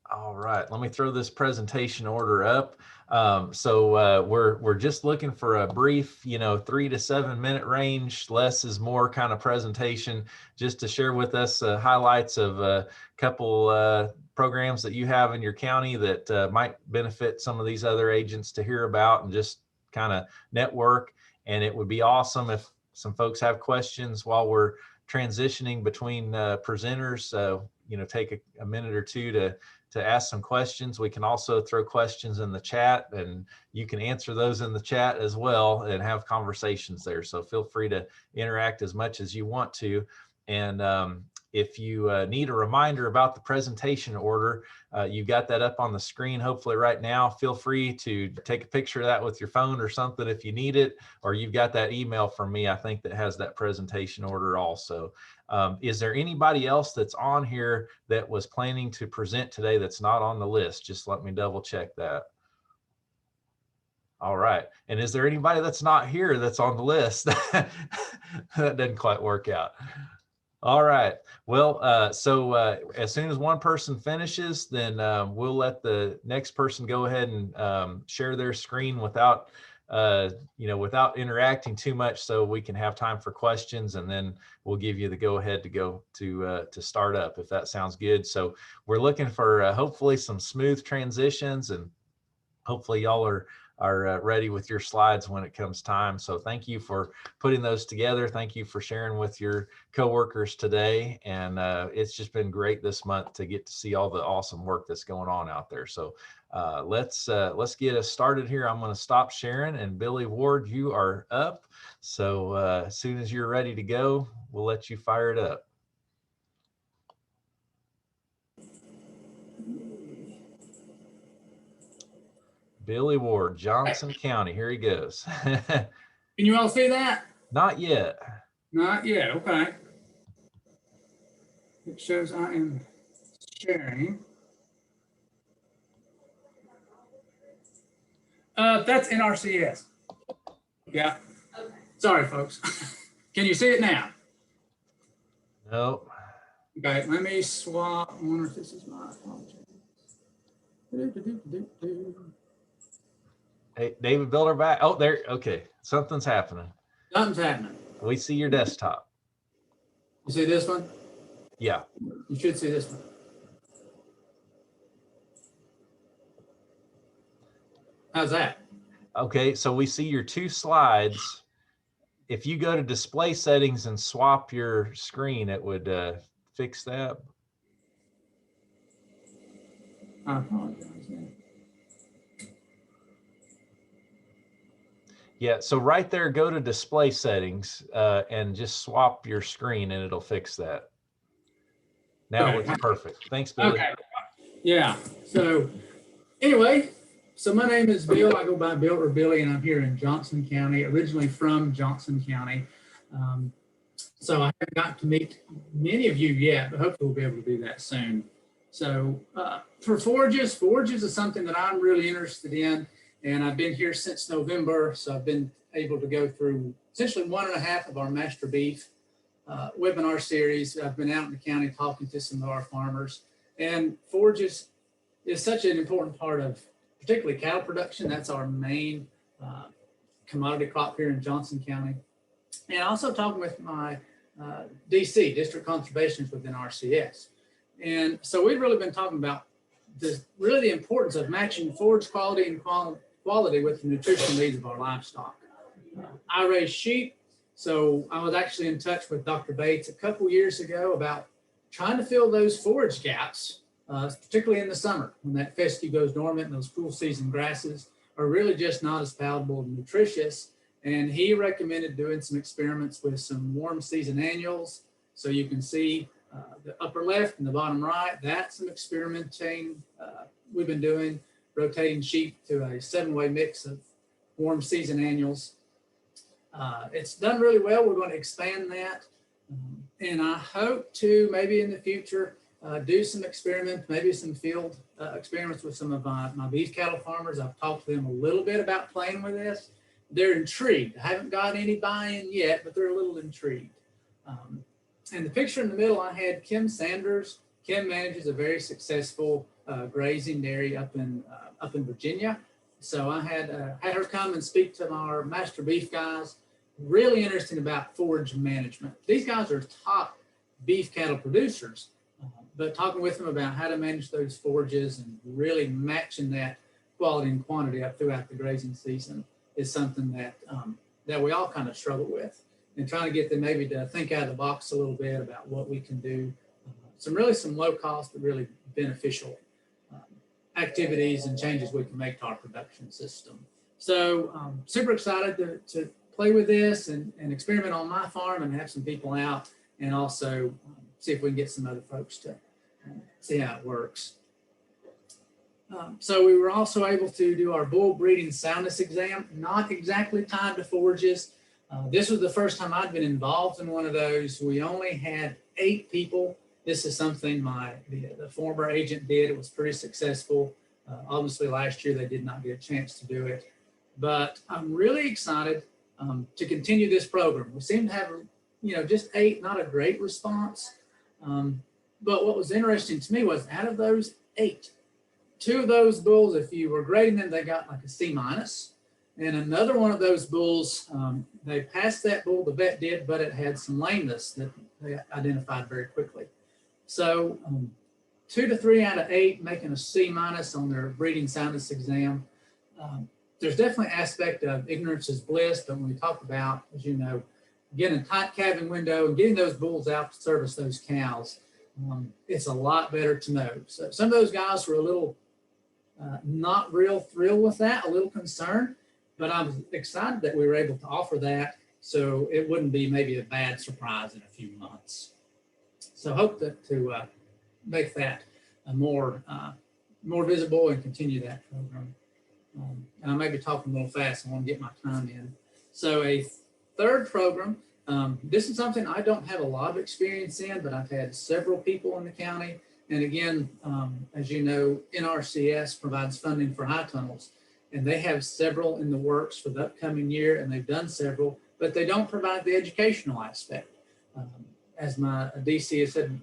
All right, let me throw this presentation order up. We're just looking for a brief, 3 to 7 minute range, less is more kind of presentation, just to share with us highlights of a couple programs that you have in your county that might benefit some of these other agents to hear about, and just kind of network. And it would be awesome if some folks have questions while we're transitioning between presenters. Take a minute or two to ask some questions. We can also throw questions in the chat, and you can answer those in the chat as well and have conversations there. So feel free to interact as much as you want to. And if you need a reminder about the presentation order, you got that up on the screen hopefully right now. Feel free to take a picture of that with your phone or something if you need it, or you've got that email from me, I think, that has that presentation order also. Is there anybody else that's on here that was planning to present today that's not on the list? Just let me double check that. All right. And is there anybody that's not here that's on the list? That didn't quite work out. All right. Well, as soon as one person finishes, then we'll let the next person go ahead and share their screen without without interacting too much, so we can have time for questions, and then we'll give you the go ahead to go to start up, if that sounds good. So we're looking for hopefully some smooth transitions, and hopefully y'all are ready with your slides when it comes time. So thank you for putting those together. Thank you for sharing with your coworkers today. And it's just been great this month to get to see all the awesome work that's going on out there. So let's get us started here. I'm going to stop sharing, and Billy Ward, you are up. So as soon as you're ready to go, we'll let you fire it up. Billy Ward, Johnson County. Here he goes. Can you all see that? Not yet. Not yet. Okay. It shows I am sharing. That's NRCS. Yeah. Sorry, folks. Can you see it now? Nope. Okay. Let me swap. I wonder if this is my apology. Hey, David Builder back. Oh, there. Okay. Something's happening. Something's happening. We see your desktop. You see this one? Yeah. You should see this one. How's that? Okay. So we see your two slides. If you go to display settings and swap your screen, it would fix that. I apologize. Yeah, so right there, go to display settings and just swap your screen, and it'll fix that. Now it looks perfect. Thanks, Billy. Okay. Yeah. So anyway, so my name is Bill. I go by Bill or Billy, and I'm here in Johnson County, originally from Johnson County. So I haven't got to meet many of you yet, but hopefully we'll be able to do that soon. So for Forages is something that I'm really interested in. And I've been here since November, so I've been able to go through essentially 1.5 of our Master Beef webinar series. I've been out in the county talking to some of our farmers. And Forages is such an important part of particularly cattle production. That's our main commodity crop here in Johnson County. And also talking with my DC, District Conservationists within RCS. And so we've really been talking about the importance of matching forage quality and quality with the nutritional needs of our livestock. I raise sheep, so I was actually in touch with Dr. Bates a couple years ago about trying to fill those forage gaps, particularly in the summer when that fescue goes dormant and those cool season grasses are really just not as palatable and nutritious. And he recommended doing some experiments with some warm season annuals. So you can see the upper left and the bottom right, that's some experimenting we've been doing, rotating sheep to a 7-way mix of warm season annuals. It's done really well. We're going to expand that. And I hope to maybe in the future do some experiments, maybe some field experiments with some of my beef cattle farmers. I've talked to them a little bit about playing with this. They're intrigued. I haven't got any buy-in yet, but they're a little intrigued. And the picture in the middle, I had Kim Sanders. Kim manages a very successful grazing dairy up in Virginia. So I had her come and speak to our master beef guys. Really interesting about forage management. These guys are top beef cattle producers, but talking with them about how to manage those forages and really matching that quality and quantity up throughout the grazing season is something that we all kind of struggle with, and trying to get them maybe to think out of the box a little bit about what we can do. Some low cost but really beneficial activities and changes we can make to our production system. So super excited to play with this and experiment on my farm and have some people out, and also see if we can get some other folks to see how it works. So we were also able to do our bull breeding soundness exam, not exactly tied to forages. This was the first time I'd been involved in one of those. We only had 8 people. This is something the former agent did. It was pretty successful. Obviously last year they did not get a chance to do it, but I'm really excited to continue this program. We seem to have, just 8, not a great response. But what was interesting to me was out of those 8, 2 of those bulls, if you were grading them, they got like a C-. And another one of those bulls, they passed that bull, the vet did, but it had some lameness that they identified very quickly. So 2 to 3 out of 8 making a C- on their breeding soundness exam. There's definitely an aspect of ignorance is bliss, but when we talk about, as you know, getting a tight calving window and getting those bulls out to service those cows, it's a lot better to know. So some of those guys were a little not real thrilled with that, a little concerned, but I was excited that we were able to offer that so it wouldn't be maybe a bad surprise in a few months. So hope to make that more visible and continue that program. And I may be talking a little fast. I want to get my time in. So a third program, this is something I don't have a lot of experience in, but I've had several people in the county. And again, as you know, NRCS provides funding for high tunnels, and they have several in the works for the upcoming year, and they've done several, but they don't provide the educational aspect. As my DC has said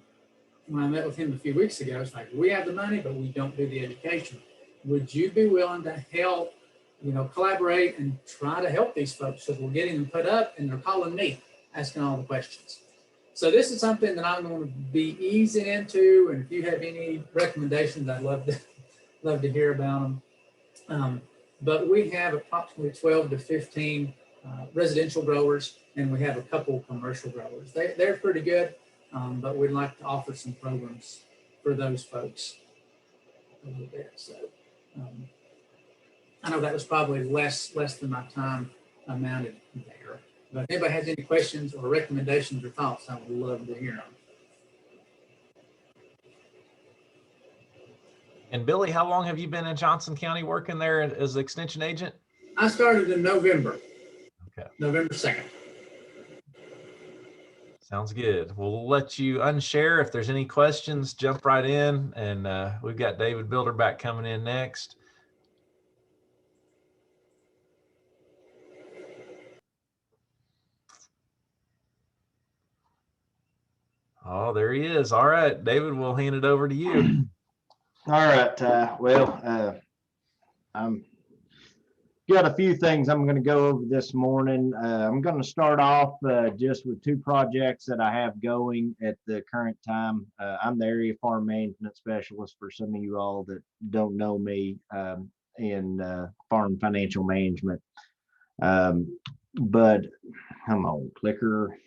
when I met with him a few weeks ago, it's like, we have the money, but we don't do the education. Would you be willing to help, collaborate and try to help these folks? Because we're getting them put up and they're calling me, asking all the questions. So this is something that I'm going to be easing into, and if you have any recommendations, I'd love to hear about them. But we have approximately 12 to 15 residential growers, and we have a couple commercial growers. They're pretty good, but we'd like to offer some programs for those folks a little bit. So I know that was probably less than my time amounted there. But if anybody has any questions or recommendations or thoughts, I would love to hear them. And Billy, how long have you been in Johnson County working there as an extension agent? I started in November. Okay. November 2nd. Sounds good. We'll let you unshare. If there's any questions, jump right in. And we've got David Bilderback coming in next. Oh, there he is. All right, David, we'll hand it over to you. All right. I'm got a few things I'm going to go over this morning. I'm going to start off just with 2 projects that I have going at the current time. I'm the area farm management specialist for some of you all that don't know me in farm financial management. But come on, clicker.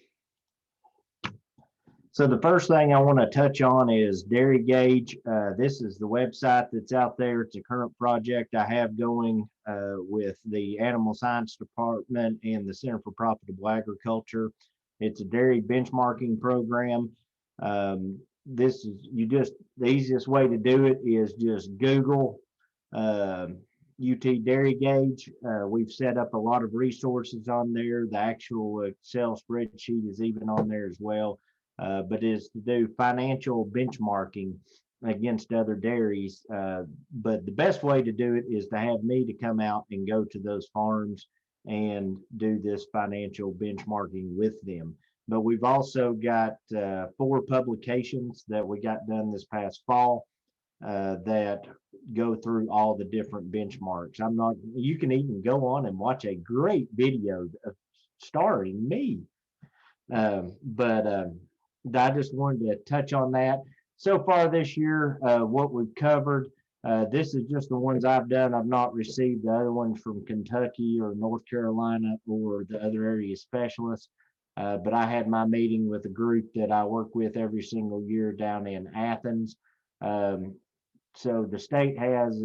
So the first thing I want to touch on is Dairy Gauge. This is the website that's out there. It's a current project I have going with the Animal Science Department and the Center for Profitable Agriculture. It's a dairy benchmarking program. This is the easiest way to do it is just Google UT Dairy Gauge. We've set up a lot of resources on there. The actual Excel spreadsheet is even on there as well. But is to do financial benchmarking against other dairies. But the best way to do it is to have me to come out and go to those farms and do this financial benchmarking with them. But we've also got 4 publications that we got done this past fall. that go through all the different benchmarks. You can even go on and watch a great video starring me. But I just wanted to touch on that. So far this year, what we've covered, this is just the ones I've done. I've not received the other ones from Kentucky or North Carolina or the other area specialists. But I had my meeting with a group that I work with every single year down in Athens. So the state has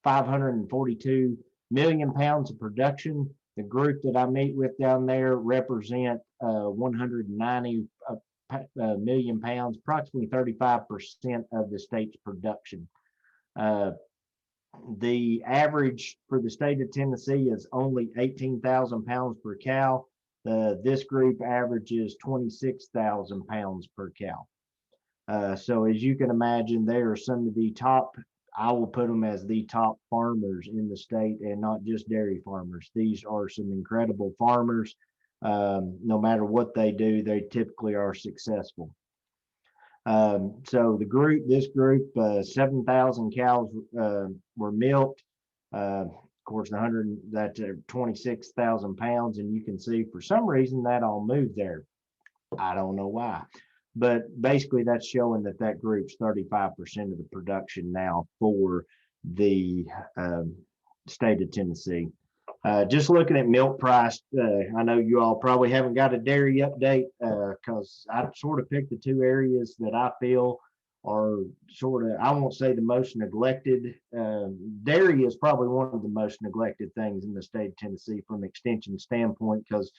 542 million pounds of production. The group that I meet with down there represent 190 million pounds, approximately 35% of the state's production. The average for the state of Tennessee is only 18,000 pounds per cow. This group averages 26,000 pounds per cow. So as you can imagine, they are some of the top, I will put them as the top farmers in the state, and not just dairy farmers. These are some incredible farmers. No matter what they do, they typically are successful. So this group, 7,000 cows were milked. Of course, that's 26,000 pounds, and you can see for some reason that all moved there. I don't know why. But basically, that's showing that group's 35% of the production now for the state of Tennessee. Just looking at milk price, I know you all probably haven't got a dairy update because I sort of picked the two areas that I feel are sort of, I won't say the most neglected. Dairy is probably one of the most neglected things in the state of Tennessee from an extension standpoint, because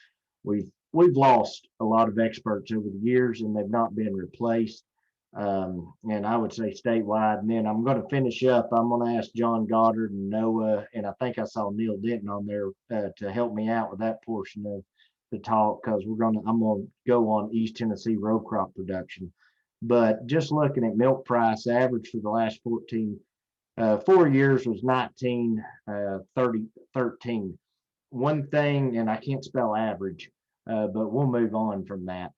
we've lost a lot of experts over the years and they've not been replaced. And I would say statewide. And then I'm going to finish up. I'm going to ask John Goddard and Noah, and I think I saw Neil Denton on there to help me out with that portion of the talk, because I'm going to go on East Tennessee row crop production. But just looking at milk price, average for the last 4 years was 19.13. One thing, and I can't spell average, but we'll move on from that.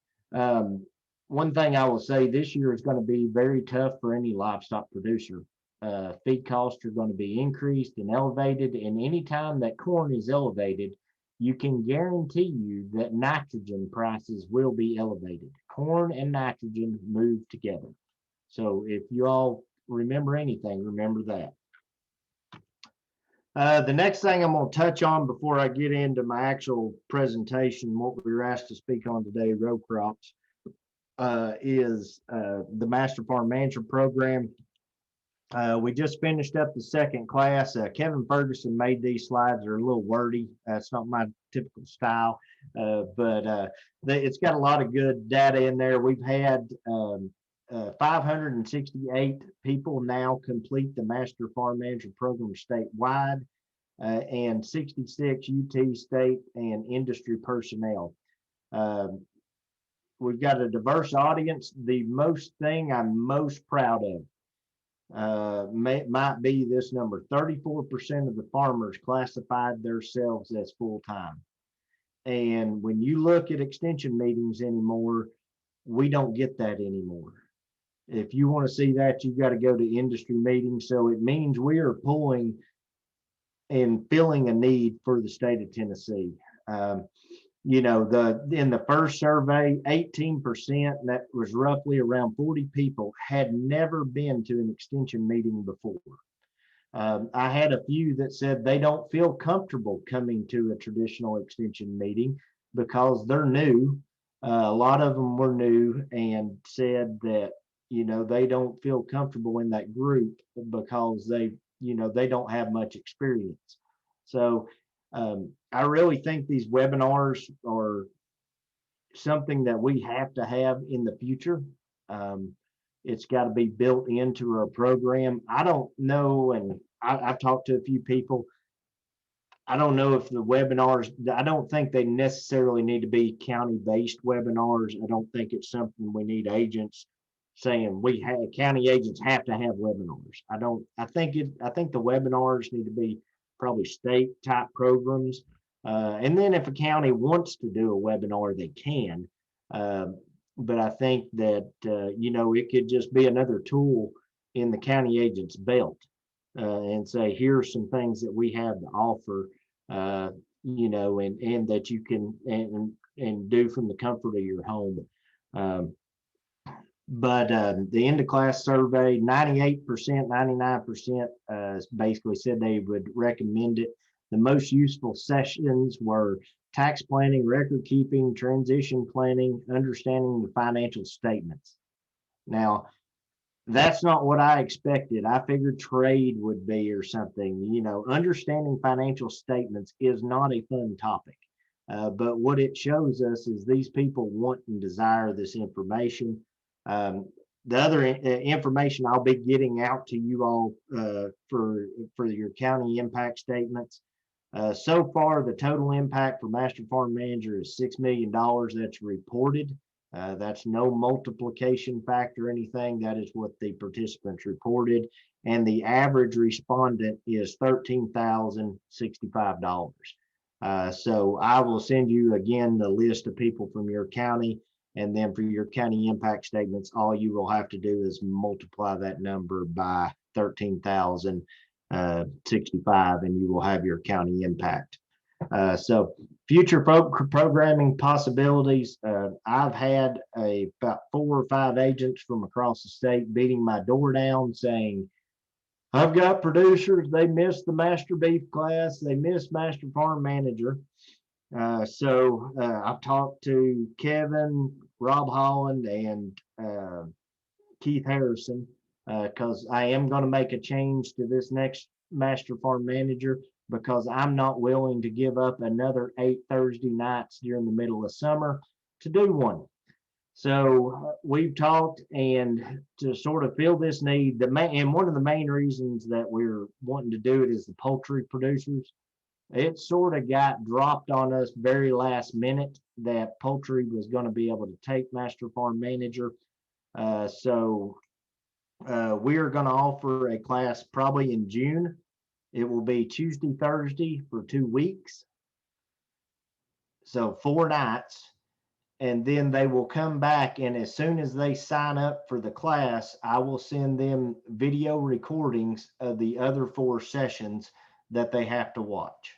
One thing I will say, this year is going to be very tough for any livestock producer. Feed costs are going to be increased and elevated, and anytime that corn is elevated, you can guarantee you that nitrogen prices will be elevated. Corn and nitrogen move together. So if you all remember anything, remember that. The next thing I'm going to touch on before I get into my actual presentation, what we were asked to speak on today, row crops, is the Master Farm Manager Program. We just finished up the second class. Kevin Ferguson made these slides. They're a little wordy. It's not my typical style, but it's got a lot of good data in there. We've had 568 people now complete the Master Farm Manager Program statewide, and 66 UT state and industry personnel. We've got a diverse audience. The thing I'm most proud of might be this number. 34% of the farmers classified themselves as full-time. And when you look at extension meetings anymore, we don't get that anymore. If you want to see that, you've got to go to industry meetings. So it means we are pulling and filling a need for the state of Tennessee. In the first survey, 18%, that was roughly around 40 people, had never been to an extension meeting before. I had a few that said they don't feel comfortable coming to a traditional extension meeting because they're new. A lot of them were new and said that, they don't feel comfortable in that group because they don't have much experience. So I really think these webinars are something that we have to have in the future. It's got to be built into our program. I don't know, and I've talked to a few people. I don't know if the webinars, I don't think they necessarily need to be county-based webinars. I don't think it's something we need agents saying county agents have to have webinars. I think the webinars need to be probably state type programs. And then if a county wants to do a webinar, they can. But I think that, it could just be another tool in the county agent's belt and say, here's some things that we have to offer, and that you can and do from the comfort of your home. But the end of class survey, 98%, 99% basically said they would recommend it. The most useful sessions were tax planning, record keeping, transition planning, understanding the financial statements. Now, that's not what I expected. I figured trade would be or something. Understanding financial statements is not a fun topic. But what it shows us is these people want and desire this information. The other information I'll be getting out to you all for your county impact statements. So far, the total impact for Master Farm Manager is $6 million that's reported. That's no multiplication factor or anything. That is what the participants reported. And the average respondent is $13,065. So I will send you again the list of people from your county. And then for your county impact statements, all you will have to do is multiply that number by 13,065, and you will have your county impact. So future programming possibilities. I've had about 4 or 5 agents from across the state beating my door down saying, I've got producers, they missed the master beef class, they missed Master Farm Manager. So I've talked to Kevin, Rob Holland, and Keith Harrison, because I am going to make a change to this next Master Farm Manager, because I'm not willing to give up another 8 Thursday nights during the middle of summer to do one. So we've talked, and to sort of fill this need, and one of the main reasons that we're wanting to do it is the poultry producers. It sort of got dropped on us very last minute that poultry was going to be able to take Master Farm Manager. So we are going to offer a class probably in June. It will be Tuesday, Thursday for 2 weeks. So 4 nights. And then they will come back, and as soon as they sign up for the class, I will send them video recordings of the other 4 sessions that they have to watch.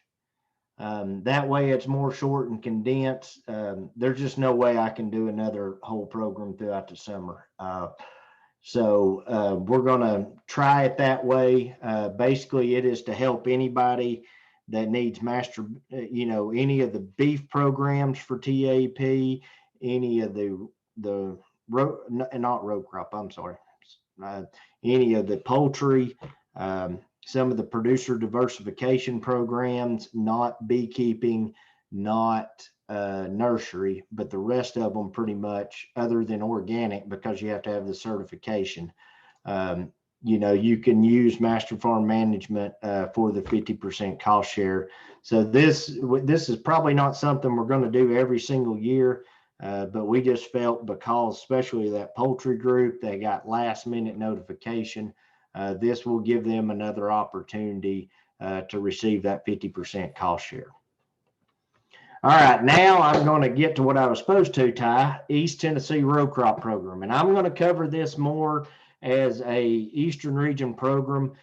That way it's more short and condensed. There's just no way I can do another whole program throughout the summer. So we're going to try it that way. Basically, it is to help anybody that needs any of the beef programs for TAP, any of not row crop, I'm sorry, any of the poultry, some of the producer diversification programs, not beekeeping, not nursery, but the rest of them pretty much, other than organic, because you have to have the certification. You can use Master Farm Management for the 50% cost share. So this is probably not something we're going to do every single year, but we just felt, because especially that poultry group, they got last minute notification. This will give them another opportunity to receive that 50% cost share. All right, now I'm going to get to what I was supposed to, Ty, East Tennessee row crop program. And I'm going to cover this more as a Eastern region program.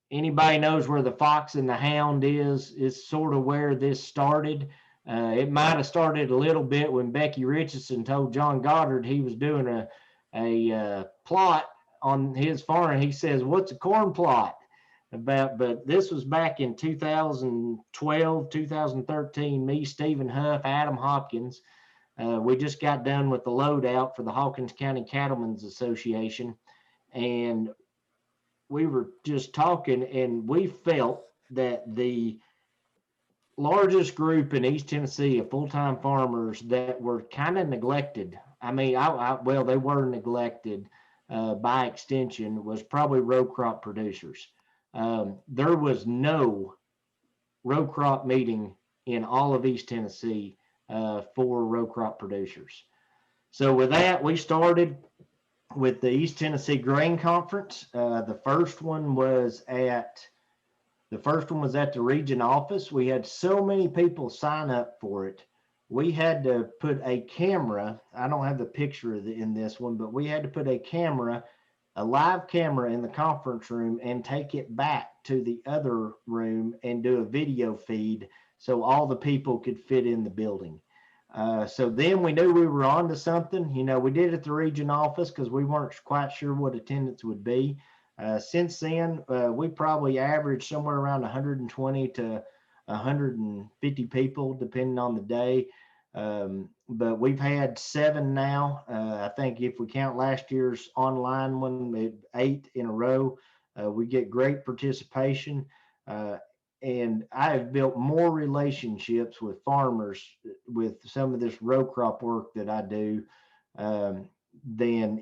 Anybody knows where the Fox and the Hound is sort of where this started. It might have started a little bit when Becky Richardson told John Goddard he was doing a plot on his farm. He says, what's a corn plot? But this was back in 2012, 2013, me, Stephen Huff, Adam Hopkins. We just got done with the loadout for the Hawkins County Cattlemen's Association. And we were just talking, and we felt that the largest group in East Tennessee of full-time farmers that were kind of neglected, well, they were neglected by extension, was probably row crop producers. There was no row crop meeting in all of East Tennessee for row crop producers. So with that, we started with the East Tennessee Grain Conference. The first one was at the region office. We had so many people sign up for it. We had to put a camera. I don't have the picture in this one, but we had to put a camera a live camera in the conference room and take it back to the other room and do a video feed so all the people could fit in the building. So then we knew we were on to something. You know, we did it at the region office because we weren't quite sure what attendance would be. Since then, we probably averaged somewhere around 120 to 150 people, depending on the day. But we've had 7 now. I think if we count last year's online one, 8 in a row. We get great participation. And I have built more relationships with farmers with some of this row crop work that I do than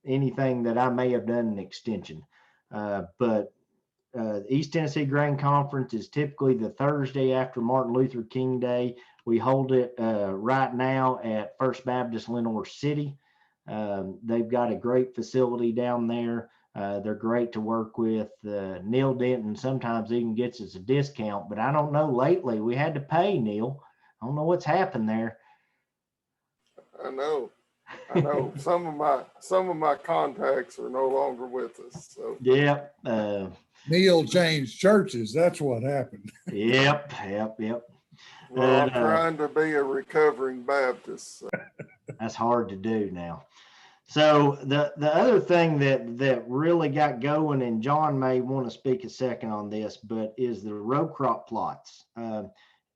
anything that I may have done in extension. But the East Tennessee Grain Conference is typically the Thursday after Martin Luther King Day. We hold it right now at First Baptist Lenoir City. They've got a great facility down there. They're great to work with. Neil Denton sometimes even gets us a discount, but I don't know lately. We had to pay, Neil. I don't know what's happened there. I know. Some of my contacts are no longer with us. So Yep. Neil changed churches. That's what happened. Yep. well, I'm trying to be a recovering Baptist. So. That's hard to do now. So the other thing that really got going, and John may want to speak a second on this, but is the row crop plots.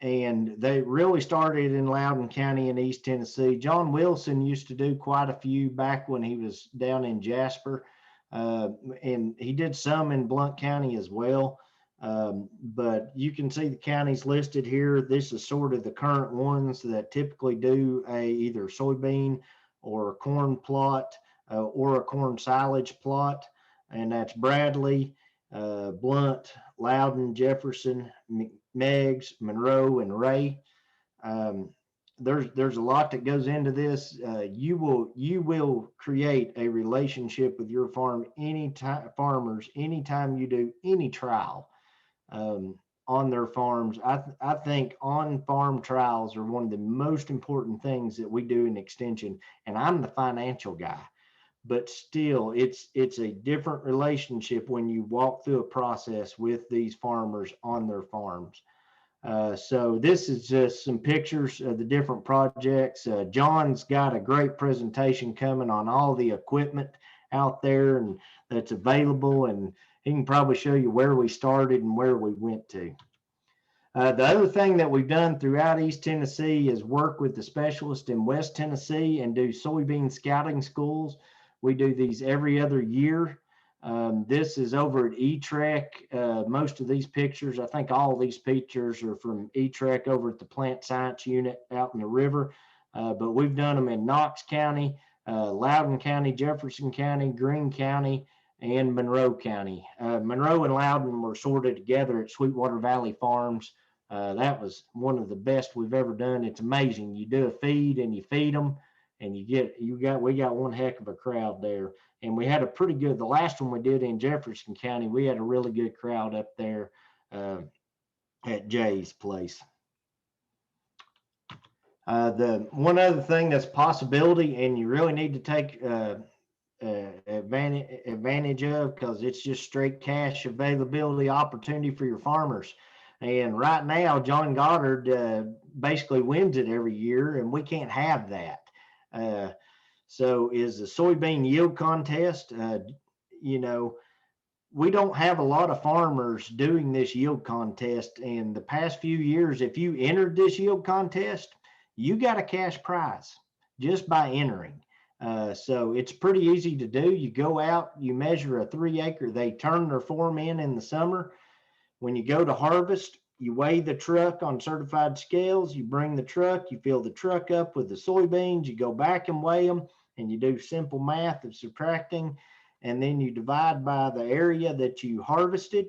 And they really started in Loudoun County in East Tennessee. John Wilson used to do quite a few back when he was down in Jasper. And he did some in Blount County as well. But you can see the counties listed here. This is sort of the current ones that typically do either soybean or a corn plot or a corn silage plot. And that's Bradley, Blount, Loudoun, Jefferson, Meigs, Monroe, and Ray. There's a lot that goes into this. You will create a relationship with your farmers anytime you do any trial on their farms. I think on-farm trials are one of the most important things that we do in extension, and I'm the financial guy, but still it's a different relationship when you walk through a process with these farmers on their farms. So this is just some pictures of the different projects. John's got a great presentation coming on all the equipment out there and that's available, and he can probably show you where we started and where we went to. The other thing that we've done throughout East Tennessee is work with the specialist in West Tennessee and do soybean scouting schools. We do these every other year. This is over at E-Trek. Most of these pictures, I think all these pictures are from E-Trek over at the Plant Science Unit out in the river. But we've done them in Knox County, Loudoun County, Jefferson County, Greene County, and Monroe County. Monroe and Loudoun were sorted together at Sweetwater Valley Farms. That was one of the best we've ever done. It's amazing. You do a feed and you feed them, and we got one heck of a crowd there. And we had a pretty good, the last one we did in Jefferson County, we had a really good crowd up there at Jay's place. The one other thing that's a possibility, and you really need to take advantage of, because it's just straight cash availability opportunity for your farmers. And right now, John Goddard basically wins it every year, and we can't have that. So is the soybean yield contest. You know, we don't have a lot of farmers doing this yield contest. And the past few years, if you entered this yield contest, you got a cash prize just by entering. So it's pretty easy to do. You go out, you measure a 3 acre, they turn their form in the summer. When you go to harvest, you weigh the truck on certified scales, you bring the truck, you fill the truck up with the soybeans, you go back and weigh them, and you do simple math of subtracting, and then you divide by the area that you harvested,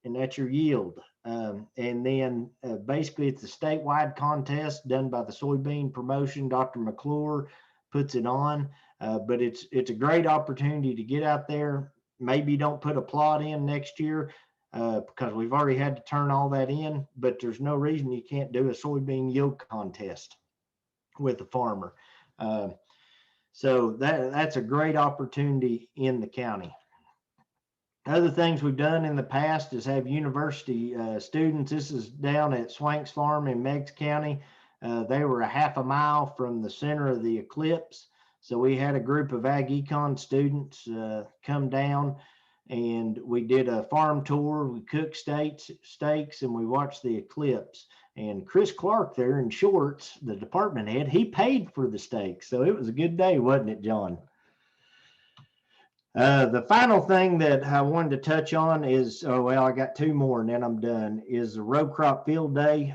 and that's your yield. And then basically it's a statewide contest done by the Soybean Promotion. Dr. McClure puts it on, but it's a great opportunity to get out there. Maybe don't put a plot in next year because we've already had to turn all that in, but there's no reason you can't do a soybean yield contest with a farmer. So that's a great opportunity in the county. Other things we've done in the past is have university students. This is down at Swanks Farm in Meigs County. They were a half a mile from the center of the eclipse. So we had a group of ag econ students come down, and we did a farm tour. We cooked steaks and we watched the eclipse. And Chris Clark there in shorts, the department head, he paid for the steaks. So it was a good day, wasn't it, John? The final thing that I wanted to touch on is, oh, well, I got two more and then I'm done, is the row crop field day.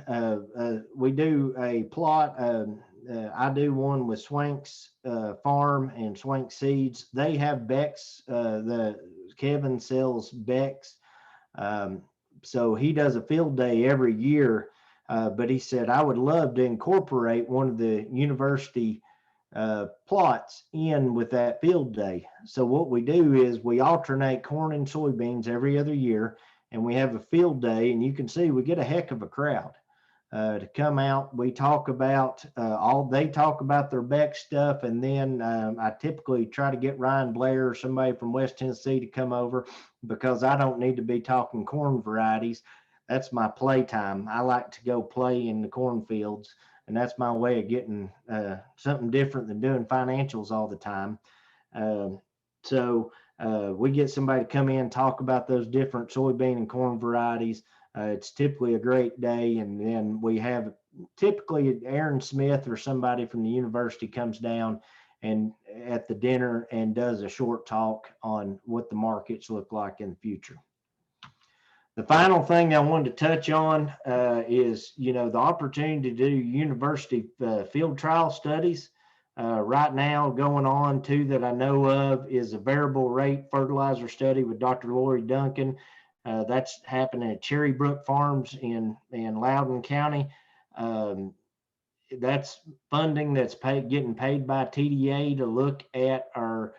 We do a plot. I do one with Swanks Farm and Swank Seeds. They have Beck's. Kevin sells Beck's. So he does a field day every year. But he said, I would love to incorporate one of the university plots in with that field day. So what we do is we alternate corn and soybeans every other year, and we have a field day, and you can see we get a heck of a crowd to come out. We talk about they talk about their Beck stuff, and then I typically try to get Ryan Blair or somebody from West Tennessee to come over, because I don't need to be talking corn varieties. That's my playtime. I like to go play in the cornfields, and that's my way of getting something different than doing financials all the time. So we get somebody to come in and talk about those different soybean and corn varieties. It's typically a great day. And then we have typically Aaron Smith or somebody from the university comes down and at the dinner and does a short talk on what the markets look like in the future. The final thing I wanted to touch on is, the opportunity to do university field trial studies. Right now going on, two that I know of is a variable rate fertilizer study with Dr. Lori Duncan. That's happening at Cherry Brook Farms in Loudoun County. That's funding that's getting paid by TDA to look at our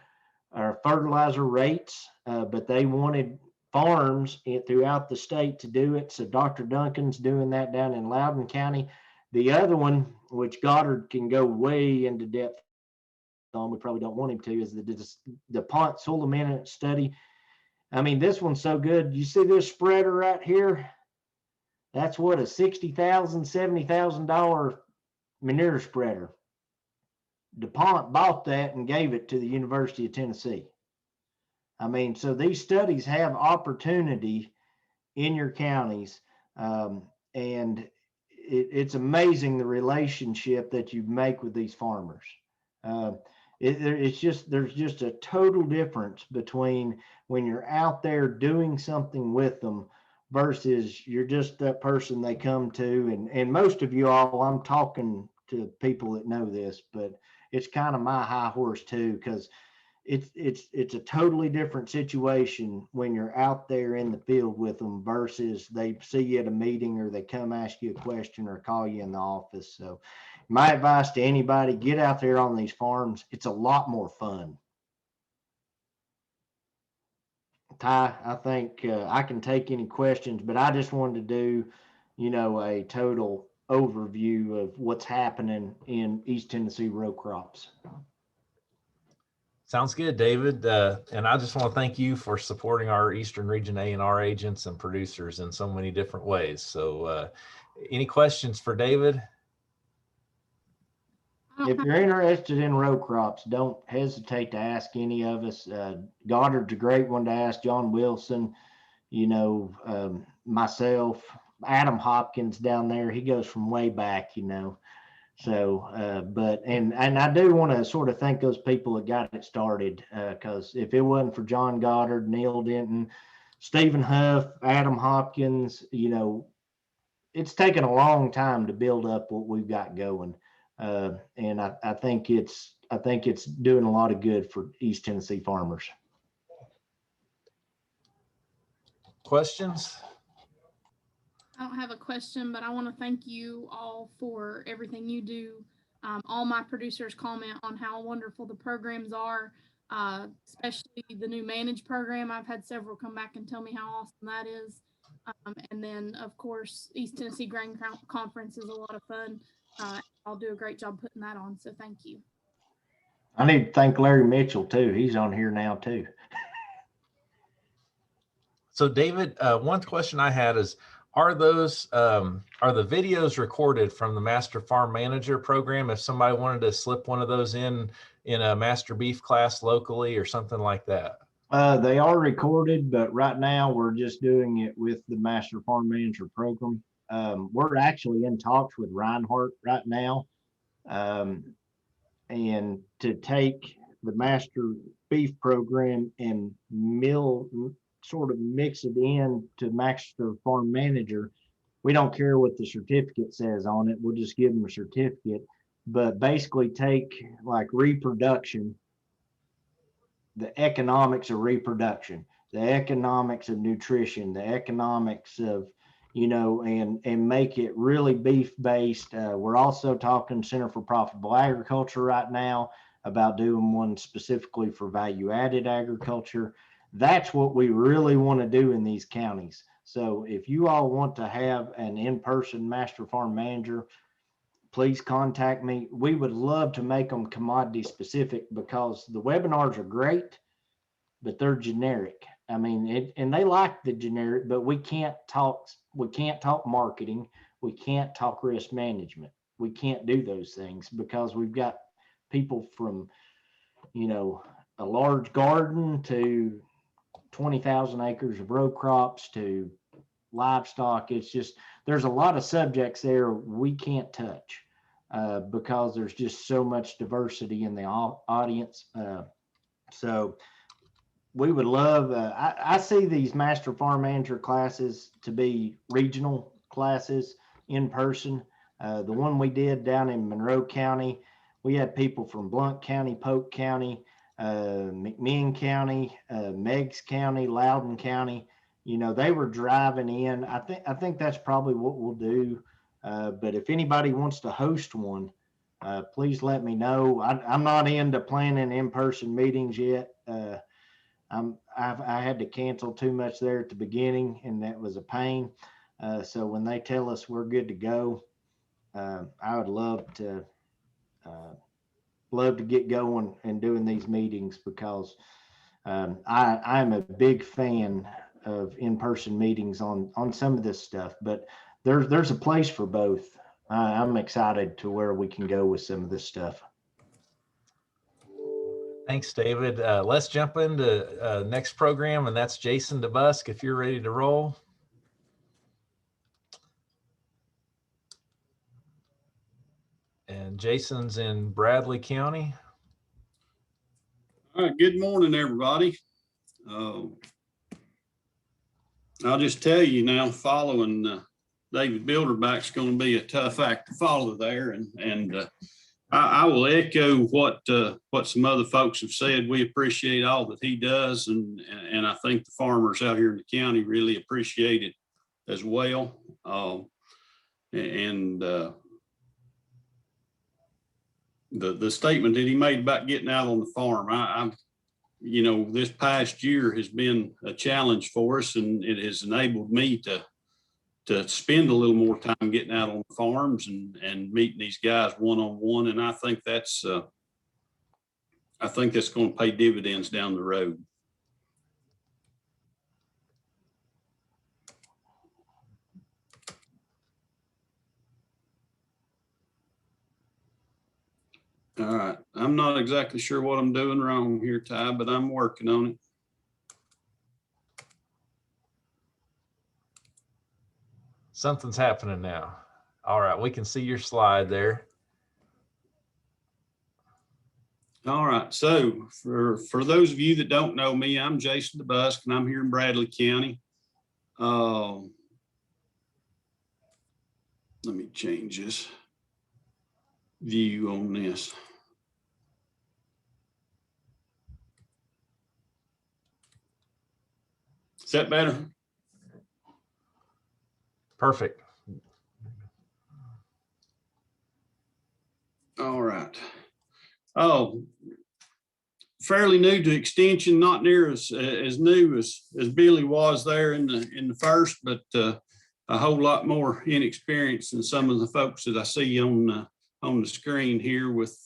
fertilizer rates, but they wanted farms throughout the state to do it. So Dr. Duncan's doing that down in Loudoun County. The other one, which Goddard can go way into depth on, we probably don't want him to, is the DuPont soil amendment study. I mean, this one's so good. You see this spreader right here? That's what, a $60,000, $70,000 manure spreader. DuPont bought that and gave it to the University of Tennessee. I mean, so these studies have opportunity in your counties, and it's amazing the relationship that you make with these farmers. There's just a total difference between when you're out there doing something with them versus you're just that person they come to. And most of you all, I'm talking to people that know this, but it's kind of my high horse too, because it's a totally different situation when you're out there in the field with them versus they see you at a meeting or they come ask you a question or call you in the office. So my advice to anybody, get out there on these farms. It's a lot more fun. Ty, I think I can take any questions, but I just wanted to do, a total overview of what's happening in East Tennessee row crops. Sounds good, David. And I just want to thank you for supporting our Eastern Region ANR agents and producers in so many different ways. So any questions for David? If you're interested in row crops, don't hesitate to ask any of us. Goddard's a great one to ask. John Wilson, myself, Adam Hopkins down there. He goes from way back, So, but I do want to sort of thank those people that got it started, because if it wasn't for John Goddard, Neil Denton, Stephen Huff, Adam Hopkins, it's taken a long time to build up what we've got going. And I think it's doing a lot of good for East Tennessee farmers. Questions? I don't have a question, but I want to thank you all for everything you do. All my producers comment on how wonderful the programs are, especially the new Manage program. I've had several come back and tell me how awesome that is. And then, of course, East Tennessee Grain Conference is a lot of fun. I'll do a great job putting that on, so thank you. I need to thank Larry Mitchell too. He's on here now too. So David, one question I had is, are those, are the videos recorded from the Master Farm Manager program? If somebody wanted to slip one of those in a Master Beef class locally or something like that? They are recorded, but right now we're just doing it with the Master Farm Manager program. We're actually in talks with Reinhardt right now. And to take the Master Beef program and sort of mix it in to Master Farm Manager. We don't care what the certificate says on it. We'll just give them a certificate, but basically take like reproduction, the economics of reproduction, the economics of nutrition, the economics of, and make it really beef based. We're also talking Center for Profitable Agriculture right now about doing one specifically for value added agriculture. That's what we really want to do in these counties. So if you all want to have an in-person Master Farm Manager, please contact me. We would love to make them commodity specific because the webinars are great, but they're generic. I mean, and they like the generic, but we can't talk marketing. We can't talk risk management. We can't do those things because we've got people from, a large garden to 20,000 acres of row crops to livestock. It's just, there's a lot of subjects there we can't touch because there's just so much diversity in the audience. So we would love, I see these Master Farm Manager classes to be regional classes in person. The one we did down in Monroe County, we had people from Blount County, Polk County, McMinn County, Meigs County, Loudoun County. They were driving in. I think that's probably what we'll do. But if anybody wants to host one, please let me know. I'm not into planning in-person meetings yet. I had to cancel too much there at the beginning, and that was a pain. So when they tell us we're good to go, I would love to get going and doing these meetings because I'm a big fan of in-person meetings on some of this stuff, but there's a place for both. I'm excited to where we can go with some of this stuff. Thanks, David. Let's jump into next program, and that's Jason DeBusk, if you're ready to roll. And Jason's in Bradley County. All right, good morning, everybody. I'll just tell you now, following David Bilderback's going to be a tough act to follow there, and I will echo what some other folks have said. We appreciate all that he does, and I think the farmers out here in the county really appreciate it as well. The statement that he made about getting out on the farm, this past year has been a challenge for us, and it has enabled me to spend a little more time getting out on the farms and meeting these guys one-on-one. And I think that's going to pay dividends down the road. All right. I'm not exactly sure what I'm doing wrong here, Ty, but I'm working on it. Something's happening now. All right, we can see your slide there. All right. So for those of you that don't know me, I'm Jason DeBusk, and I'm here in Bradley County. Let me change this view on this. Is that better? Perfect. All right. Oh, fairly new to extension, not near as new as Billy was there in the first, but a whole lot more inexperienced than some of the folks that I see on the screen here with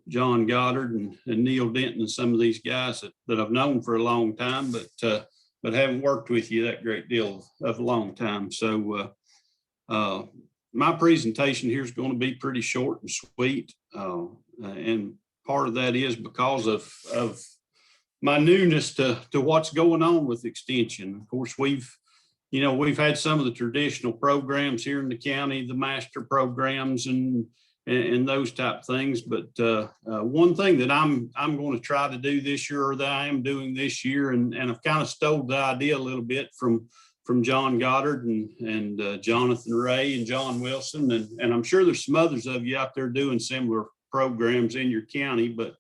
John Goddard and Neil Denton and some of these guys that I've known for a long time, but haven't worked with you that great deal of a long time. So my presentation here is going to be pretty short and sweet. And part of that is because of my newness to what's going on with extension. Of course, we've had some of the traditional programs here in the county, the master programs and those type things. But one thing that I'm going to try to do this year, or that I am doing this year, and I've kind of stole the idea a little bit from John Goddard and Jonathan Ray and John Wilson. And I'm sure there's some others of you out there doing similar programs in your county, but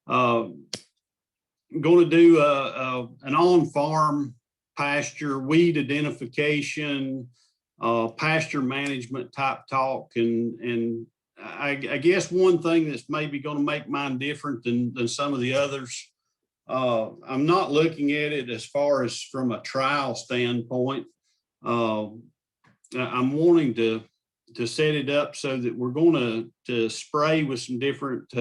I'm going to do an on-farm pasture weed identification, pasture management type talk. And I guess one thing that's maybe going to make mine different than some of the others, I'm not looking at it as far as from a trial standpoint. I'm wanting to set it up so that we're going to spray with some different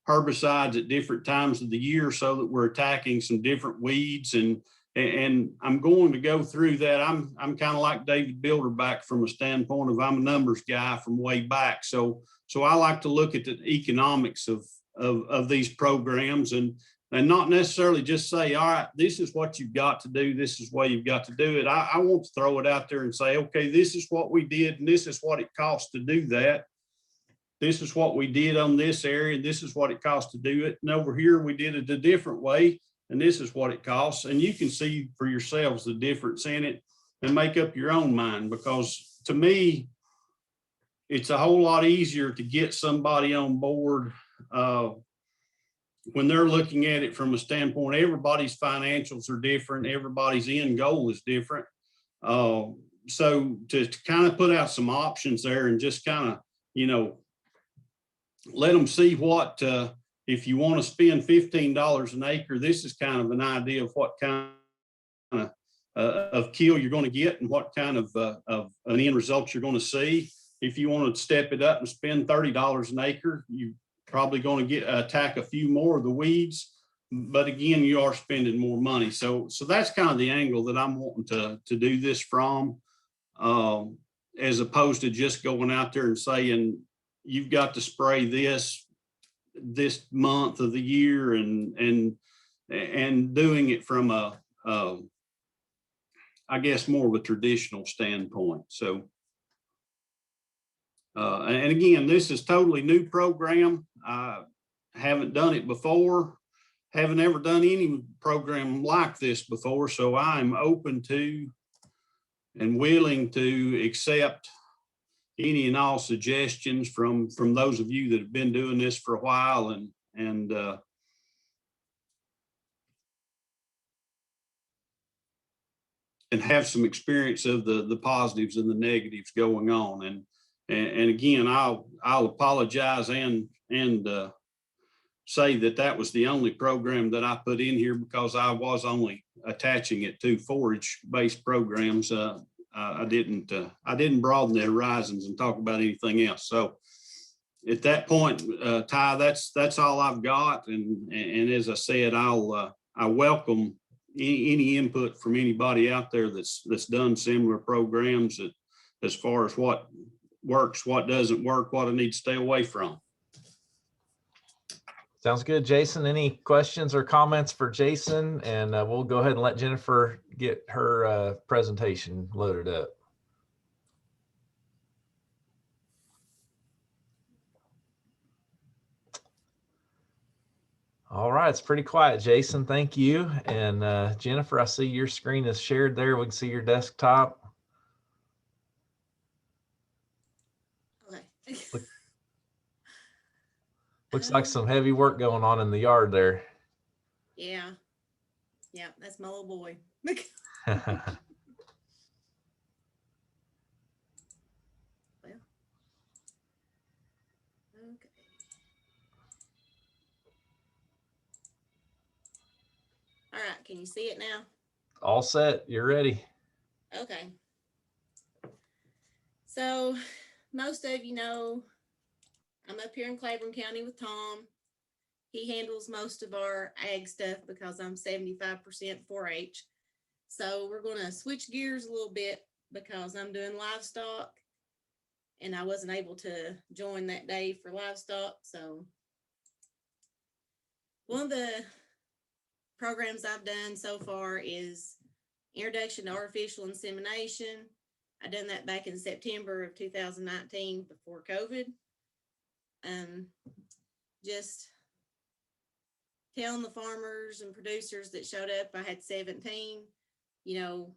herbicides at different times of the year, so that we're attacking some different weeds. And I'm going to go through that. I'm kind of like David Bilderback from a standpoint of I'm a numbers guy from way back. So I like to look at the economics of these programs and not necessarily just say, all right, this is what you've got to do. This is why you've got to do it. I want to throw it out there and say, okay, this is what we did, and this is what it costs to do that. This is what we did on this area, and this is what it costs to do it. And over here, we did it a different way, and this is what it costs. And you can see for yourselves the difference in it and make up your own mind, because to me, it's a whole lot easier to get somebody on board when they're looking at it from a standpoint. Everybody's financials are different. Everybody's end goal is different. So to kind of put out some options there and just kind of, let them see what, if you want to spend $15 an acre, this is kind of an idea of what kind of kill you're going to get and what kind of an end result you're going to see. If you want to step it up and spend $30 an acre, you probably going to attack a few more of the weeds, but again, you are spending more money. So that's kind of the angle that I'm wanting to do this from, as opposed to just going out there and saying, you've got to spray this month of the year and doing it from I guess more of a traditional standpoint. So, and again, this is totally new program. I haven't done it before, haven't ever done any program like this before. So I'm open to and willing to accept any and all suggestions from those of you that have been doing this for a while and have some experience of the positives and the negatives going on. And again, I'll apologize and say that was the only program that I put in here, because I was only attaching it to forage-based programs. I didn't broaden the horizons and talk about anything else. So at that point, Ty, that's all I've got. And as I said, I welcome any input from anybody out there that's done similar programs, that as far as what works, what doesn't work, what I need to stay away from. Sounds good, Jason. Any questions or comments for Jason? And we'll go ahead and let Jennifer get her presentation loaded up. All right, it's pretty quiet, Jason. Thank you. And Jennifer, I see your screen is shared there. We can see your desktop. Okay. Looks like some heavy work going on in the yard there. Yeah, that's my little boy. Well, Okay. All right, can you see it now? all set. You're ready. Okay. So most of you know I'm up here in Claiborne County with Tom. He handles most of our ag stuff because I'm 75% 4-H. So we're going to switch gears a little bit because I'm doing livestock and I wasn't able to join that day for livestock. So one of the programs I've done so far is Introduction to Artificial Insemination. I done that back in September of 2019 before COVID. Just telling the farmers and producers that showed up, I had 17,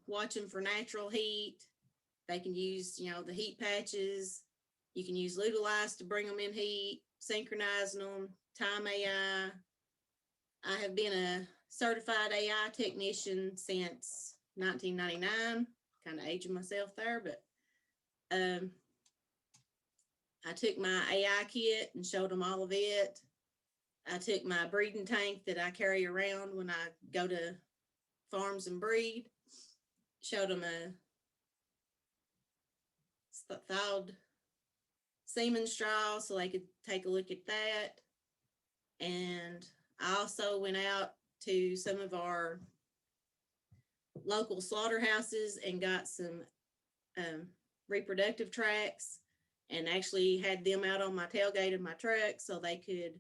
watch them for natural heat. They can use, the heat patches. You can use Lutalize to bring them in heat, synchronizing them, time AI. I have been a certified AI technician since 1999, kind of aging myself there, but I took my AI kit and showed them all of it. I took my breeding tank that I carry around when I go to farms and breed, showed them a thawed semen straw so they could take a look at that. And I also went out to some of our local slaughterhouses and got some reproductive tracks and actually had them out on my tailgate of my truck so they could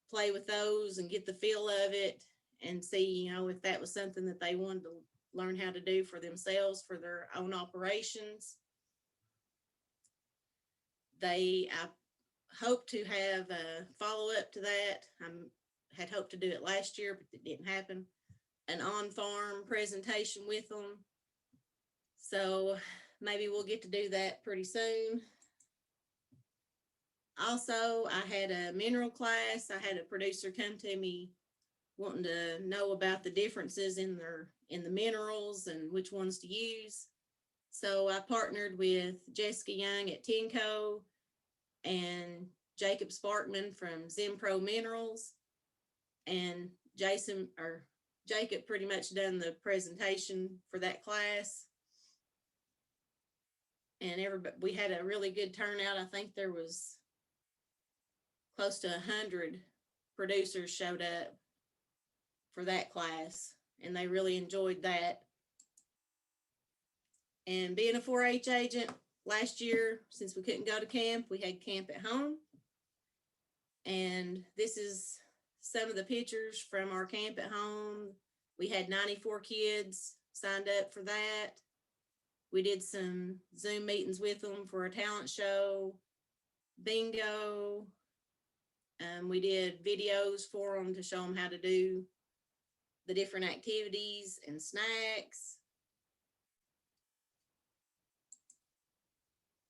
play with those and get the feel of it and see, if that was something that they wanted to learn how to do for themselves for their own operations. I hope to have a follow-up to that. I had hoped to do it last year, but it didn't happen. An on-farm presentation with them. So maybe we'll get to do that pretty soon. Also, I had a mineral class. I had a producer come to me wanting to know about the differences in the minerals and which ones to use. So I partnered with Jessica Young at Tenco and Jacob Sparkman from Zimpro Minerals, and Jacob pretty much done the presentation for that class. And we had a really good turnout. I think there was close to 100 producers showed up for that class, and they really enjoyed that. And being a 4-H agent, last year, since we couldn't go to camp, we had camp at home. And this is some of the pictures from our camp at home. We had 94 kids signed up for that. We did some Zoom meetings with them for a talent show, bingo. We did videos for them to show them how to do the different activities and snacks.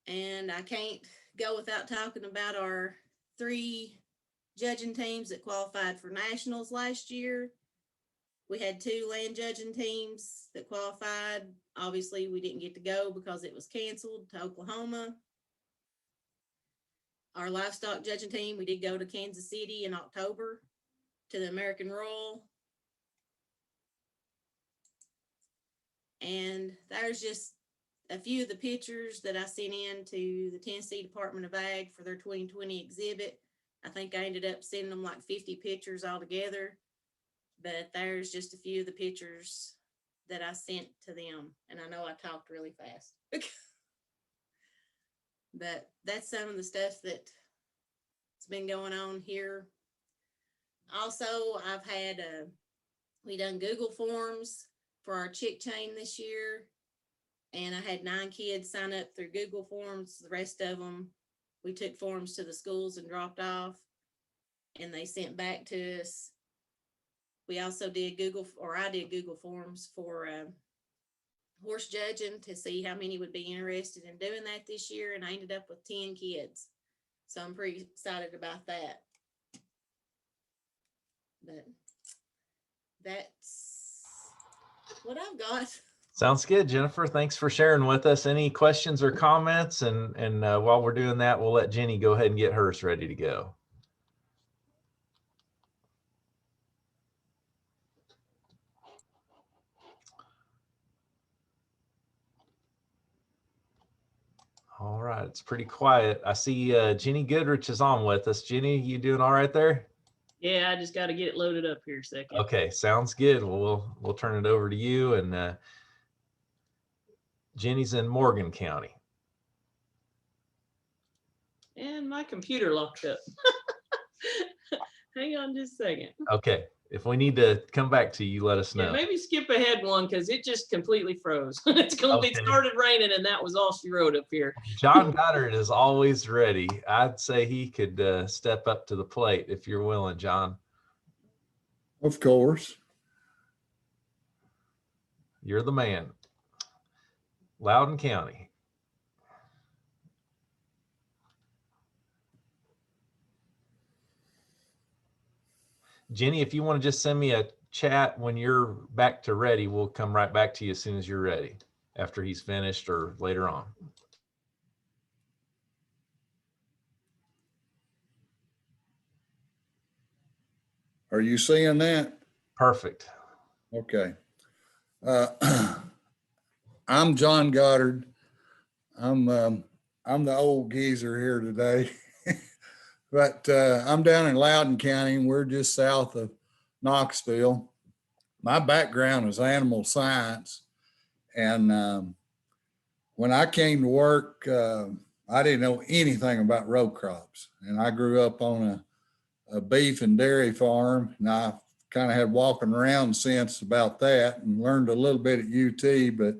And I can't go without talking about our 3 judging teams that qualified for nationals last year. We had 2 land judging teams that qualified. Obviously, we didn't get to go because it was canceled to Oklahoma. Our livestock judging team, we did go to Kansas City in October to the American Royal. And there's just a few of the pictures that I sent in to the Tennessee Department of Ag for their 2020 exhibit. I think I ended up sending them like 50 pictures altogether, but there's just a few of the pictures that I sent to them. And I know I talked really fast, but that's some of the stuff that's been going on here. Also, I've had, we done Google Forms for our chick chain this year. And I had 9 kids sign up through Google Forms. The rest of them, we took forms to the schools and dropped off, and they sent back to us. We also I did Google Forms for horse judging to see how many would be interested in doing that this year, and I ended up with 10 kids. So I'm pretty excited about that. But that's what I've got. Sounds good, Jennifer. Thanks for sharing with us. Any questions or comments? And while we're doing that, we'll let Jenny go ahead and get hers ready to go. All right, it's pretty quiet. I see Jenny Goodrich is on with us. Jenny, you doing all right there? Yeah, I just got to get it loaded up here a second. Okay, sounds good. Well, we'll turn it over to you. And Jenny's in Morgan County. And my computer locked up. Hang on just a second. Okay, if we need to come back to you, let us Yeah, know. maybe skip ahead one because it just completely froze. It's going to be Okay. started raining and that was all she wrote up here. John Goddard is always ready. I'd say he could step up to the plate if you're willing, John. Of course. You're the man. Loudoun County. Jenny, if you want to just send me a chat when you're back to ready, we'll come right back to you as soon as you're ready, after he's finished or later on. Are you seeing that? Perfect. Okay. I'm John Goddard. I'm the old geezer here today, but I'm down in Loudoun County and we're just south of Knoxville. My background is animal science, and when I came to work, I didn't know anything about row crops, and I grew up on a beef and dairy farm, and I kind of had walking around sense about that and learned a little bit at UT, but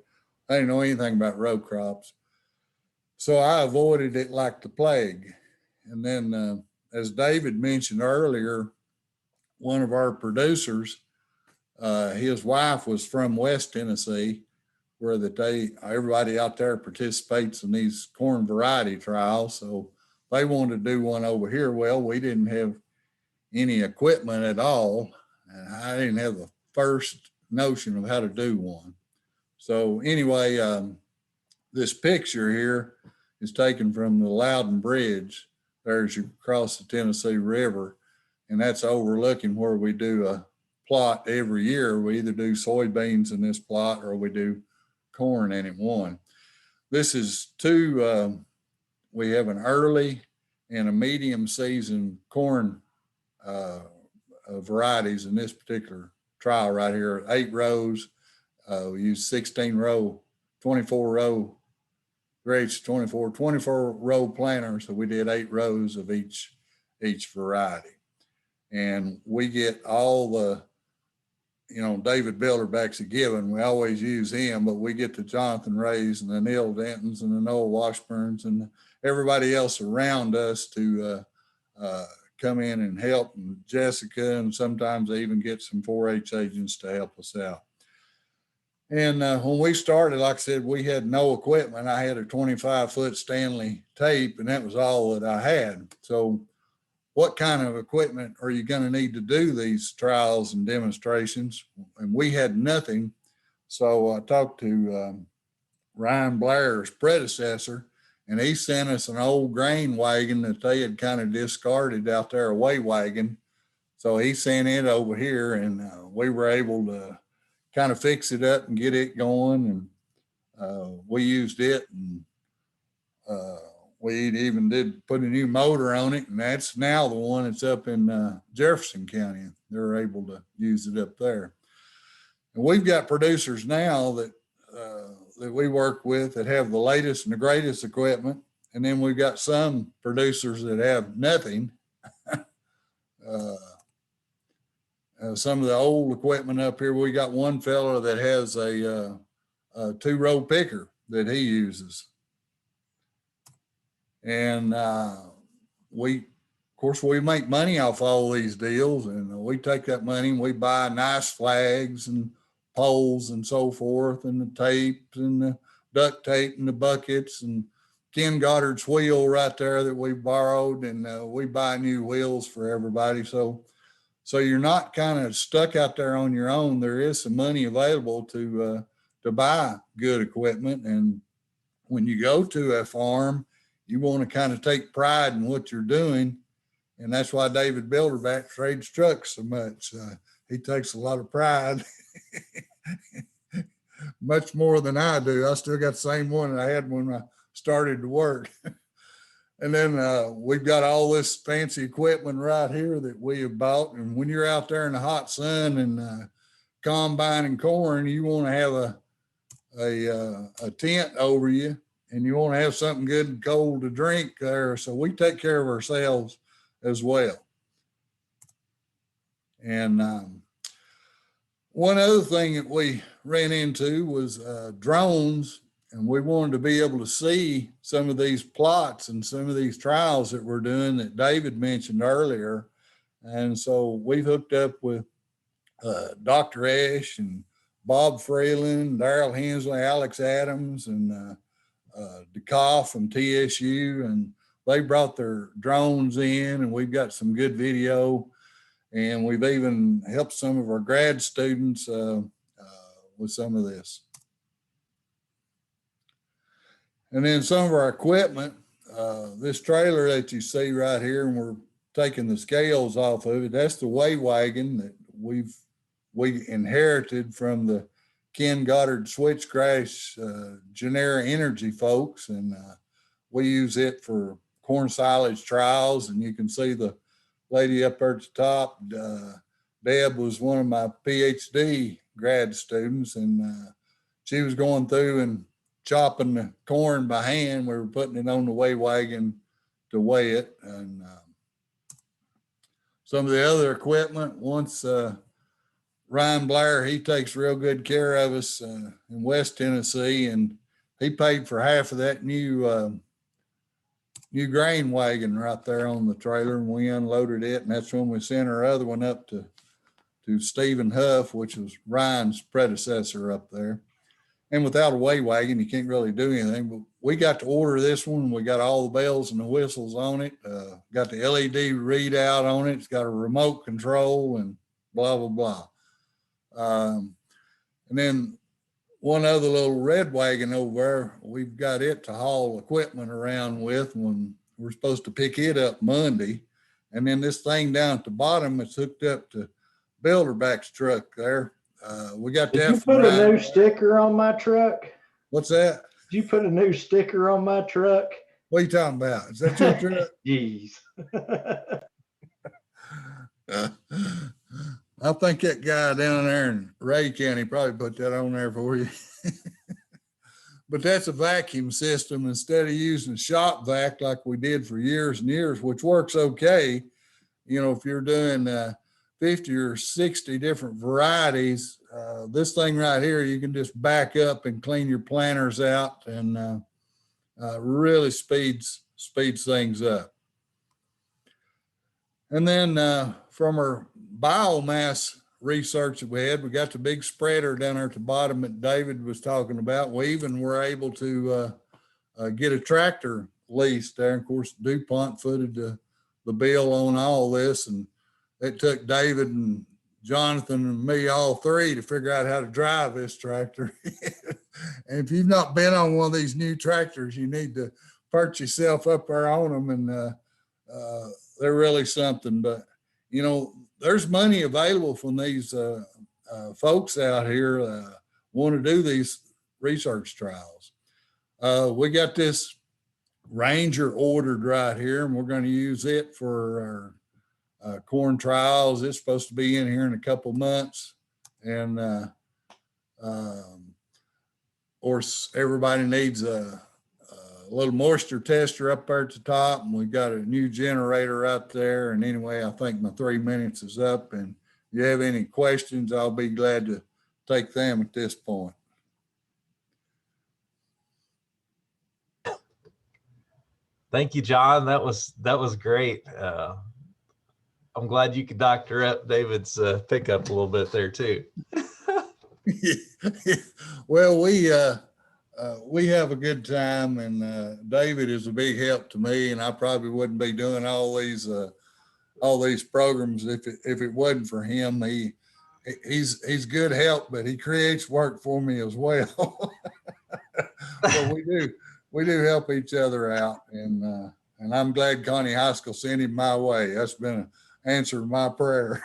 I didn't know anything about row crops. So I avoided it like the plague. And then, as David mentioned earlier, one of our producers, his wife was from West Tennessee, where everybody out there participates in these corn variety trials. So they wanted to do one over here. Well, we didn't have any equipment at all, and I didn't have the first notion of how to do one. So anyway, this picture here is taken from the Loudoun Bridge there as you cross the Tennessee River, and that's overlooking where we do a plot every year. We either do soybeans in this plot or we do corn in it one. This is two, we have an early and a medium season corn varieties in this particular trial right here, 8 rows. We use 16 row, 24 row, grades 24 row planters. So we did 8 rows of each variety. And we get all the, David Bilderback's a given. We always use him, but we get the Jonathan Rays and the Neil Dentons and the Noah Washburns and everybody else around us to come in and help, and Jessica, and sometimes they even get some 4-H agents to help us out. And when we started, like I said, we had no equipment. I had a 25-foot Stanley tape, and that was all that I had. So what kind of equipment are you going to need to do these trials and demonstrations? And we had nothing. So I talked to Ryan Blair's predecessor, and he sent us an old grain wagon that they had kind of discarded out there, a way wagon. So he sent it over here, and we were able to kind of fix it up and get it going. And we used it, and we even did put a new motor on it, and that's now the one that's up in Jefferson County. They're able to use it up there. And we've got producers now that we work with that have the latest and the greatest equipment. And then we've got some producers that have nothing. Some of the old equipment up here, we got one fellow that has a 2-row picker that he uses. And of course, we make money off all these deals, and we take that money and we buy nice flags and poles and so forth, and the tapes and the duct tape and the buckets, and Ken Goddard's wheel right there that we borrowed, and we buy new wheels for everybody. So you're not kind of stuck out there on your own. There is some money available to buy good equipment. And when you go to a farm, you want to kind of take pride in what you're doing. And that's why David Bilderback trades trucks so much. He takes a lot of pride, much more than I do. I still got the same one that I had when I started to work. And then we've got all this fancy equipment right here that we have bought. And when you're out there in the hot sun and combining corn, you want to have a tent over you, and you want to have something good and cold to drink there. So we take care of ourselves as well. And one other thing that we ran into was drones. And we wanted to be able to see some of these plots and some of these trials that we're doing that David mentioned earlier. And so we've hooked up with Dr. Ash and Bob Freeland, Darrell Hensley, Alex Adams, and DeKoff from TSU. And they brought their drones in, and we've got some good video. And we've even helped some of our grad students with some of this. And then some of our equipment, this trailer that you see right here, and we're taking the scales off of it, that's the weigh wagon that we inherited from the Ken Goddard Switchgrass Genera Energy folks. And we use it for corn silage trials. And you can see the lady up there at the top, Deb was one of my PhD grad students, and she was going through and chopping the corn by hand. We were putting it on the weigh wagon to weigh it. And some of the other equipment, once Ryan Blair, he takes real good care of us in West Tennessee, and he paid for half of that new grain wagon right there on the trailer, and we unloaded it. And that's when we sent our other one up to Stephen Huff, which was Ryan's predecessor up there. And without a weigh wagon, you can't really do anything. But we got to order this one. We got all the bells and the whistles on it. Got the LED readout on it. It's got a remote control and blah, blah, blah. And then one other little red wagon over there, we've got it to haul equipment around with when we're supposed to pick it up Monday. And then this thing down at the bottom, it's hooked up to Builderback's truck there. We got Did that. you put a new sticker on my truck? What's that? Did you put a new sticker on my truck? What are you talking about? Is that your truck? Jeez. I think that guy down there in Ray County probably put that on there for you. But that's a vacuum system instead of using shop vac like we did for years and years, which works okay. You know, if you're doing 50 or 60 different varieties, this thing right here, you can just back up and clean your planters out, and really speeds things up. And then from our biomass research that we got the big spreader down there at the bottom that David was talking about. We even were able to get a tractor lease there. Of course, DuPont footed the bill on all this, and it took David and Jonathan and me, all three, to figure out how to drive this tractor. And if you've not been on one of these new tractors, you need to perch yourself up there on them, and they're really something. But, you know, there's money available from these folks out here want to do these research trials. We got this Ranger ordered right here, and we're going to use it for our corn trials. It's supposed to be in here in a couple months. And of course, everybody needs a little moisture tester up there at the top, and we've got a new generator out there. And anyway, I think my 3 minutes is up, and if you have any questions, I'll be glad to take them at this point. Thank you, John. That was great. I'm glad you could doctor up David's pickup a little bit there too. Well, we have a good time, and David is a big help to me, and I probably wouldn't be doing all these programs if it wasn't for him. He's good help, but he creates work for me as well. So we do help each other out, and I'm glad Connie Haskell sent him my way. That's been an answer to my prayer.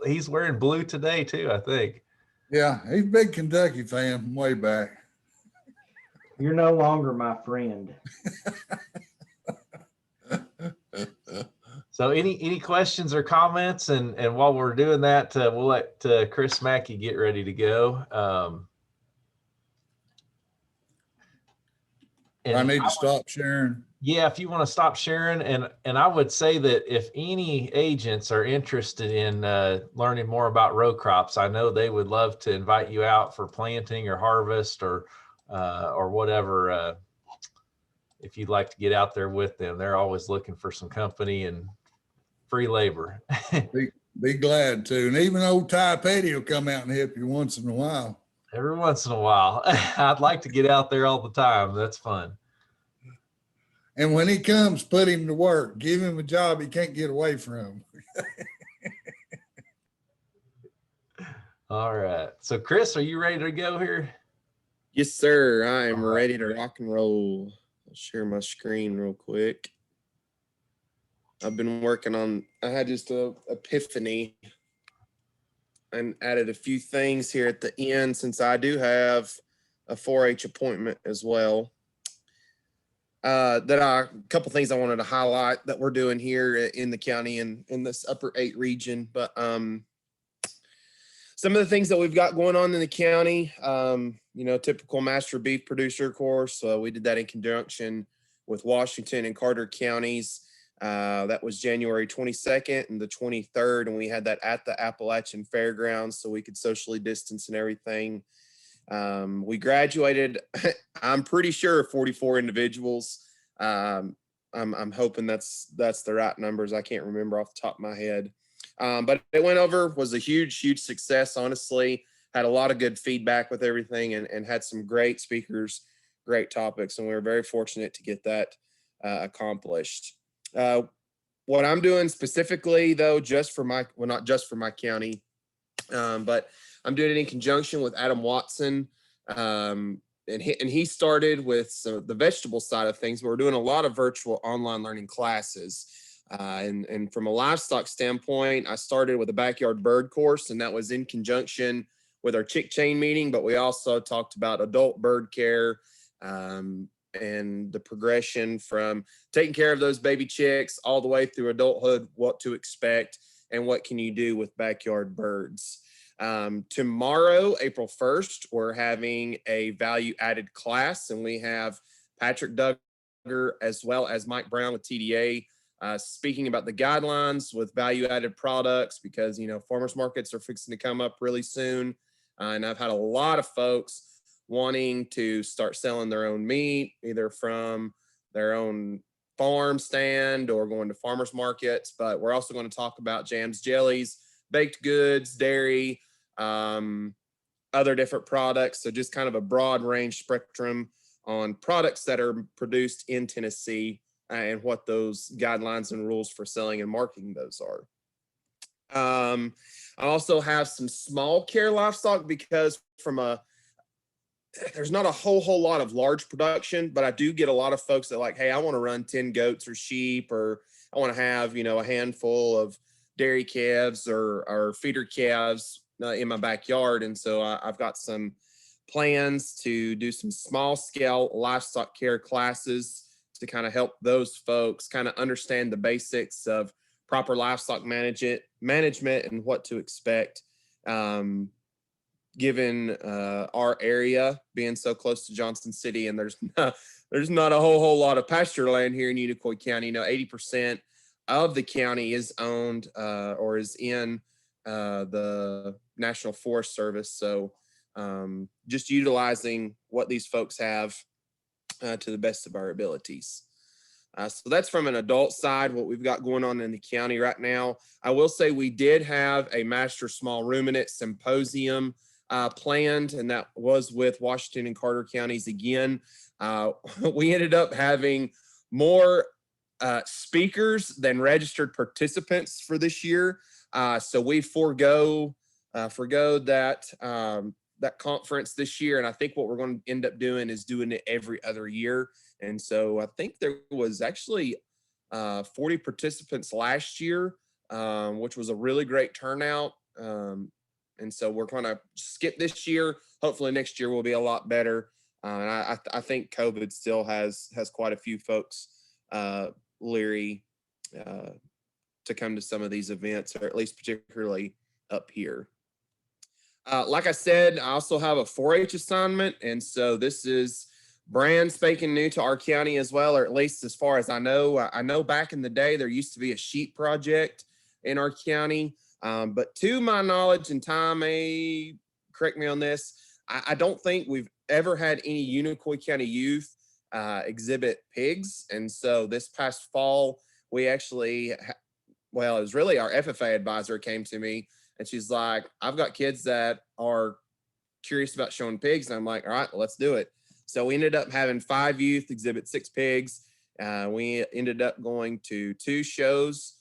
He's wearing blue today too, I think. Yeah, he's a big Kentucky fan way back. You're no longer my friend. So any questions or comments? And while we're doing that, we'll let Chris Mackey get ready to go. I need to stop sharing. Yeah, if you want to stop sharing, and I would say that if any agents are interested in learning more about row crops, I know they would love to invite you out for planting or harvest or whatever. If you'd like to get out there with them, they're always looking for some company and free labor. Be glad to. And even old Ty Petty will come out and help you once in a while. Every once in a while. I'd like to get out there all the time. That's fun. And when he comes, put him to work. Give him a job he can't get away from. All right. So Chris, are you ready to go here? Yes, sir. I am ready to rock and roll. I'll share my screen real quick. I've been working on, I had just a epiphany and added a few things here at the end since I do have a 4-H appointment as well. A couple things I wanted to highlight that we're doing here in the county and in this upper 8 region. But some of the things that we've got going on in the county, typical master beef producer course. We did that in conjunction with Washington and Carter counties. That was January 22nd and the 23rd, and we had that at the Appalachian Fairgrounds so we could socially distance and everything. We graduated, I'm pretty sure 44 individuals. I'm hoping that's the right numbers. I can't remember off the top of my head. But it went over, was a huge success, honestly. Had a lot of good feedback with everything and had some great speakers, great topics. And we were very fortunate to get that accomplished. What I'm doing specifically though, not just for my county, but I'm doing it in conjunction with Adam Watson. And he started with the vegetable side of things, but we're doing a lot of virtual online learning classes. And from a livestock standpoint, I started with a backyard bird course, and that was in conjunction with our chick chain meeting, but we also talked about adult bird care, and the progression from taking care of those baby chicks all the way through adulthood, what to expect and what can you do with backyard birds. Tomorrow, April 1st, we're having a value added class, and we have Patrick Duggar as well as Mike Brown with TDA speaking about the guidelines with value added products, because farmers markets are fixing to come up really soon. And I've had a lot of folks wanting to start selling their own meat, either from their own farm stand or going to farmers markets. But we're also going to talk about jams, jellies, baked goods, dairy, other different products. So just kind of a broad range spectrum on products that are produced in Tennessee and what those guidelines and rules for selling and marketing those are. I also have some small care livestock, because there's not a whole lot of large production, but I do get a lot of folks that like, hey, I want to run 10 goats or sheep, or I want to have, a handful of dairy calves or feeder calves in my backyard. And so I've got some plans to do some small scale livestock care classes to kind of help those folks kind of understand the basics of proper livestock management and what to expect, given our area being so close to Johnson City, and there's not a whole lot of pasture land here in Unicoi County. 80% of the county is owned or is in the National Forest Service. So just utilizing what these folks have to the best of our abilities. So that's from an adult side, what we've got going on in the county right now. I will say we did have a Master Small Ruminant Symposium planned, and that was with Washington and Carter counties again. We ended up having more speakers than registered participants for this year. So we forego that conference this year. And I think what we're going to end up doing is doing it every other year. And so I think there was actually 40 participants last year, which was a really great turnout. And so we're going to skip this year. Hopefully next year will be a lot better. And I think COVID still has quite a few folks leery to come to some of these events, or at least particularly up here. Like I said, I also have a 4-H assignment. And so this is brand spanking new to our county as well, or at least as far as I know. I know back in the day, there used to be a sheep project in our county. But to my knowledge, and Tom may correct me on this, I don't think we've ever had any Unicoi County youth exhibit pigs. And so this past fall, we actually, well, it was really our FFA advisor came to me and she's like, I've got kids that are curious about showing pigs. And I'm like, all right, well, let's do it. So we ended up having 5 youth exhibit 6 pigs. We ended up going to 2 shows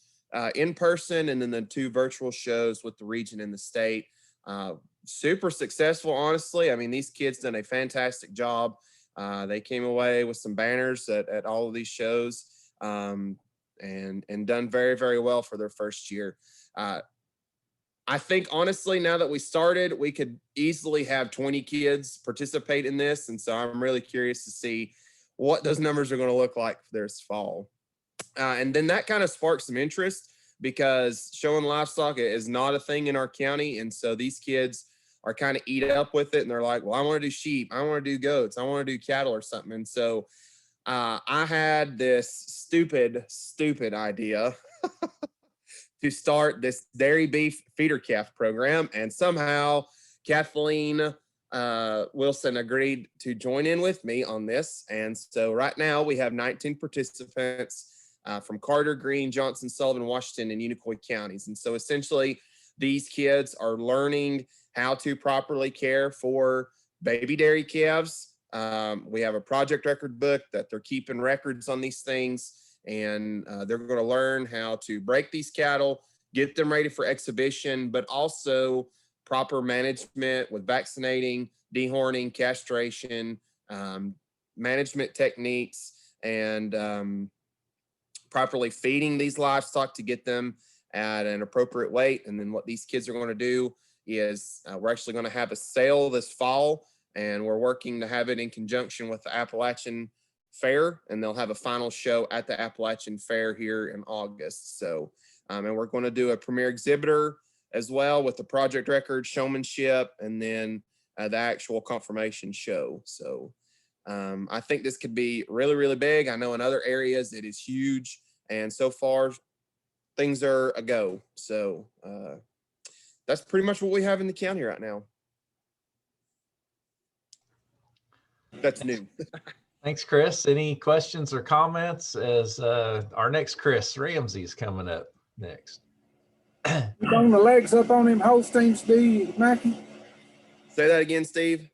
in person, and then the 2 virtual shows with the region and the state. Super successful, honestly. I mean, these kids done a fantastic job. They came away with some banners at all of these shows, and done very, very well for their first year. I think honestly, now that we started, we could easily have 20 kids participate in this. And so I'm really curious to see what those numbers are going to look like for this fall. And then that kind of sparked some interest because showing livestock is not a thing in our county. And so these kids are kind of eat up with it. And they're like, well, I want to do sheep. I want to do goats. I want to do cattle or something. And so I had this stupid idea to start this dairy beef feeder calf program. And somehow Kathleen Wilson agreed to join in with me on this. And so right now we have 19 participants from Carter, Greene, Johnson, Sullivan, Washington, and Unicoi counties. And so essentially these kids are learning how to properly care for baby dairy calves. We have a project record book that they're keeping records on these things. And they're going to learn how to break these cattle, get them ready for exhibition, but also proper management with vaccinating, dehorning, castration, management techniques, and properly feeding these livestock to get them at an appropriate weight. And then what these kids are going to do is we're actually going to have a sale this fall, and we're working to have it in conjunction with the Appalachian Fair, and they'll have a final show at the Appalachian Fair here in August. So, and we're going to do a premier exhibitor as well with the project record, showmanship, and then the actual confirmation show. So I think this could be really, really big. I know in other areas it is huge, and so far things are a go. So that's pretty much what we have in the county right now. That's new. Thanks, Chris. Any questions or comments as our next Chris Ramsey is coming up next? You bone the legs up on them Holsteins, do you, Mackie? Say that again, Steve.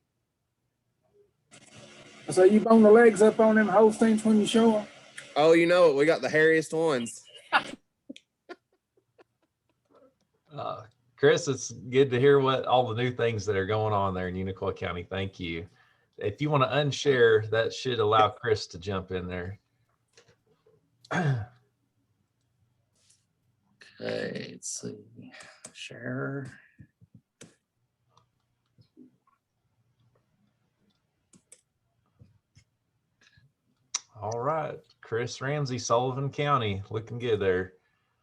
I say you bone the legs up on them Holsteins when you show them. Oh, you know it. We got the hairiest ones. Chris, it's good to hear what all the new things that are going on there in Unicoi County. Thank you. If you want to unshare, that should allow Chris to jump in there. Okay, let's see. Share. All right, Chris Ramsey, Sullivan County, looking good there.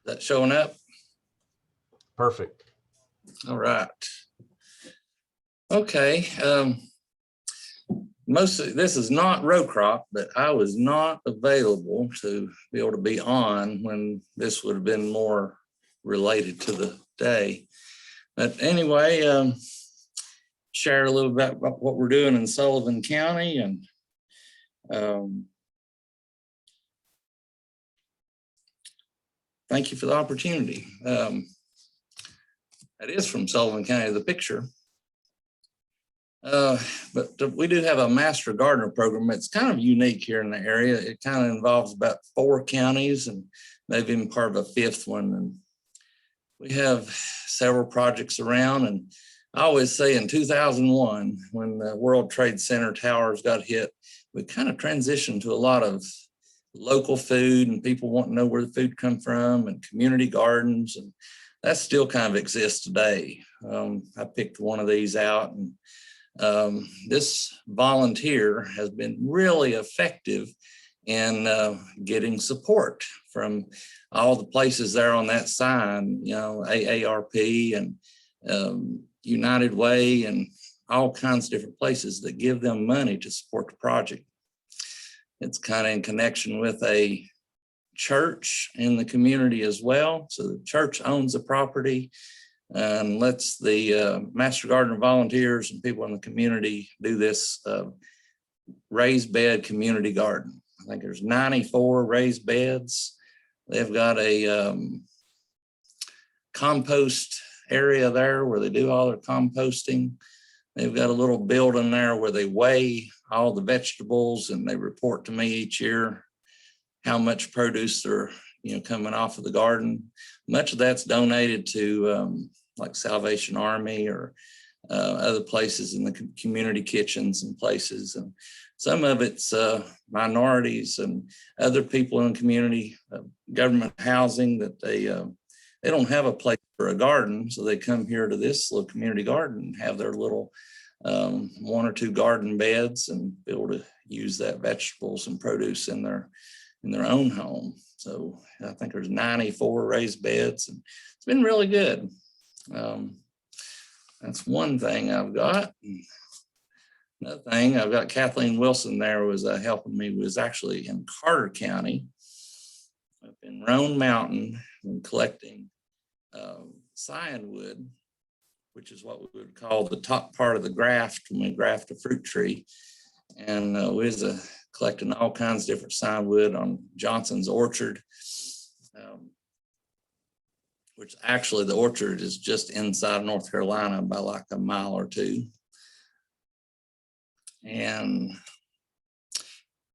Is that showing up? Perfect. All right. Okay. Most of this is not row crop, but I was not available to be able to be on when this would have been more related to the day. But anyway, share a little bit about what we're doing in Sullivan County, and thank you for the opportunity. That is from Sullivan County, the picture. But we do have a master gardener program. It's kind of unique here in the area. It kind of involves about 4 counties and maybe even part of a 5th one. And we have several projects around. And I always say in 2001, when the World Trade Center towers got hit, we kind of transitioned to a lot of local food and people want to know where the food come from, and community gardens. And that still kind of exists today. I picked one of these out, and This volunteer has been really effective in getting support from all the places there on that sign, you know, AARP and United Way and all kinds of different places that give them money to support the project. It's kind of in connection with a church in the community as well. So the church owns the property and lets the Master Gardener volunteers and people in the community do this raised bed community garden. I think there's 94 raised beds. They've got a compost area there where they do all their composting. They've got a little building there where they weigh all the vegetables and they report to me each year how much produce they're, you know, coming off of the garden. Much of that's donated to like Salvation Army or other places in the community kitchens and places. And some of it's minorities and other people in the community, government housing that they don't have a place for a garden. So they come here to this little community garden and have their little 1 or 2 garden beds and be able to use that vegetables and produce in their own home. So I think there's 94 raised beds and it's been really good. That's one thing I've got. Another thing, I've got Kathleen Wilson there was helping me, was actually in Carter County up in Roan Mountain and collecting scion wood, which is what we would call the top part of the graft when we graft a fruit tree. And we was collecting all kinds of different scion wood on Johnson's orchard, which actually the orchard is just inside North Carolina by like a mile or 2. And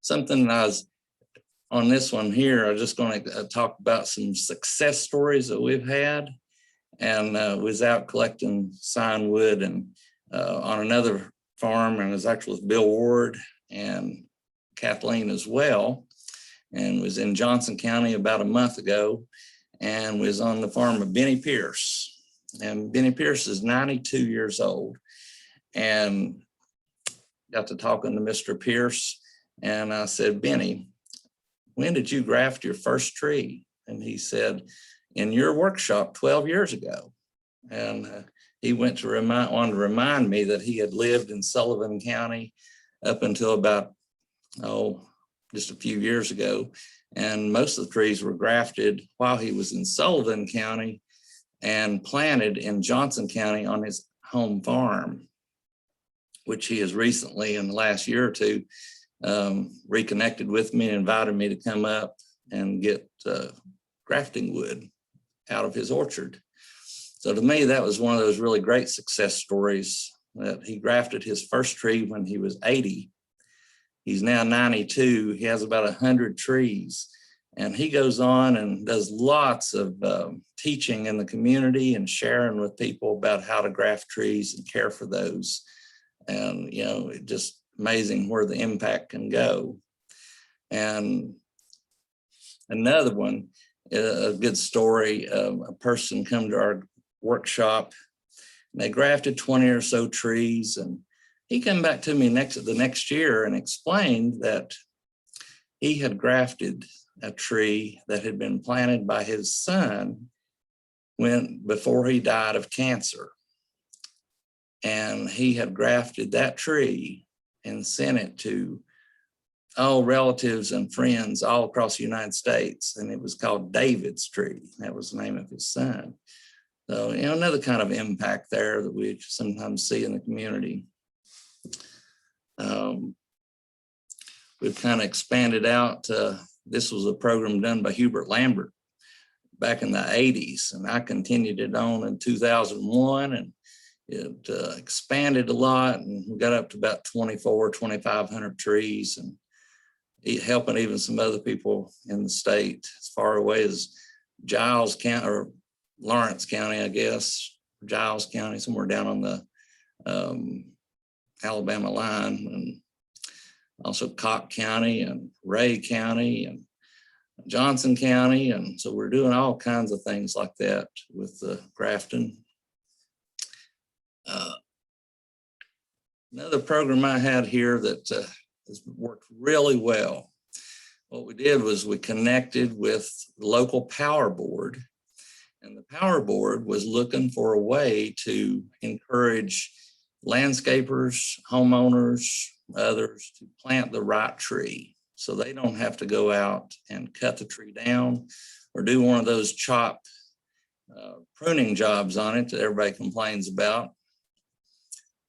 something I was on this one here, I'm just going to talk about some success stories that we've had. And was out collecting scion wood and on another farm, and was actually with Bill Ward and Kathleen as well, and was in Johnson County about a month ago, and was on the farm of Benny Pierce. And Benny Pierce is 92 years old, and got to talking to Mr. Pierce, and I said, Benny, when did you graft your first tree? And he said, in your workshop 12 years ago. And he wanted to remind me that he had lived in Sullivan County up until about, just a few years ago. And most of the trees were grafted while he was in Sullivan County and planted in Johnson County on his home farm, which he has recently, in the last year or 2, reconnected with me and invited me to come up and get grafting wood out of his orchard. So to me, that was one of those really great success stories, that he grafted his first tree when he was 80. He's now 92. He has about 100 trees, and he goes on and does lots of teaching in the community and sharing with people about how to graft trees and care for those. And, you know, it's just amazing where the impact can go. And another one, a good story, a person come to our workshop and they grafted 20 or so trees, and he came back to me the next year and explained that he had grafted a tree that had been planted by his son before he died of cancer. And he had grafted that tree and sent it to all relatives and friends all across the United States. And it was called David's tree. That was the name of his son. So, you know, another kind of impact there that we sometimes see in the community. We've kind of expanded out. This was a program done by Hubert Lambert back in the 80s. And I continued it on in 2001, and it expanded a lot, and we got up to about 2,500 trees, and helping even some other people in the state as far away as Giles County or Lawrence County, I guess, Giles County, somewhere down on the Alabama line, and also Cobb County and Ray County and Johnson County. And so we're doing all kinds of things like that with the grafting. Another program I had here that has worked really well. What we did was we connected with the local power board, and the power board was looking for a way to encourage landscapers, homeowners, others to plant the right tree, so they don't have to go out and cut the tree down or do one of those chop pruning jobs on it that everybody complains about.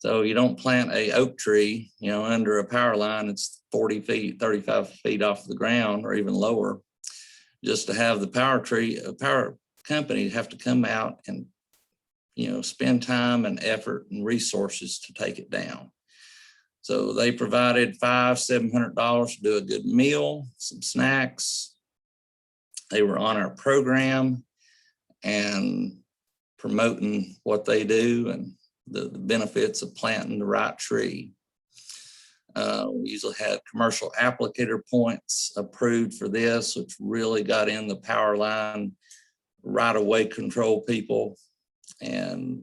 So you don't plant a oak tree, you know, under a power line, it's 40 feet, 35 feet off the ground or even lower, just to have the power company have to come out and, you know, spend time and effort and resources to take it down. So they provided $500–700 to do a good meal, some snacks. They were on our program and promoting what they do and the benefits of planting the right tree. We usually had commercial applicator points approved for this, which really got in the power line right-of-way control people and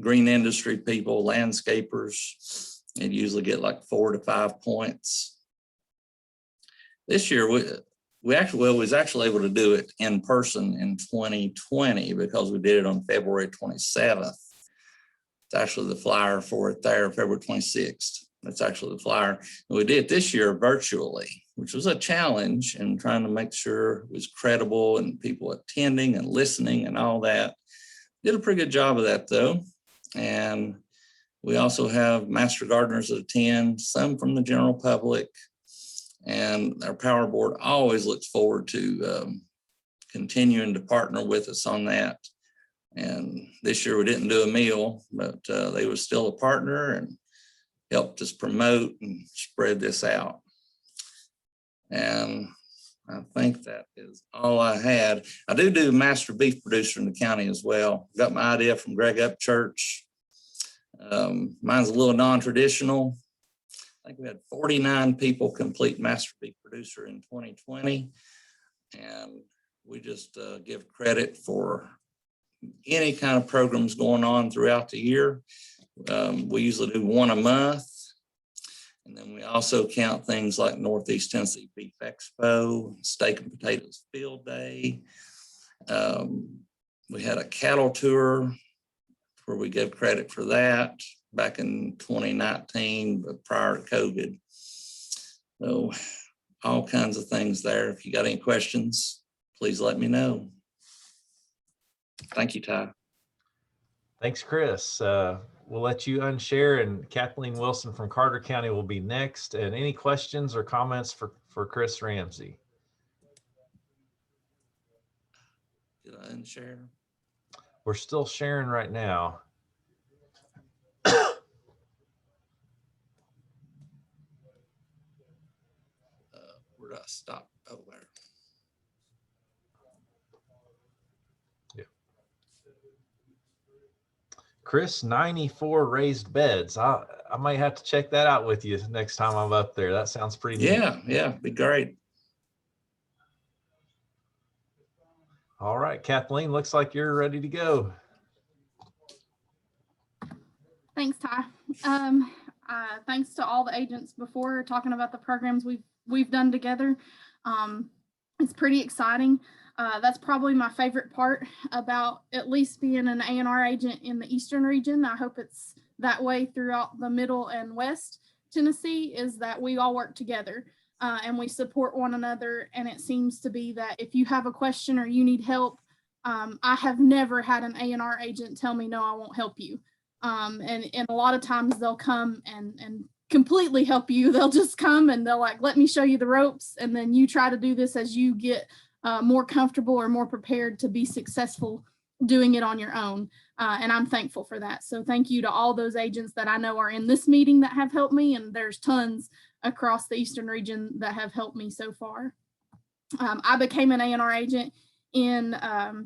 green industry people, landscapers. It usually get like 4 to 5 points. This year, we was actually able to do it in person in 2020 because we did it on February 27th. It's actually the flyer for it there, February 26th. That's actually the flyer. And we did it this year virtually, which was a challenge in trying to make sure it was credible and people attending and listening and all that. Did a pretty good job of that though. And we also have master gardeners that attend, some from the general public. And our power board always looks forward to continuing to partner with us on that. And this year we didn't do a meal, but they were still a partner and helped us promote and spread this out. And I think that is all I had. I do master beef producer in the county as well. Got my idea from Greg Upchurch. Mine's a little non-traditional. I think we had 49 people complete master beef producer in 2020. And we just give credit for any kind of programs going on throughout the year. We usually do one a month. And then we also count things like Northeast Tennessee Beef Expo, Steak and Potatoes Field Day. We had a cattle tour where we give credit for that back in 2019, but prior to COVID. So all kinds of things there. If you got any questions, please let me know. Thank you, Ty. Thanks, Chris. We'll let you unshare, and Kathleen Wilson from Carter County will be next. And any questions or comments for Chris Ramsey? Did I unshare? We're still sharing right now. Where did I stop? Oh, there. Chris, 94 raised beds. I might have to check that out with you next time I'm up there. That sounds pretty neat. Yeah, be great. All right, Kathleen, looks like you're ready to go. Thanks, Ty. Thanks to all the agents before talking about the programs we've done together. It's pretty exciting. That's probably my favorite part about at least being an ANR agent in the Eastern region. I hope it's that way throughout the Middle and West Tennessee, is that we all work together and we support one another. And it seems to be that if you have a question or you need help, I have never had an ANR agent tell me, no, I won't help you. And a lot of times they'll come and completely help you. They'll just come and they'll like, let me show you the ropes. And then you try to do this as you get more comfortable or more prepared to be successful doing it on your own. And I'm thankful for that. So thank you to all those agents that I know are in this meeting that have helped me. And there's tons across the Eastern region that have helped me so far. I became an ANR agent in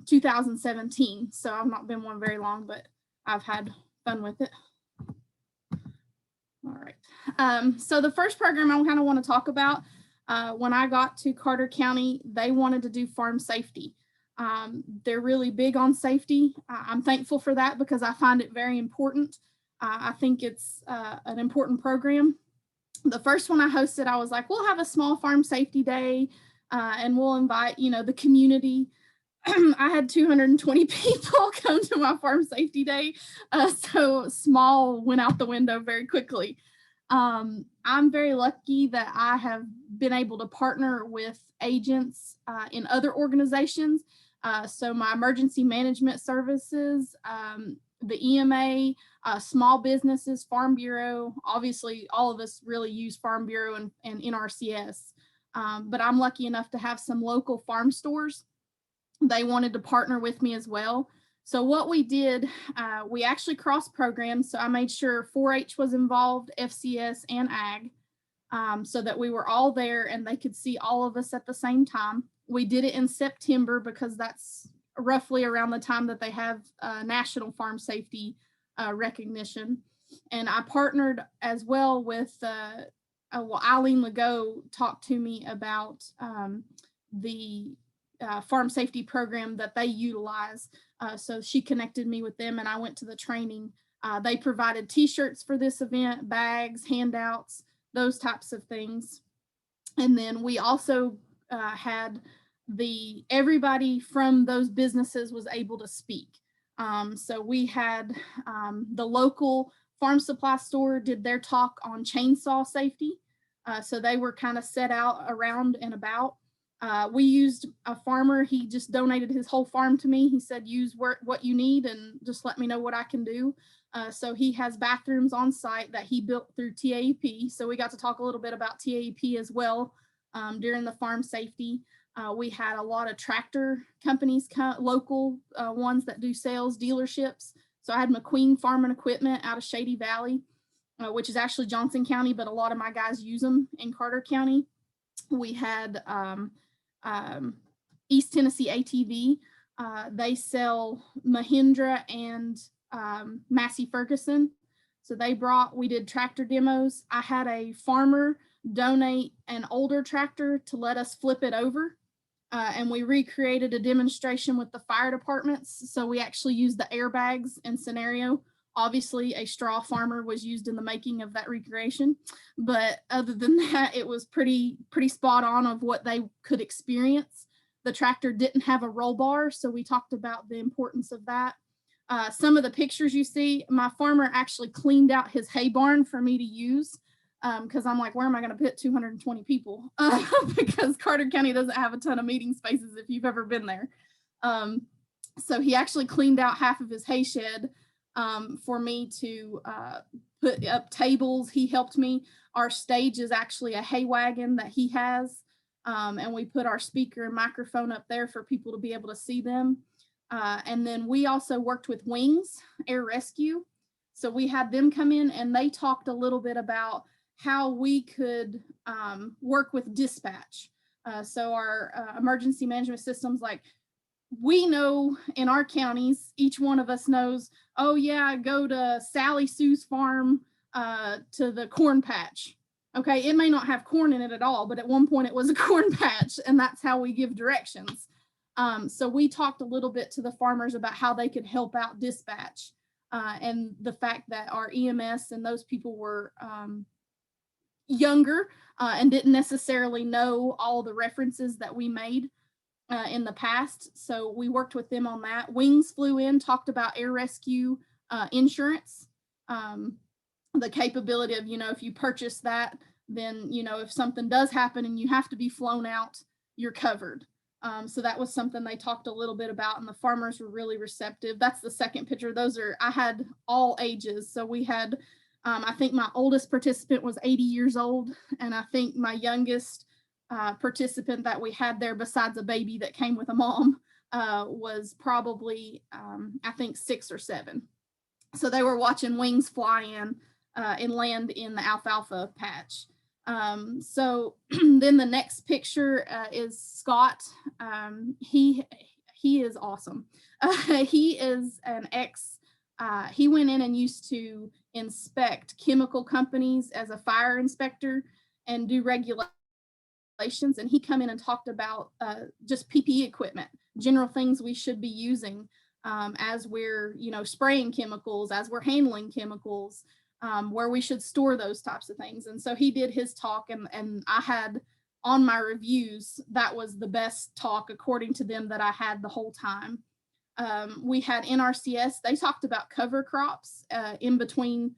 2017. So I've not been one very long, but I've had fun with it. All right. So the first program I kind of want to talk about, when I got to Carter County, they wanted to do farm safety. They're really big on safety. I'm thankful for that because I find it very important. I think it's an important program. The first one I hosted, I was like, we'll have a small farm safety day and we'll invite, the community. I had 220 people come to my farm safety day. So small went out the window very quickly. I'm very lucky that I have been able to partner with agents in other organizations. So my emergency management services, the EMA, small businesses, Farm Bureau, obviously all of us really use Farm Bureau and NRCS. But I'm lucky enough to have some local farm stores. They wanted to partner with me as well. So what we did, we actually crossed programs. So I made sure 4-H was involved, FCS and Ag, so that we were all there and they could see all of us at the same time. We did it in September because that's roughly around the time that they have National Farm Safety recognition. And I partnered as well with Eileen Legault talked to me about the farm safety program that they utilize. So she connected me with them and I went to the training. They provided t-shirts for this event, bags, handouts, those types of things. And then we also had everybody from those businesses was able to speak. So we had the local farm supply store did their talk on chainsaw safety. So they were kind of set out around and about. We used a farmer. He just donated his whole farm to me. He said, use what you need and just let me know what I can do. So he has bathrooms on site that he built through TAEP. So we got to talk a little bit about TAEP as well during the farm safety. We had a lot of tractor companies, local ones that do sales, dealerships. So I had McQueen Farm and Equipment out of Shady Valley, which is actually Johnson County, but a lot of my guys use them in Carter County. We had East Tennessee ATV. They sell Mahindra and Massey Ferguson. So we did tractor demos. I had a farmer donate an older tractor to let us flip it over. And we recreated a demonstration with the fire departments. So we actually used the airbags in scenario. Obviously, a straw farmer was used in the making of that recreation. But other than that, it was pretty spot on of what they could experience. The tractor didn't have a roll bar, so we talked about the importance of that. Some of the pictures you see, my farmer actually cleaned out his hay barn for me to use because I'm like, where am I going to put 220 people? Because Carter County doesn't have a ton of meeting spaces if you've ever been there. So he actually cleaned out half of his hay shed for me to put up tables. He helped me. Our stage is actually a hay wagon that he has. And we put our speaker and microphone up there for people to be able to see them. And then we also worked with Wings Air Rescue. So we had them come in and they talked a little bit about how we could work with dispatch. So our emergency management systems, like we know in our counties, each one of us knows, oh yeah, go to Sally Sue's farm to the corn patch. Okay, it may not have corn in it at all, but at one point it was a corn patch, and that's how we give directions. So we talked a little bit to the farmers about how they could help out dispatch and the fact that our EMS and those people were younger and didn't necessarily know all the references that we made in the past. So we worked with them on that. Wings flew in, talked about air rescue insurance. The capability of, if you purchase that, then, if something does happen and you have to be flown out, you're covered. So that was something they talked a little bit about, and the farmers were really receptive. That's the second picture. I had all ages. So we had, I think my oldest participant was 80 years old. And I think my youngest participant that we had there, besides a baby that came with a mom, was probably, I think 6 or 7. So they were watching Wings fly in and land in the alfalfa patch. So then the next picture is Scott. He is awesome. He is an he went in and used to inspect chemical companies as a fire inspector and do regulations. And he come in and talked about just PPE equipment, general things we should be using as we're, spraying chemicals, as we're handling chemicals, where we should store those types of things. And so he did his talk, and I had on my reviews, that was the best talk according to them that I had the whole time. We had NRCS, they talked about cover crops in between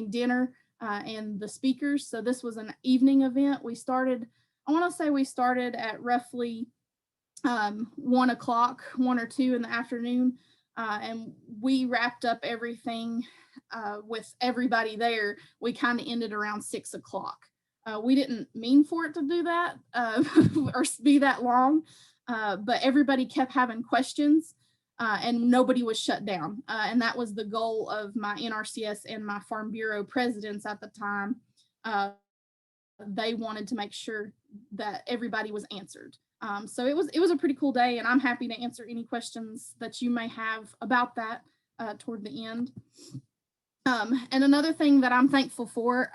dinner and the speakers. So this was an evening event. We started at roughly 1 o'clock, 1 or 2 in the afternoon. And we wrapped up everything with everybody there. We kind of ended around 6 o'clock. We didn't mean for it to do that or be that long, but everybody kept having questions and nobody was shut down. And that was the goal of my NRCS and my Farm Bureau presidents at the time. They wanted to make sure that everybody was answered. So it was a pretty cool day, and I'm happy to answer any questions that you may have about that toward the end. And another thing that I'm thankful for,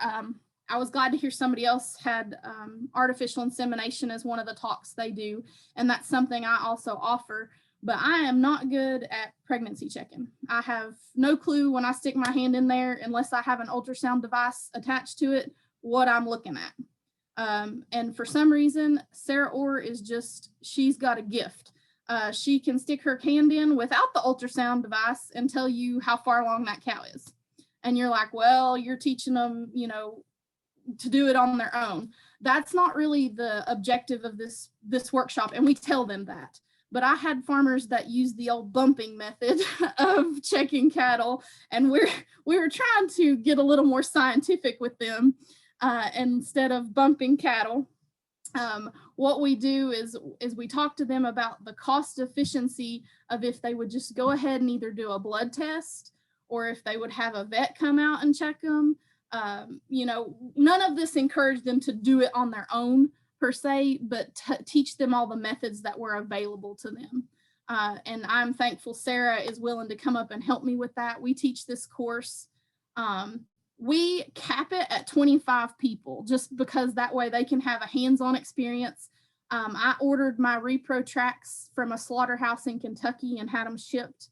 I was glad to hear somebody else had artificial insemination as one of the talks they do, and that's something I also offer, but I am not good at pregnancy checking. I have no clue when I stick my hand in there, unless I have an ultrasound device attached to it, what I'm looking at. And for some reason, Sarah Orr she's got a gift. She can stick her hand in without the ultrasound device and tell you how far along that cow is. And you're like, well, you're teaching them, to do it on their own. That's not really the objective of this workshop, and we tell them that. But I had farmers that use the old bumping method of checking cattle, and we were trying to get a little more scientific with them instead of bumping cattle. What we do is we talk to them about the cost efficiency of if they would just go ahead and either do a blood test, or if they would have a vet come out and check them. None of this encouraged them to do it on their own per se, but teach them all the methods that were available to them. And I'm thankful Sarah is willing to come up and help me with that. We teach this course. We cap it at 25 people, just because that way they can have a hands-on experience. I ordered my repro tracks from a slaughterhouse in Kentucky and had them shipped.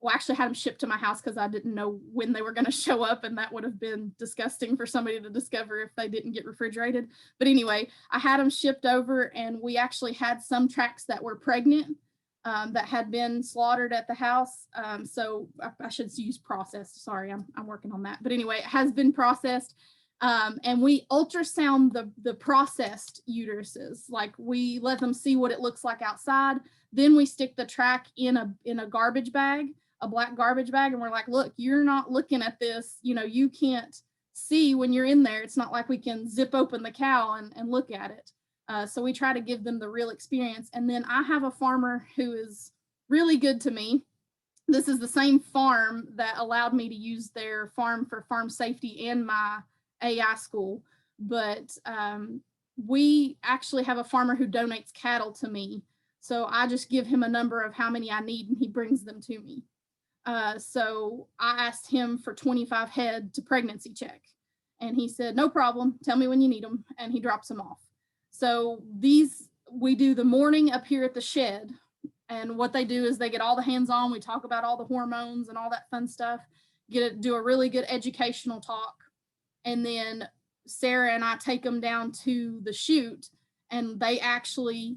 Actually had them shipped to my house because I didn't know when they were going to show up, and that would have been disgusting for somebody to discover if they didn't get refrigerated. But anyway, I had them shipped over, and we actually had some tracks that were pregnant that had been slaughtered at the house. So I should use processed. Sorry, I'm working on that. But anyway, it has been processed. And we ultrasound the processed uteruses. Like, we let them see what it looks like outside. Then we stick the track in a garbage bag, a black garbage bag. And we're like, look, you're not looking at this. You can't see when you're in there. It's not like we can zip open the cow and look at it. So we try to give them the real experience. And then I have a farmer who is really good to me. This is the same farm that allowed me to use their farm for farm safety and my AI school. But we actually have a farmer who donates cattle to me. So I just give him a number of how many I need, and he brings them to me. So I asked him for 25 head to pregnancy check. And he said, no problem, tell me when you need them. And he drops them off. So we do the morning up here at the shed. And what they do is they get all the hands on. We talk about all the hormones and all that fun stuff, do a really good educational talk. And then Sarah and I take them down to the chute, and they actually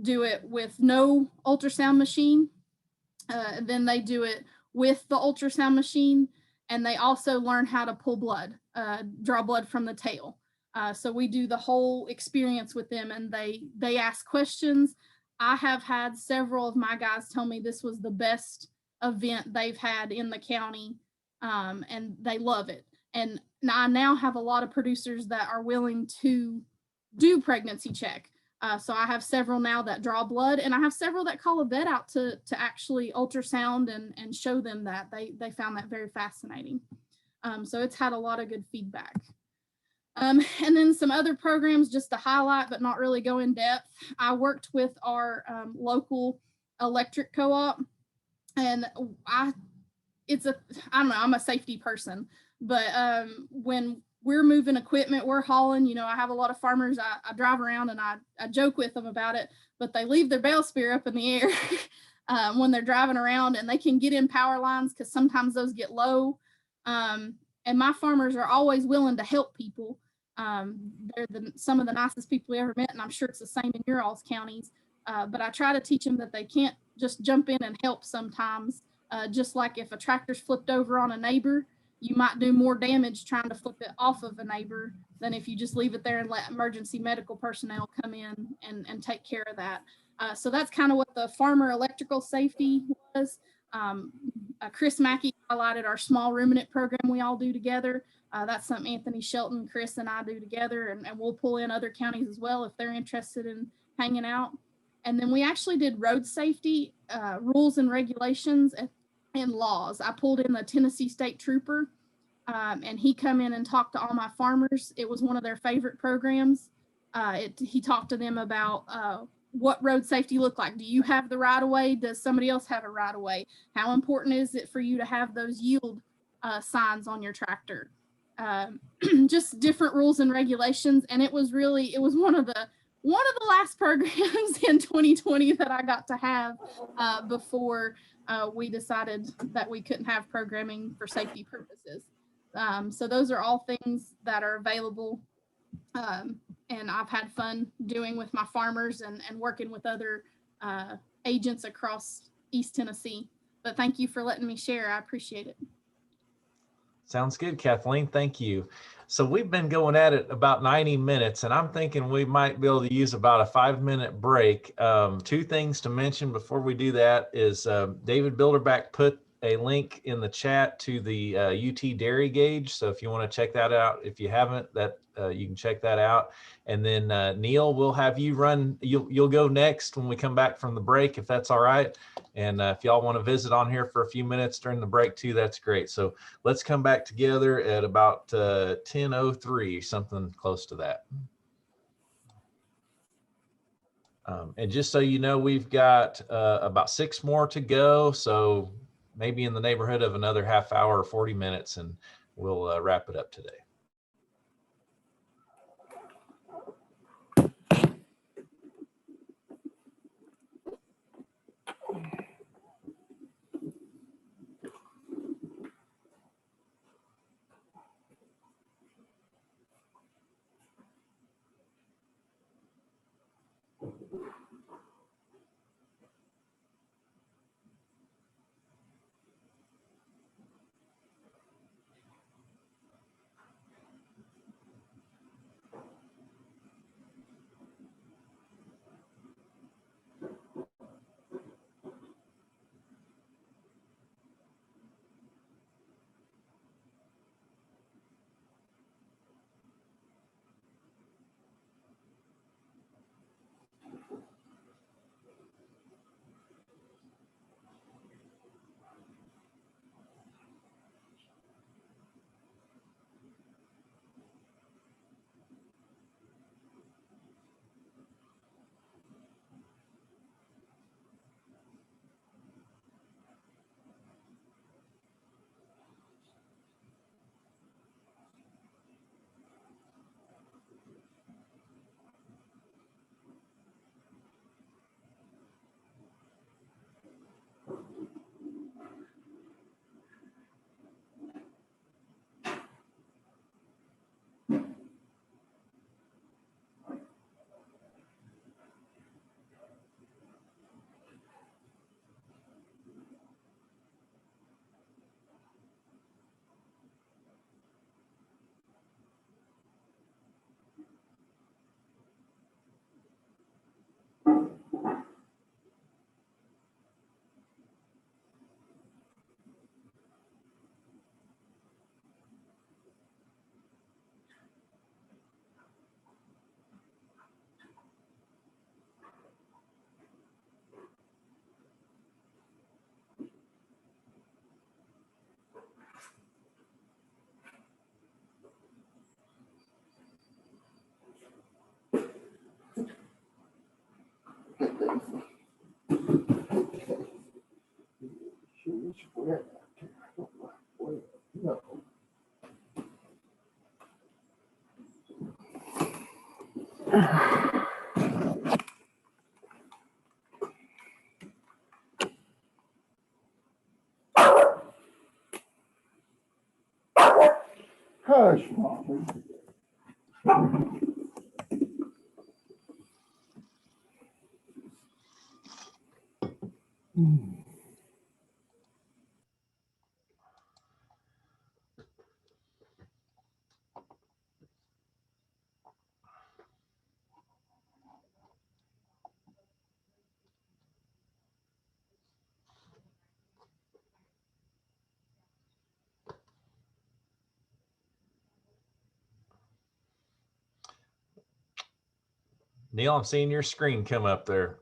do it with no ultrasound machine. Then they do it with the ultrasound machine, and they also learn how to pull blood, draw blood from the tail. So we do the whole experience with them, and they ask questions. I have had several of my guys tell me this was the best event they've had in the county, and they love it. And I now have a lot of producers that are willing to do pregnancy check. So I have several now that draw blood, and I have several that call a vet out to actually ultrasound and show them that. They found that very fascinating. So it's had a lot of good feedback. And then some other programs just to highlight, but not really go in depth. I worked with our local electric co-op, and I'm a safety person, but when we're moving equipment, we're hauling, I have a lot of farmers, I drive around and I joke with them about it, but they leave their bale spear up in the air when they're driving around, and they can get in power lines because sometimes those get low. And my farmers are always willing to help people. They're some of the nicest people we ever met, and I'm sure it's the same in your all's counties. But I try to teach them that they can't just jump in and help sometimes. Just like if a tractor's flipped over on a neighbor, you might do more damage trying to flip it off of a neighbor than if you just leave it there and let emergency medical personnel come in and take care of that. So that's kind of what the farmer electrical safety was. Chris Mackey highlighted our small ruminant program we all do together. That's something Anthony Shelton, Chris, and I do together, and we'll pull in other counties as well if they're interested in hanging out. And then we actually did road safety rules and regulations and laws. I pulled in the Tennessee State Trooper, and he come in and talked to all my farmers. It was one of their favorite programs. He talked to them about what road safety look like. Do you have the right of way? Does somebody else have a right of way? How important is it for you to have those yield signs on your tractor? Just different rules and regulations. And it was one of the last programs in 2020 that I got to have before we decided that we couldn't have programming for safety purposes. So those are all things that are available. And I've had fun doing with my farmers and working with other agents across East Tennessee. But thank you for letting me share. I appreciate it. Sounds good, Kathleen. Thank you. So we've been going at it about 90 minutes, and I'm thinking we might be able to use about a 5-minute break. Two things to mention before we do that is David Bilderback put a link in the chat to the UT dairy gauge. So if you want to check that out, if you haven't, you can check that out. And then Neil, we'll have you run. You'll go next when we come back from the break, if that's all right. And if y'all want to visit on here for a few minutes during the break too, that's great. So let's come back together at about 10:03, something close to that. And just so you know, we've got about 6 more to go. So maybe in the neighborhood of another half hour or 40 minutes, and we'll wrap it up today. Hush, Mommy. Neil, I'm seeing your screen come up there.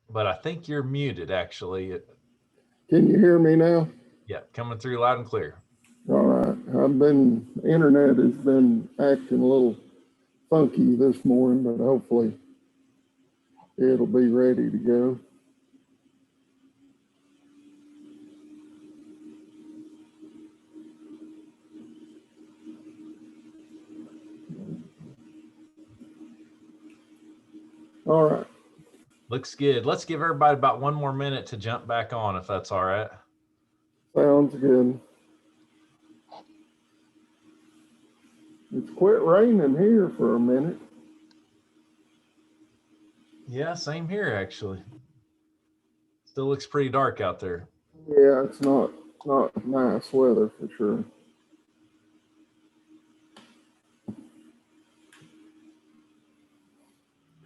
But I think you're muted, actually. Can you hear me now? Yeah, coming through loud and clear. All right. Internet has been acting a little funky this morning, but hopefully it'll be ready to go. All right. Looks good. Let's give everybody about 1 more minute to jump back on, if that's all right. Sounds good. It's quit raining here for a minute. Yeah, same here, actually. Still looks pretty dark out there. Yeah, it's not nice weather for sure.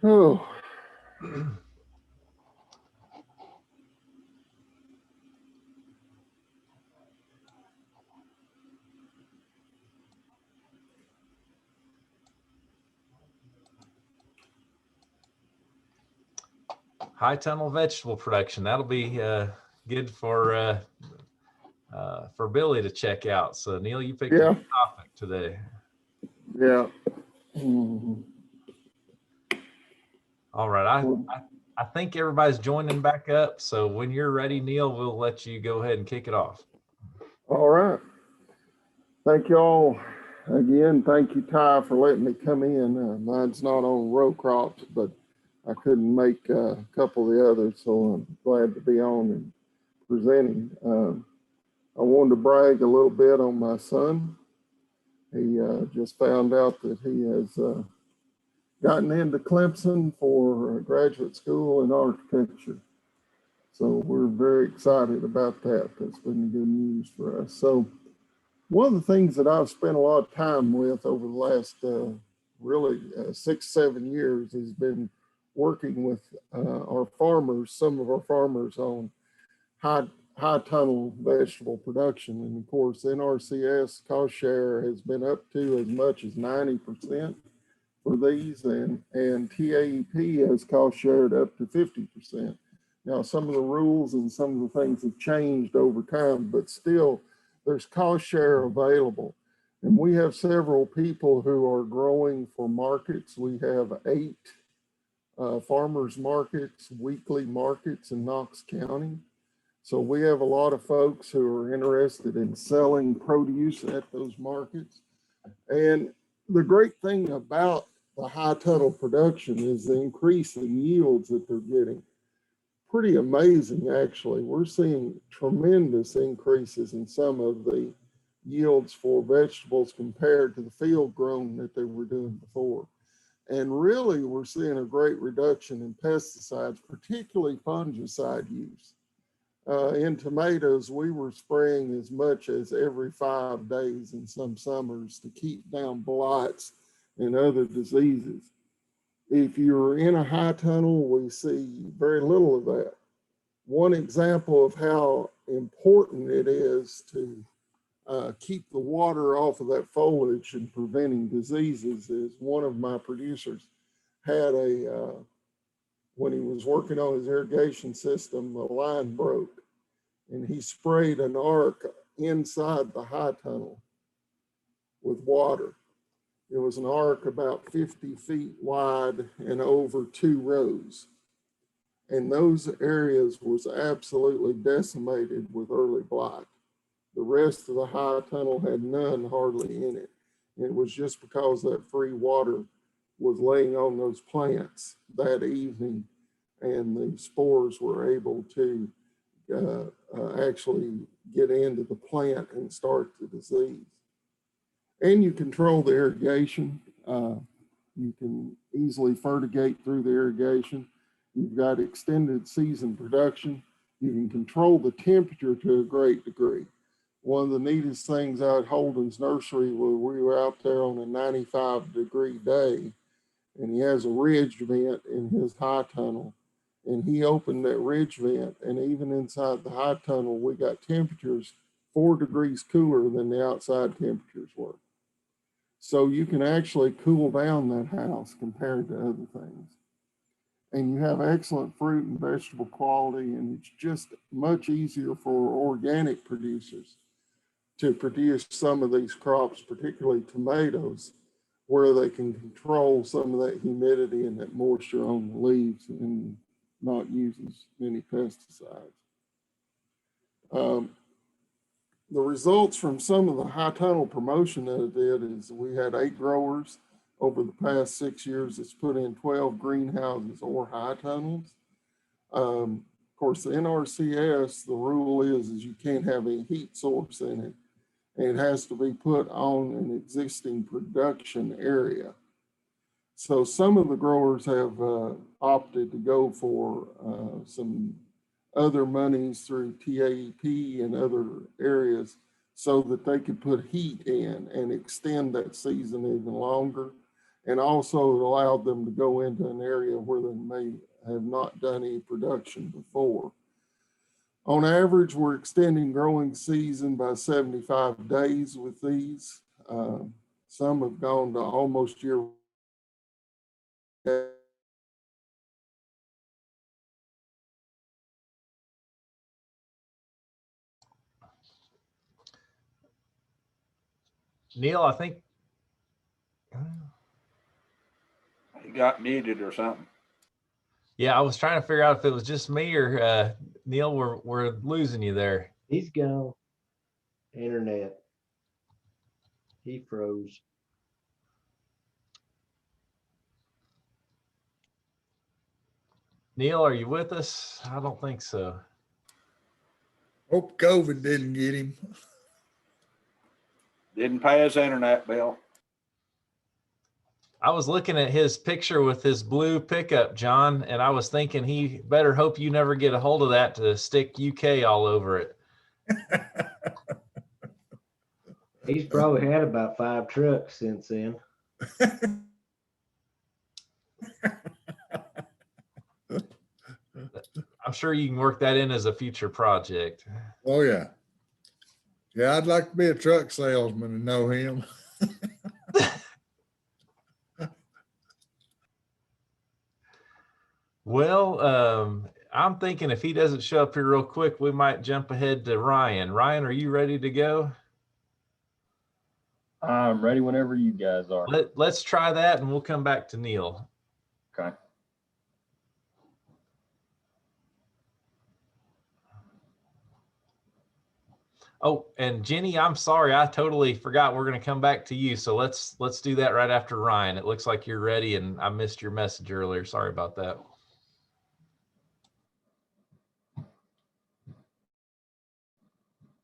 Oh. High tunnel vegetable production. That'll be good for Billy to check out. So Neil, you picked a good topic today. Yeah. Mm-hmm. All right. I think everybody's joining back up. So when you're ready, Neil, we'll let you go ahead and kick it off. All right. Thank you all again. Thank you, Ty, for letting me come in. Mine's not on row crops, but I couldn't make a couple of the others, so I'm glad to be on and presenting. I wanted to brag a little bit on my son. He just found out that he has gotten into Clemson for graduate school in architecture. So we're very excited about that. That's been good news for us. So one of the things that I've spent a lot of time with over the last really 6-7 years has been working with our farmers, some of our farmers on high tunnel vegetable production. And of course, NRCS cost share has been up to as much as 90% for these, and TAEP has cost shared up to 50%. Now, some of the rules and some of the things have changed over time, but still there's cost share available. And we have several people who are growing for markets. We have 8 farmers markets, weekly markets in Knox County. So we have a lot of folks who are interested in selling produce at those markets. And the great thing about the high tunnel production is the increase in yields that they're getting. Pretty amazing, actually. We're seeing tremendous increases in some of the yields for vegetables compared to the field grown that they were doing before. And really, we're seeing a great reduction in pesticides, particularly fungicide use. In tomatoes, we were spraying as much as every 5 days in some summers to keep down blights and other diseases. If you're in a high tunnel, we see very little of that. One example of how important it is to keep the water off of that foliage and preventing diseases is one of my producers had when he was working on his irrigation system, a line broke. And he sprayed an arc inside the high tunnel with water. It was an arc about 50 feet wide and over 2 rows. And those areas was absolutely decimated with early blight. The rest of the high tunnel had none hardly in it. And it was just because that free water was laying on those plants that evening and the spores were able to actually get into the plant and start the disease. And you control the irrigation. You can easily fertigate through the irrigation. You've got extended season production. You can control the temperature to a great degree. One of the neatest things out at Holden's nursery was we were out there on a 95-degree day, and he has a ridge vent in his high tunnel. And he opened that ridge vent, and even inside the high tunnel, we got temperatures 4 degrees cooler than the outside temperatures were. So you can actually cool down that house compared to other things. And you have excellent fruit and vegetable quality, and it's just much easier for organic producers to produce some of these crops, particularly tomatoes, where they can control some of that humidity and that moisture on the leaves and not use as many pesticides. The results from some of the high tunnel promotion that I did is we had 8 growers over the past 6 years that's put in 12 greenhouses or high tunnels. Of course, the NRCS, the rule is you can't have any heat source in it. And it has to be put on an existing production area. So some of the growers have opted to go for some other monies through TAEP and other areas so that they could put heat in and extend that season even longer. And also it allowed them to go into an area where they may have not done any production before. On average, we're extending growing season by 75 days with these. Some have gone to almost year. Neil, I think. He got muted or something. Yeah, I was trying to figure out if it was just me or Neil, we're losing you there. He's gone. Internet. He froze. Neil, are you with us? I don't think so. Hope COVID didn't get him. Didn't pay his internet bill. I was looking at his picture with his blue pickup, John, and I was thinking he better hope you never get a hold of that to stick UK all over it. He's probably had about 5 trucks since then. I'm sure you can work that in as a future project. Oh, yeah. Yeah, I'd like to be a truck salesman and know him. Well, I'm thinking if he doesn't show up here real quick, we might jump ahead to Ryan. Ryan, are you ready to go? I'm ready whenever you guys are. Let's try that and we'll come back to Neil. Okay. Oh, and Jenny, I'm sorry, I totally forgot we're going to come back to you. So let's do that right after Ryan. It looks like you're ready and I missed your message earlier. Sorry about that.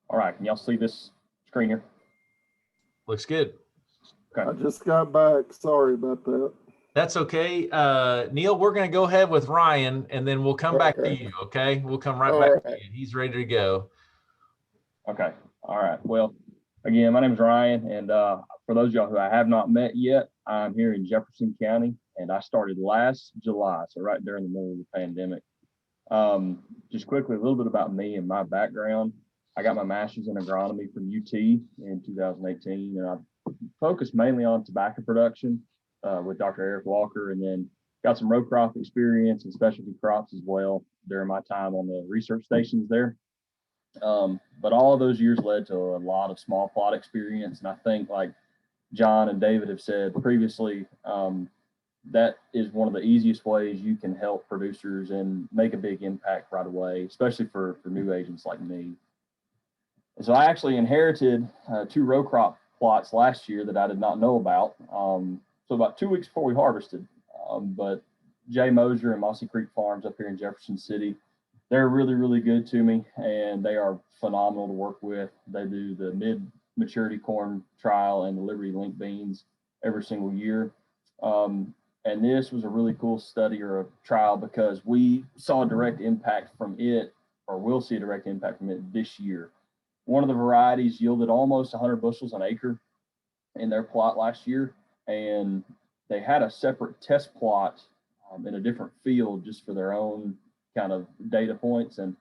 All right. Can y'all see this screen here? Looks good. Okay. I just got back. Sorry about that. That's okay. Neil, we're going to go ahead with Ryan and then we'll come back to you. Okay. We'll come right back to you. He's ready to go. Okay. All right. Well, again, my name is Ryan. And for those of y'all who I have not met yet, I'm here in Jefferson County and I started last July. So right during the middle of the pandemic. Just quickly, a little bit about me and my background. I got my master's in agronomy from UT in 2018, and I focused mainly on tobacco production with Dr. Eric Walker, and then got some row crop experience and specialty crops as well during my time on the research stations there. But all of those years led to a lot of small plot experience, and I think, like John and David have said previously, that is one of the easiest ways you can help producers and make a big impact right away, especially for new agents like me. And so I actually inherited 2 row crop plots last year that I did not know about. So about 2 weeks before we harvested, but Jay Mosier and Mossy Creek Farms up here in Jefferson City. They're really, really good to me, and they are phenomenal to work with. They do the mid-maturity corn trial and the Liberty Link beans every single year. And this was a really cool study or a trial because we saw a direct impact from it, or will see a direct impact from it this year. One of the varieties yielded almost 100 bushels an acre in their plot last year, and they had a separate test plot in a different field just for their own kind of data points, and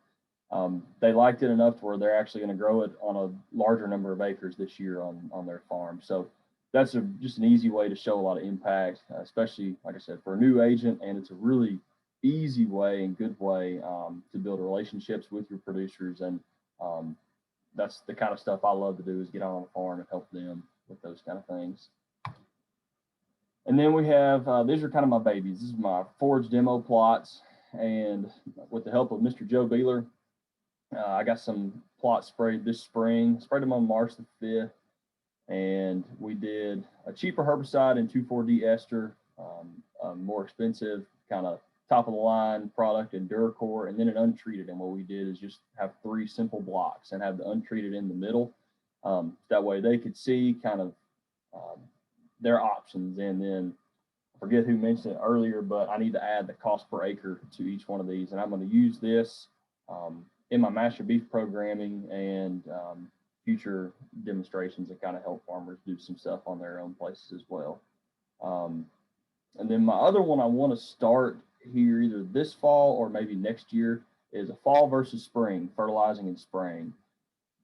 they liked it enough to where they're actually going to grow it on a larger number of acres this year on their farm. So that's just an easy way to show a lot of impact, especially, like I said, for a new agent, and it's a really easy way and good way to build relationships with your producers, and that's the kind of stuff I love to do, is get on the farm and help them with those kind of things. And then we have, these are kind of my babies. This is my forage demo plots. And with the help of Mr. Joe Beeler, I got some plots sprayed this spring, sprayed them on March the 5th. And we did a cheaper herbicide in 2,4-D ester, a more expensive kind of top of the line product in Duracore, and then an untreated. And what we did is just have 3 simple blocks and have the untreated in the middle. That way they could see kind of their options. And then I forget who mentioned it earlier, but I need to add the cost per acre to each one of these. And I'm going to use this in my master beef programming and future demonstrations that kind of help farmers do some stuff on their own places as well. And then my other one I want to start here either this fall or maybe next year is a fall versus spring, fertilizing and spraying.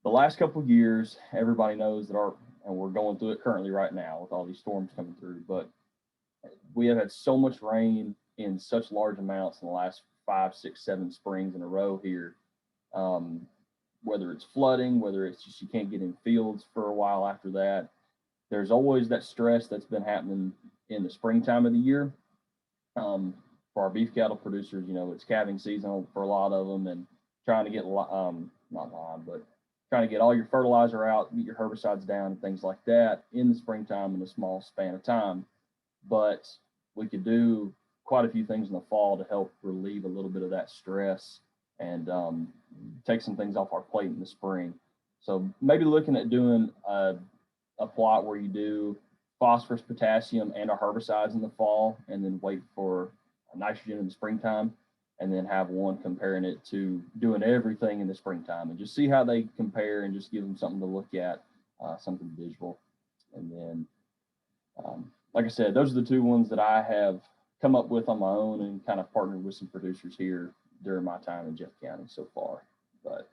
The last couple of years, everybody knows that and we're going through it currently right now with all these storms coming through, but we have had so much rain in such large amounts in the last 5, 6, 7 springs in a row here. Whether it's flooding, whether it's just you can't get in fields for a while after that, there's always that stress that's been happening in the springtime of the year. For our beef cattle producers, it's calving season for a lot of them, and trying to get trying to get all your fertilizer out, get your herbicides down, and things like that in the springtime in a small span of time. But we could do quite a few things in the fall to help relieve a little bit of that stress and take some things off our plate in the spring. So maybe looking at doing a plot where you do phosphorus, potassium, and our herbicides in the fall, and then wait for nitrogen in the springtime, and then have one comparing it to doing everything in the springtime, and just see how they compare and just give them something to look at, something visual. And then, like I said, those are the 2 ones that I have come up with on my own and kind of partnered with some producers here during my time in Jeff County so far. But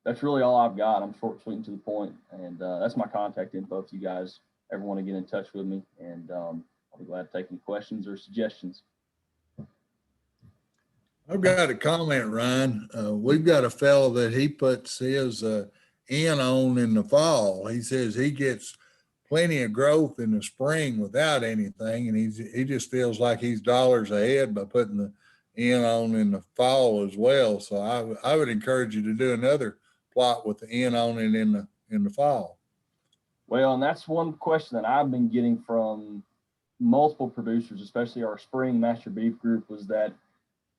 that's really all I've got. I'm short, sweet, and to the point, and that's my contact info if you guys ever want to get in touch with me, and I'll be glad to take any questions or suggestions. I've got a comment, Ryan. We've got a fellow that he puts his in on in the fall. He says he gets plenty of growth in the spring without anything, and he just feels like he's dollars ahead by putting the in on in the fall as well. So I would encourage you to do another plot with the in on it in the fall. Well, and that's one question that I've been getting from multiple producers, especially our spring master beef group, was that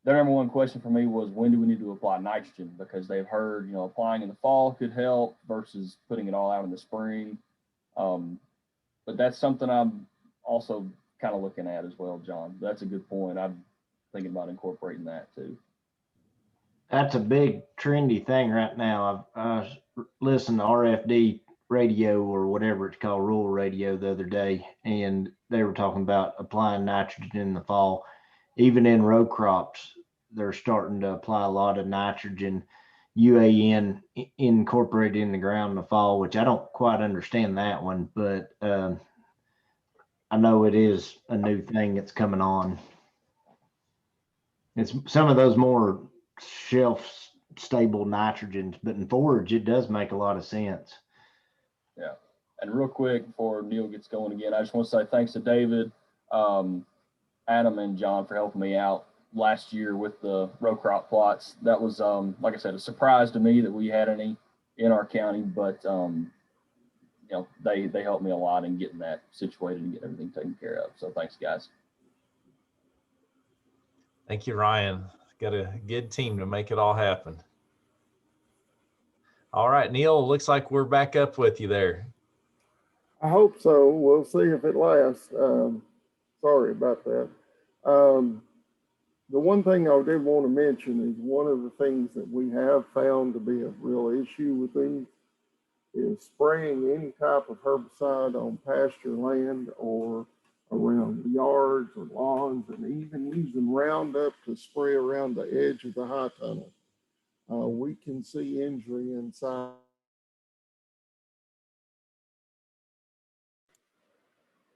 their number one question for me was, when do we need to apply nitrogen? Because they've heard, applying in the fall could help versus putting it all out in the spring. But that's something I'm also kind of looking at as well, John. That's a good point. I'm thinking about incorporating that too. That's a big trendy thing right now. I listened to RFD radio or whatever it's called, rural radio, the other day, and they were talking about applying nitrogen in the fall. Even in row crops, they're starting to apply a lot of nitrogen, UAN incorporated in the ground in the fall, which I don't quite understand that one, but I know it is a new thing that's coming on. It's some of those more shelf stable nitrogens, but in forage, it does make a lot of sense. Yeah. And real quick before Neil gets going again, I just want to say thanks to David, Adam, and John for helping me out last year with the row crop plots. That was, like I said, a surprise to me that we had any in our county, but they helped me a lot in getting that situated and getting everything taken care of. So thanks, guys. Thank you, Ryan. Got a good team to make it all happen. All right, Neil, looks like we're back up with you there. I hope so. We'll see if it lasts. Sorry about that. The one thing I did want to mention is one of the things that we have found to be a real issue with these is spraying any type of herbicide on pasture land or around yards or lawns, and even using Roundup to spray around the edge of the high tunnel. We can see injury inside.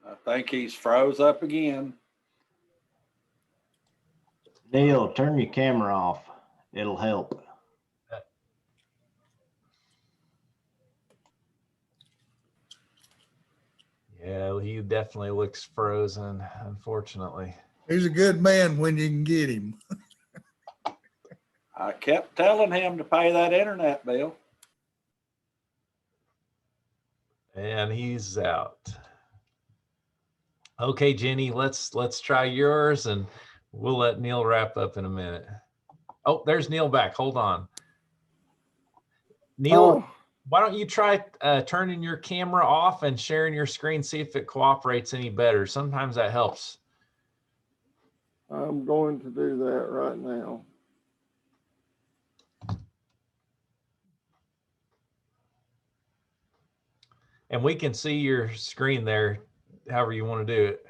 I think he's froze up again. Neil, turn your camera off. It'll help. Yeah, he definitely looks frozen, unfortunately. He's a good man when you can get him. I kept telling him to pay that internet bill. And he's out. Okay, Jenny, let's try yours, and we'll let Neil wrap up in a minute. Oh, there's Neil back. Hold on. Neil, why don't you try turning your camera off and sharing your screen, see if it cooperates any better. Sometimes that helps. I'm going to do that right now. And we can see your screen there, however you want to do it.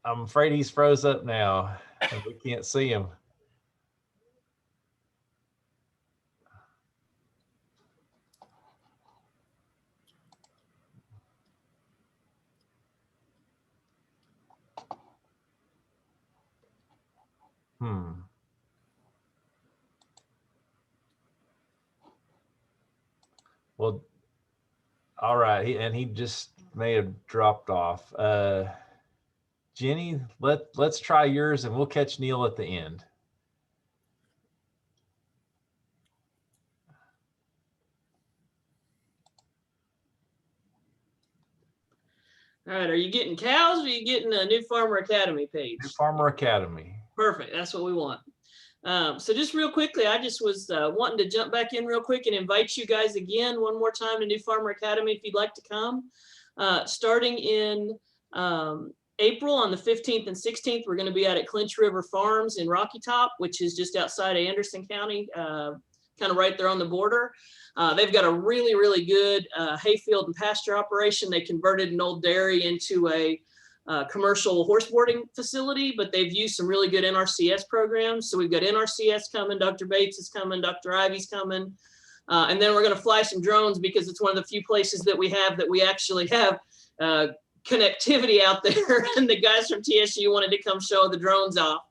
I'm afraid he's froze up now, and we can't see him. Well, all right, and he just may have dropped off. Jenny, let's try yours, and we'll catch Neil at the end. All right, are you getting cows or are you getting a New Farmer Academy page? New Farmer Academy. Perfect, that's what we want. So just real quickly, I just was wanting to jump back in real quick and invite you guys again one more time to New Farmer Academy if you'd like to come. Starting in April on the 15th and 16th, we're going to be out at Clinch River Farms in Rocky Top, which is just outside of Anderson County, kind of right there on the border. They've got a really, really good hayfield and pasture operation. They converted an old dairy into a commercial horse boarding facility, but they've used some really good NRCS programs. So we've got NRCS coming, Dr. Bates is coming, Dr. Ivy's coming. And then we're going to fly some drones because it's one of the few places that we have that we actually have connectivity out there. And the guys from TSU wanted to come show the drones off.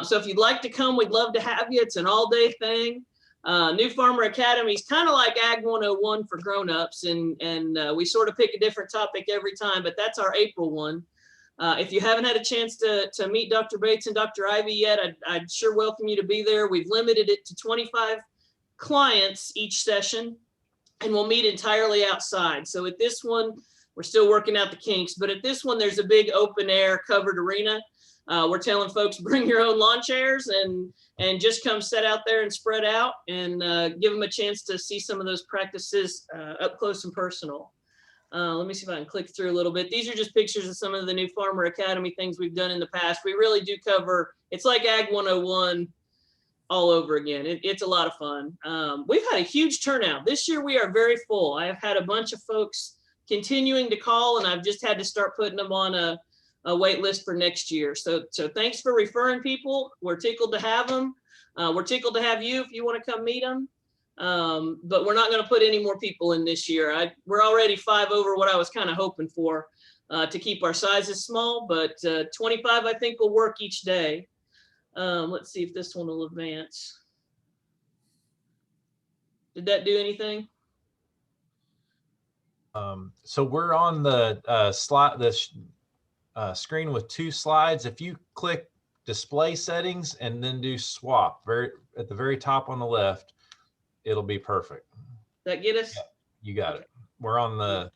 So if you'd like to come, we'd love to have you. It's an all-day thing. New Farmer Academy is kind of like Ag 101 for grown-ups, and we sort of pick a different topic every time, but that's our April one. If you haven't had a chance to meet Dr. Bates and Dr. Ivy yet, I'd sure welcome you to be there. We've limited it to 25 clients each session, and we'll meet entirely outside. So at this one, we're still working out the kinks, but at this one, there's a big open air covered arena. We're telling folks, bring your own lawn chairs and just come sit out there and spread out and give them a chance to see some of those practices up close and personal. Let me see if I can click through a little bit. These are just pictures of some of the New Farmer Academy things we've done in the past. We really do cover, it's like Ag 101 all over again. It's a lot of fun. We've had a huge turnout. This year we are very full. I have had a bunch of folks continuing to call, and I've just had to start putting them on a wait list for next year. So thanks for referring people. We're tickled to have them. We're tickled to have you if you want to come meet them. But we're not going to put any more people in this year. We're already 5 over what I was kind of hoping for to keep our sizes small, but 25 I think will work each day. Let's see if this one will advance. Did that do anything? So we're on the slide, screen with 2 slides. If you click display settings and then do swap at the very top on the left. It'll be perfect. That get us? You got it. We're on the,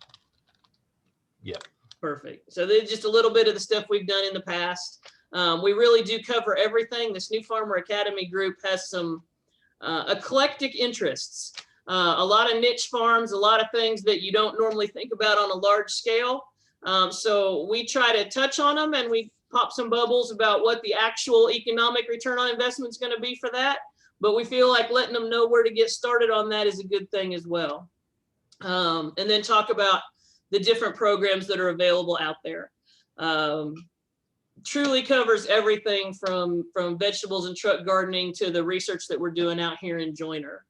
yep. Perfect. So there's just a little bit of the stuff we've done in the past. We really do cover everything. This New Farmer Academy group has some eclectic interests. A lot of niche farms, a lot of things that you don't normally think about on a large scale. So we try to touch on them, and we pop some bubbles about what the actual economic return on investment is going to be for that. But we feel like letting them know where to get started on that is a good thing as well. And then talk about the different programs that are available out there. Truly covers everything from vegetables and truck gardening to the research that we're doing out here in Joyner.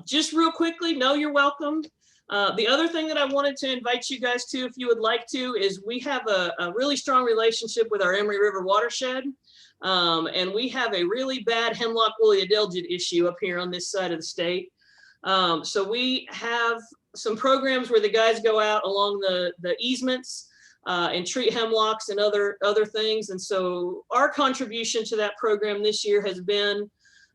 Just real quickly, no, you're welcome. The other thing that I wanted to invite you guys to, if you would like to, is we have a really strong relationship with our Emory River watershed. And we have a really bad hemlock woolly adelgid issue up here on this side of the state. So we have some programs where the guys go out along the easements and treat hemlocks and other things. And so our contribution to that program this year has been,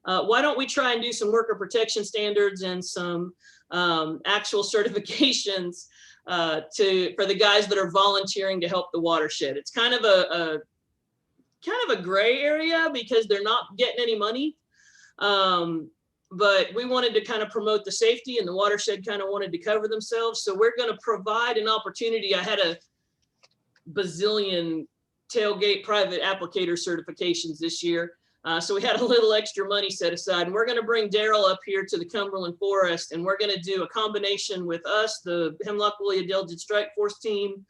why don't we try and do some worker protection standards and some actual certifications for the guys that are volunteering to help the watershed. It's kind of a gray area because they're not getting any money. But we wanted to kind of promote the safety, and the watershed kind of wanted to cover themselves. So we're going to provide an opportunity. I had a bazillion tailgate private applicator certifications this year. So we had a little extra money set aside, and we're going to bring Daryl up here to the Cumberland Forest, and we're going to do a combination with us, the Hemlock Woolly Adelgid Strike Force team,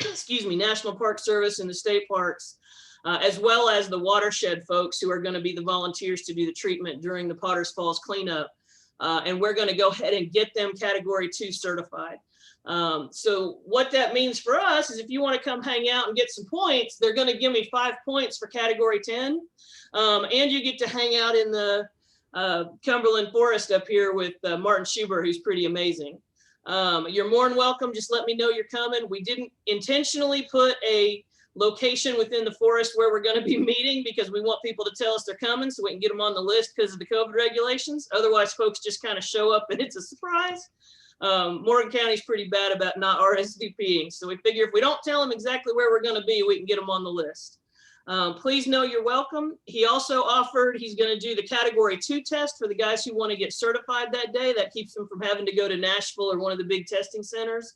excuse me, National Park Service and the state parks, as well as the watershed folks who are going to be the volunteers to do the treatment during the Potters Falls cleanup. And we're going to go ahead and get them Category 2 certified. So what that means for us is if you want to come hang out and get some points, they're going to give me 5 points for Category 10. And you get to hang out in the Cumberland Forest up here with Martin Schuber, who's pretty amazing. You're more than welcome. Just let me know you're coming. We didn't intentionally put a location within the forest where we're going to be meeting because we want people to tell us they're coming so we can get them on the list because of the COVID regulations. Otherwise, folks just kind of show up and it's a surprise. Morgan County is pretty bad about not RSVPing. So we figure if we don't tell them exactly where we're going to be, we can get them on the list. Please know you're welcome. He also offered he's going to do the Category 2 test for the guys who want to get certified that day. That keeps them from having to go to Nashville or one of the big testing centers.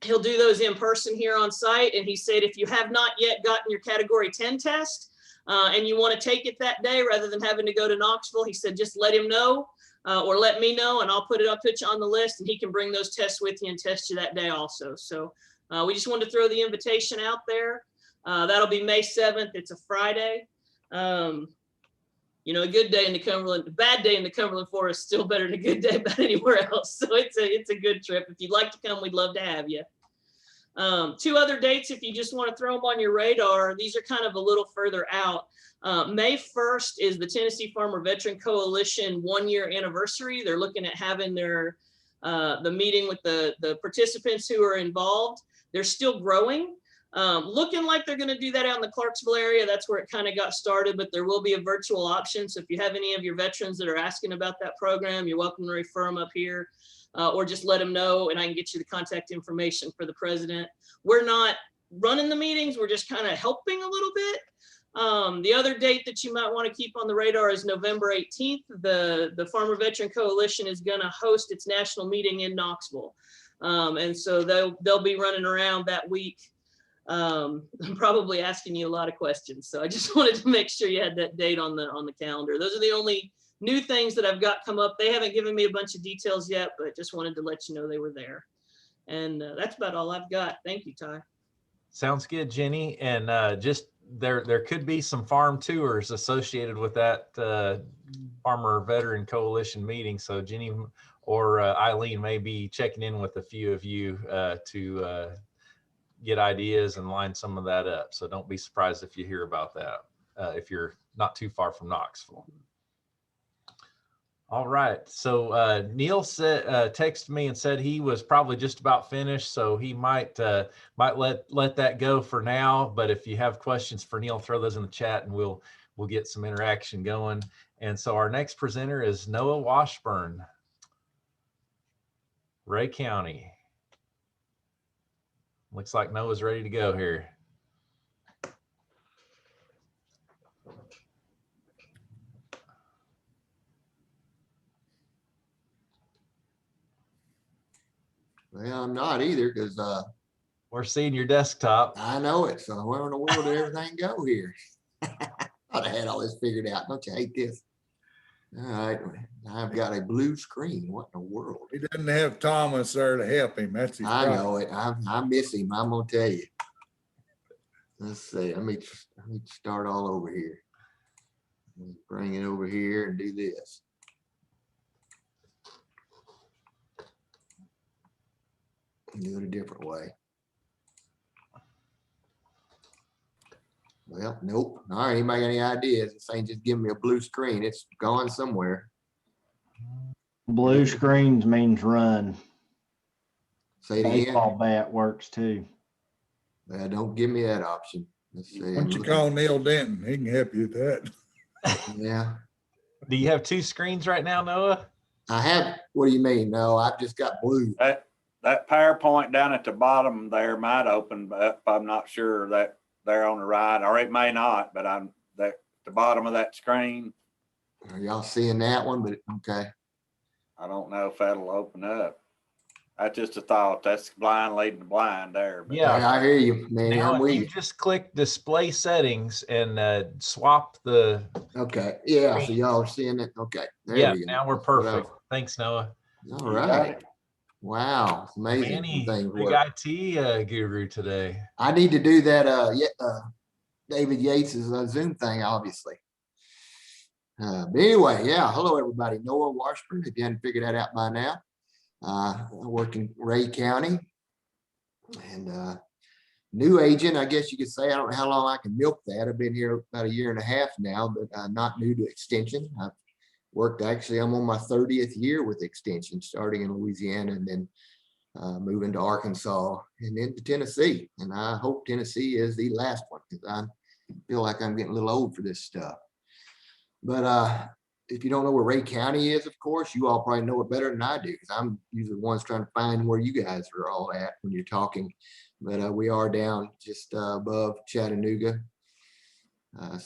He'll do those in person here on site. And he said, if you have not yet gotten your Category 10 test and you want to take it that day rather than having to go to Knoxville, he said, just let him know or let me know and I'll put you on the list and he can bring those tests with you and test you that day also. So we just wanted to throw the invitation out there. That'll be May 7th. It's a Friday. You know, a good day in the Cumberland, a bad day in the Cumberland Forest is still better than a good day about anywhere else. So it's a good trip. If you'd like to come, we'd love to have you. 2 other dates, if you just want to throw them on your radar, these are kind of a little further out. May 1st is the Tennessee Farmer Veteran Coalition 1-year anniversary. They're looking at having their the meeting with the participants who are involved. They're still growing. Looking like they're going to do that out in the Clarksville area. That's where it kind of got started, but there will be a virtual option. So if you have any of your veterans that are asking about that program, you're welcome to refer them up here or just let them know and I can get you the contact information for the president. We're not running the meetings. We're just kind of helping a little bit. The other date that you might want to keep on the radar is November 18th. The Farmer Veteran Coalition is going to host its national meeting in Knoxville. And so they'll be running around that week. I'm probably asking you a lot of questions. So I just wanted to make sure you had that date on the calendar. Those are the only new things that I've got come up. They haven't given me a bunch of details yet, but just wanted to let you know they were there. And that's about all I've got. Thank you, Ty. Sounds good, Jenny. And just there could be some farm tours associated with that Farmer Veteran Coalition meeting. So Jenny or Eileen may be checking in with a few of you to get ideas and line some of that up. So don't be surprised if you hear about that if you're not too far from Knoxville. All right. So Neil said texted me and said he was probably just about finished, so he might let that go for now. But if you have questions for Neil, throw those in the chat, and we'll get some interaction going. And so our next presenter is Noah Washburn, Ray County. Looks like Noah's ready to go here. Well, I'm not either, because we're seeing your desktop. I know it. So where in the world did everything go here? Thought I had all this figured out. Don't you hate this? All right, I've got a blue screen. What in the world? He doesn't have Thomas there to help him. That's his I problem. know it. I miss him. I'm gonna tell you. Let's see. Let me start all over here. Bring it over here and do this. Do it a different way. Well, nope. All right, anybody got any ideas? This ain't just giving me a blue screen. It's gone somewhere. Blue screens means run. Say it again. Baseball bat works too. Well, don't give me that option. Let's see. Why don't you call Neil Denton? He can help you with that. Yeah. Do you have two screens right now, Noah? I have. What do you mean? No, I've just got blue. That PowerPoint down at the bottom there might open, but I'm not sure that they're on the right, or it may not, but I'm at the bottom of that screen. Are y'all seeing that one? But okay. I don't know if that'll open up. That's just a thought. That's blind leading the blind there. But Yeah, I hear you, man. Now, I'm with you you. just click display settings and swap the. Okay. Yeah. So y'all are seeing it. Okay. There Yeah, we go. now we're perfect. Thanks, Noah. All right. Wow. It's amazing. Manny, Things big work. IT guru today. I need to do that. David Yates's Zoom thing, obviously. But anyway, yeah. Hello, everybody. Noah Washburn. If you hadn't figured that out by now, I work in Ray County, and new agent, I guess you could say. I don't know how long I can milk that. I've been here about 1.5 years now, but not new to extension. I've worked, actually, I'm on my 30th year with extension, starting in Louisiana and then moving to Arkansas and then to Tennessee. And I hope Tennessee is the last one, because I feel like I'm getting a little old for this stuff. But if you don't know where Ray County is, of course, you all probably know it better than I do, because I'm usually the ones trying to find where you guys are all at when you're talking. But we are down just above Chattanooga,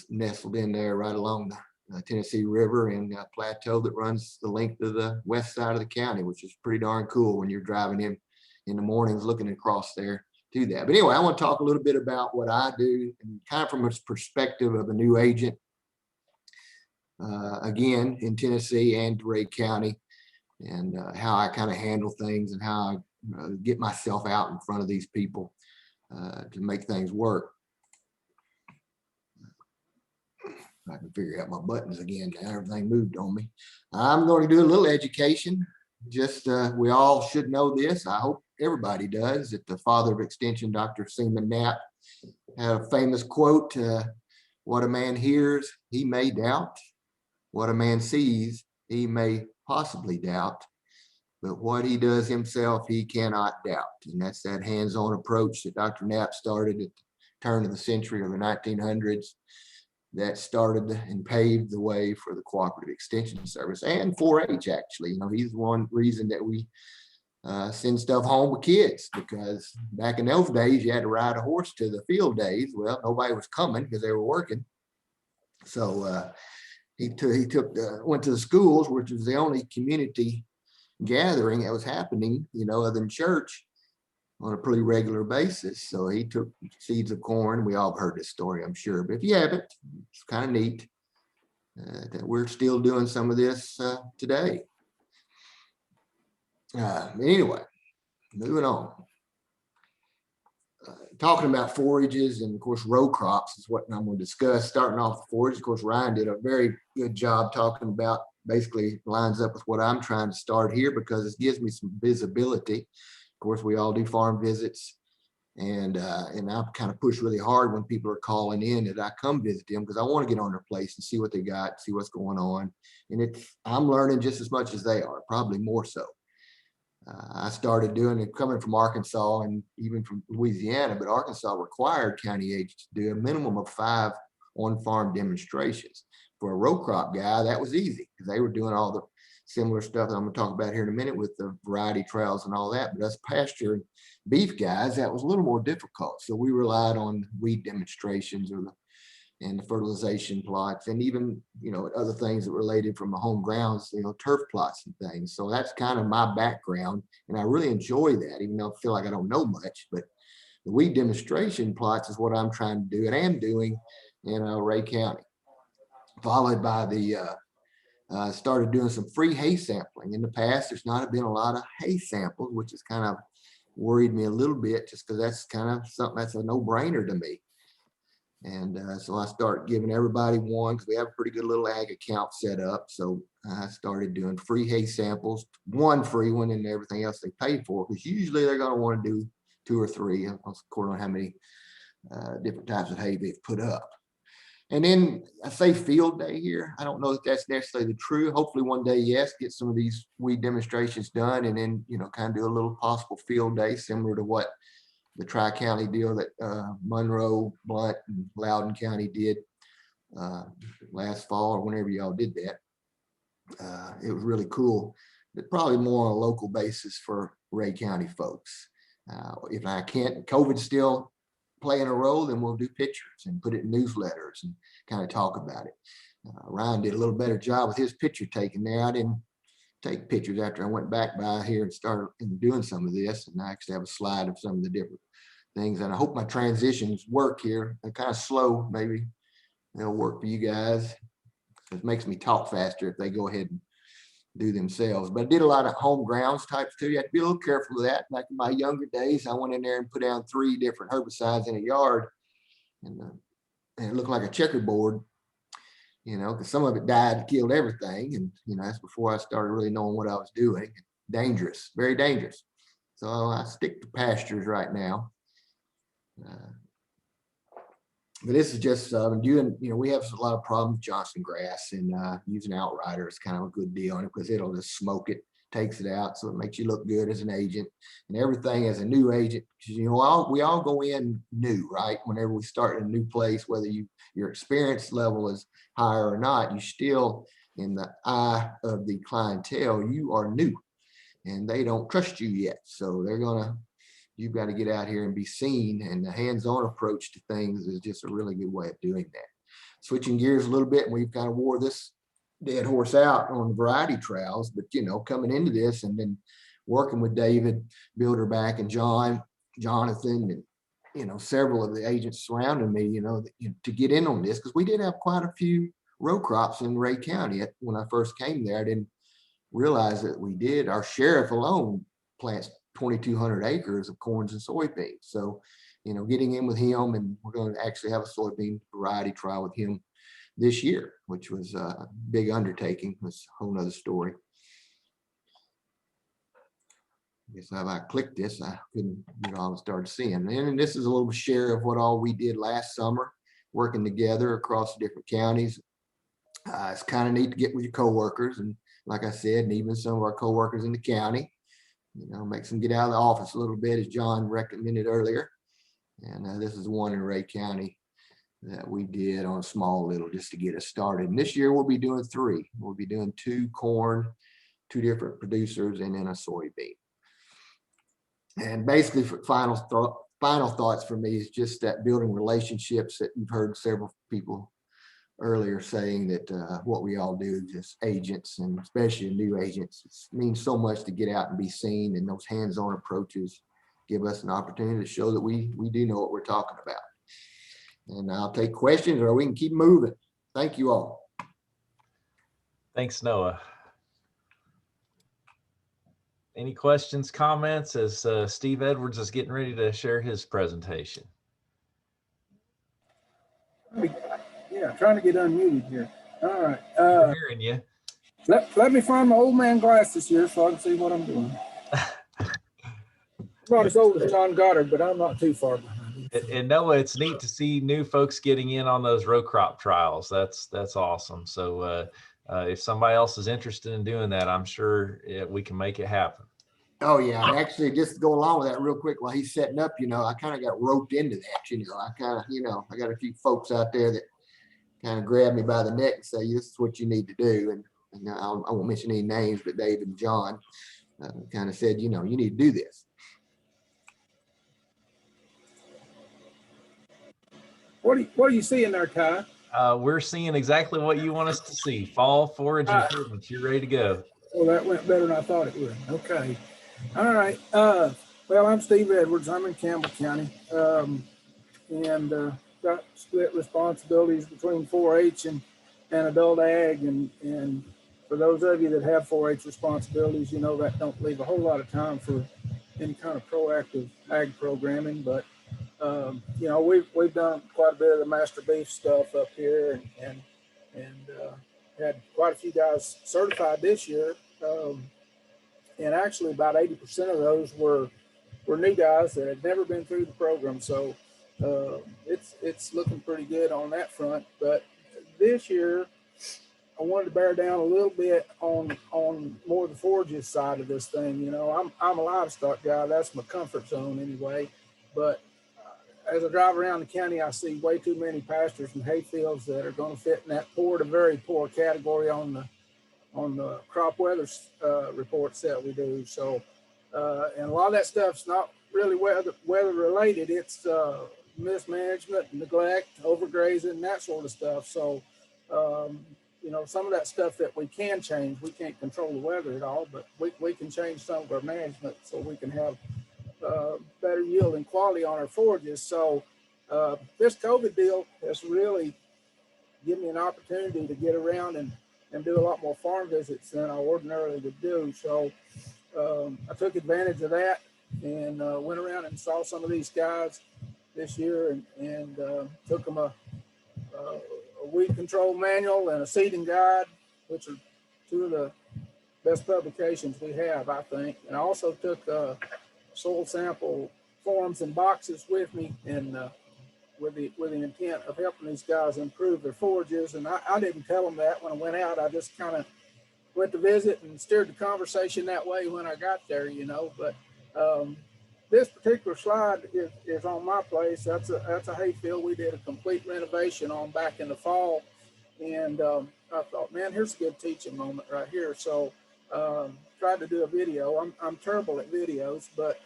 nestled in there right along the Tennessee River and plateau that runs the length of the west side of the county, which is pretty darn cool when you're driving in the mornings looking across there to that. But anyway, I want to talk a little bit about what I do, and kind of from a perspective of a new agent, again, in Tennessee and Ray County, and how I kind of handle things and how I get myself out in front of these people to make things work. I can figure out my buttons again now. Everything moved on me. I'm going to do a little education. Just we all should know this. I hope everybody does. That the father of extension, Dr. Seaman Knapp, had a famous quote: "What a man hears, he may doubt. What a man sees, he may possibly doubt. But what he does himself, he cannot doubt." And that's that hands-on approach that Dr. Knapp started at the turn of the century, or the 1900s. That started and paved the way for the Cooperative Extension Service and 4-H, actually. You know, he's one reason that we send stuff home with kids, because back in those days, you had to ride a horse to the field days. Well, nobody was coming because they were working. So he went to the schools, which was the only community gathering that was happening, you know, other than church, on a pretty regular basis. So he took seeds of corn. We all heard this story, I'm sure, but if you haven't, it's kind of neat that we're still doing some of this today. Anyway, moving on. Talking about forages, and of course row crops is what I'm going to discuss. Starting off with forage, of course, Ryan did a very good job talking about, basically lines up with what I'm trying to start here, because it gives me some visibility. Of course, we all do farm visits And I kind of push really hard when people are calling in that I come visit them, because I want to get on their place and see what they got, see what's going on. And I'm learning just as much as they are, probably more so. I started doing it coming from Arkansas and even from Louisiana, but Arkansas required county agents to do a minimum of 5 on-farm demonstrations. For a row crop guy, that was easy because they were doing all the similar stuff that I'm going to talk about here in a minute with the variety trials and all that. But us pasture beef guys, that was a little more difficult. So we relied on weed demonstrations and the fertilization plots, and even, other things that related from the home grounds, turf plots and things. So that's kind of my background. And I really enjoy that, even though I feel like I don't know much, but the weed demonstration plots is what I'm trying to do and am doing in Ray County. Followed by started doing some free hay sampling. In the past, there's not been a lot of hay samples, which has kind of worried me a little bit, just because that's kind of something that's a no-brainer to me. And so I started giving everybody one, because we have a pretty good little ag account set up. So I started doing free hay samples, one free one, and everything else they pay for, because usually they're going to want to do 2 or 3, according to how many different types of hay they've put up. And then I say field day here. I don't know if that's necessarily the true. Hopefully one day, yes, get some of these weed demonstrations done, and then, kind of do a little possible field day similar to what the Tri-County deal that Monroe, Blunt, and Loudoun County did last fall, or whenever y'all did that. It was really cool, but probably more on a local basis for Ray County folks. If I can't, COVID's still playing a role, then we'll do pictures and put it in newsletters and kind of talk about it. Ryan did a little better job with his picture taking there. I didn't take pictures after I went back by here and started doing some of this, and I actually have a slide of some of the different things. And I hope my transitions work here. They're kind of slow. Maybe they'll work for you guys. It makes me talk faster if they go ahead and do themselves. But I did a lot of home grounds types too. You have to be a little careful of that. Back in my younger days, I went in there and put down 3 different herbicides in a yard, and it looked like a checkerboard, because some of it died, killed everything. And, that's before I started really knowing what I was doing. Dangerous, very dangerous. So I stick to pastures right now. But this is just doing, we have a lot of problems with Johnson grass, and using Outrider is kind of a good deal on it, because it'll just smoke it, takes it out. So it makes you look good as an agent, and everything as a new agent. We all go in new, right? Whenever we start in a new place, whether your experience level is higher or not, you still, in the eye of the clientele, you are new, and they don't trust you yet. So you've got to get out here and be seen, and the hands-on approach to things is just a really good way of doing that. Switching gears a little bit, we've kind of wore this dead horse out on the variety trials, but coming into this and then working with David Bilderback and Jonathan, and several of the agents surrounding me, to get in on this, because we did have quite a few row crops in Ray County. When I first came there, I didn't realize that we did. Our sheriff alone plants 2,200 acres of corns and soybeans. So, getting in with him, and we're going to actually have a soybean variety trial with him this year, which was a big undertaking. It's a whole nother story. I guess if I clicked this, I couldn't, I started seeing. And this is a little share of what all we did last summer, working together across the different counties. It's kind of neat to get with your coworkers, and like I said, and even some of our coworkers in the county, makes them get out of the office a little bit, as John recommended earlier. And this is one in Ray County that we did on a small little, just to get us started. And this year we'll be doing 3. We'll be doing 2 corn, 2 different producers, and then a soybean. And basically, for final thoughts for me is just that building relationships that you've heard several people earlier saying, that what we all do as agents, and especially new agents, it means so much to get out and be seen, and those hands-on approaches give us an opportunity to show that we do know what we're talking about. And I'll take questions, or we can keep moving. Thank you all. Thanks, Noah. Any questions, comments, as Steve Edwards is getting ready to share his presentation? Yeah, trying to get unmuted here. All right. I'm hearing you. Let me find my old man glasses here so I can see what I'm doing. Not as old as John Goddard, but I'm not too far behind. And Noah, it's neat to see new folks getting in on those row crop trials. That's awesome. So if somebody else is interested in doing that, I'm sure we can make it happen. Oh yeah, and actually, just to go along with that real quick, while he's setting up, I kind of got roped into that. I kind of, I got a few folks out there that kind of grabbed me by the neck and say, "This is what you need to do." And I won't mention any names, but Dave and John kind of said, "You need to do this." What do you see in there, Ty? We're seeing exactly what you want us to see. Fall forage improvements. You're ready to go. Well, that went better than I thought it would. Okay. All right. Well, I'm Steve Edwards. I'm in Campbell County. And got split responsibilities between 4-H and adult ag. And for those of you that have 4-H responsibilities, that don't leave a whole lot of time for any kind of proactive ag programming. But we've done quite a bit of the master beef stuff up here, and had quite a few guys certified this year. And actually about 80% of those were new guys that had never been through the program. So it's looking pretty good on that front. But this year, I wanted to bear down a little bit on more of the forages side of this thing. I'm a livestock guy. That's my comfort zone anyway. But as I drive around the county, I see way too many pastures and hay fields that are going to fit in that poor to very poor category on the crop weather reports that we do. So, and a lot of that stuff's not really weather related. It's mismanagement, neglect, overgrazing, that sort of stuff. So, some of that stuff that we can change, we can't control the weather at all, but we can change some of our management so we can have better yield and quality on our forages. So this COVID deal has really given me an opportunity to get around and do a lot more farm visits than I ordinarily would do. So I took advantage of that and went around and saw some of these guys this year and took them a weed control manual and a seeding guide, which are two of the best publications we have, I think. And I also took soil sample forms and boxes with me, and with the intent of helping these guys improve their forages. And I didn't tell them that when I went out. I just kind of went to visit and steered the conversation that way when I got there, But this particular slide is on my place. That's a hay field we did a complete renovation on back in the fall, and I thought, man, here's a good teaching moment right here. So tried to do a video. I'm terrible at videos, but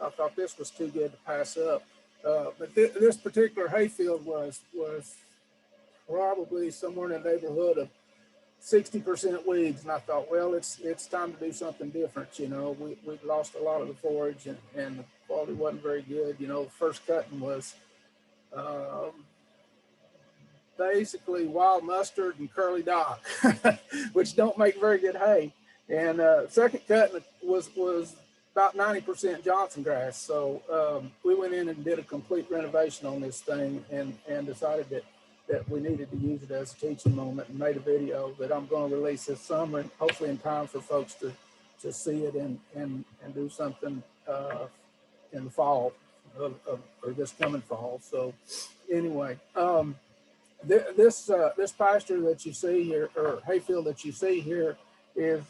I thought this was too good to pass up. But this particular hayfield was probably somewhere in the neighborhood of 60% weeds, and I thought, well, it's time to do something different. We lost a lot of the forage, and the quality wasn't very good. The first cutting was basically wild mustard and curly dock, which don't make very good hay. And second cutting was about 90% Johnson grass. So we went in and did a complete renovation on this thing and decided that we needed to use it as a teaching moment, and made a video that I'm going to release this summer, and hopefully in time for folks to see it and do something in the fall or this coming fall. So anyway, this pasture that you see here, or hayfield that you see here, is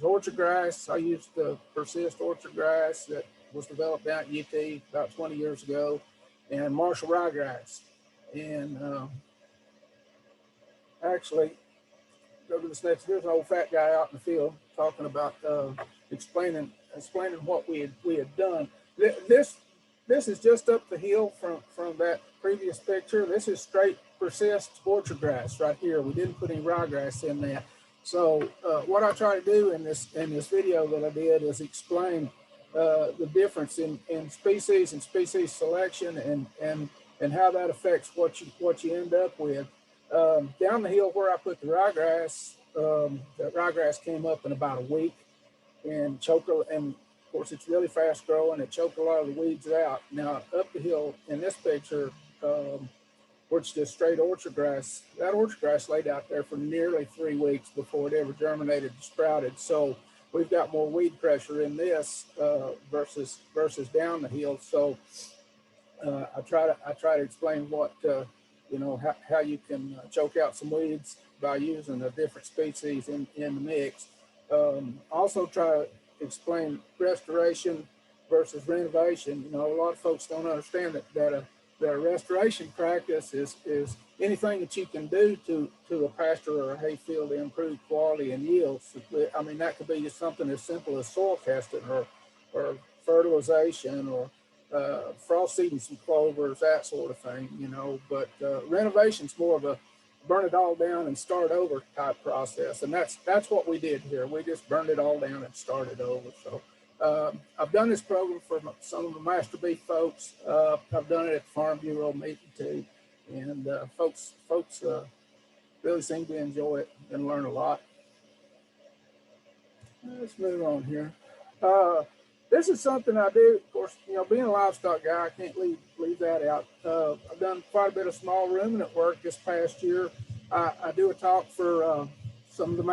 orchard grass. I used the Persist orchard grass that was developed out at UT about 20 years ago, and Marshall ryegrass. And actually, go to this next. There's an old fat guy out in the field talking about explaining what we had done. This is just up the hill from that previous picture. This is straight Persist orchard grass right here. We didn't put any ryegrass in that. So what I try to do in this video that I did is explain the difference in species and species selection and how that affects what you end up with. Down the hill where I put the ryegrass, that ryegrass came up in about a week and choked, and of course it's really fast growing. It choked a lot of the weeds out. Now up the hill in this picture, where it's just straight orchard grass, that orchard grass laid out there for nearly 3 weeks before it ever germinated and sprouted. So we've got more weed pressure in this versus down the hill. So I try to explain what you know, how you can choke out some weeds by using a different species in the mix. Also try to explain restoration versus renovation. You know, a lot of folks don't understand that a restoration practice is anything that you can do to a pasture or a hay field to improve quality and yields. I mean, that could be just something as simple as soil testing or fertilization or frost seeding some clovers, that sort of thing, you know. But renovation's more of a burn it all down and start over type process, and that's what we did here. We just burned it all down and started over. So I've done this program for some of the Master Beef folks. I've done it at the Farm Bureau meeting too, and folks really seem to enjoy it and learn a lot. Let's move on here. This is something I do, of course, you know, being a livestock guy, I can't leave that out. I've done quite a bit of small ruminant work this past year. I do a talk for some of the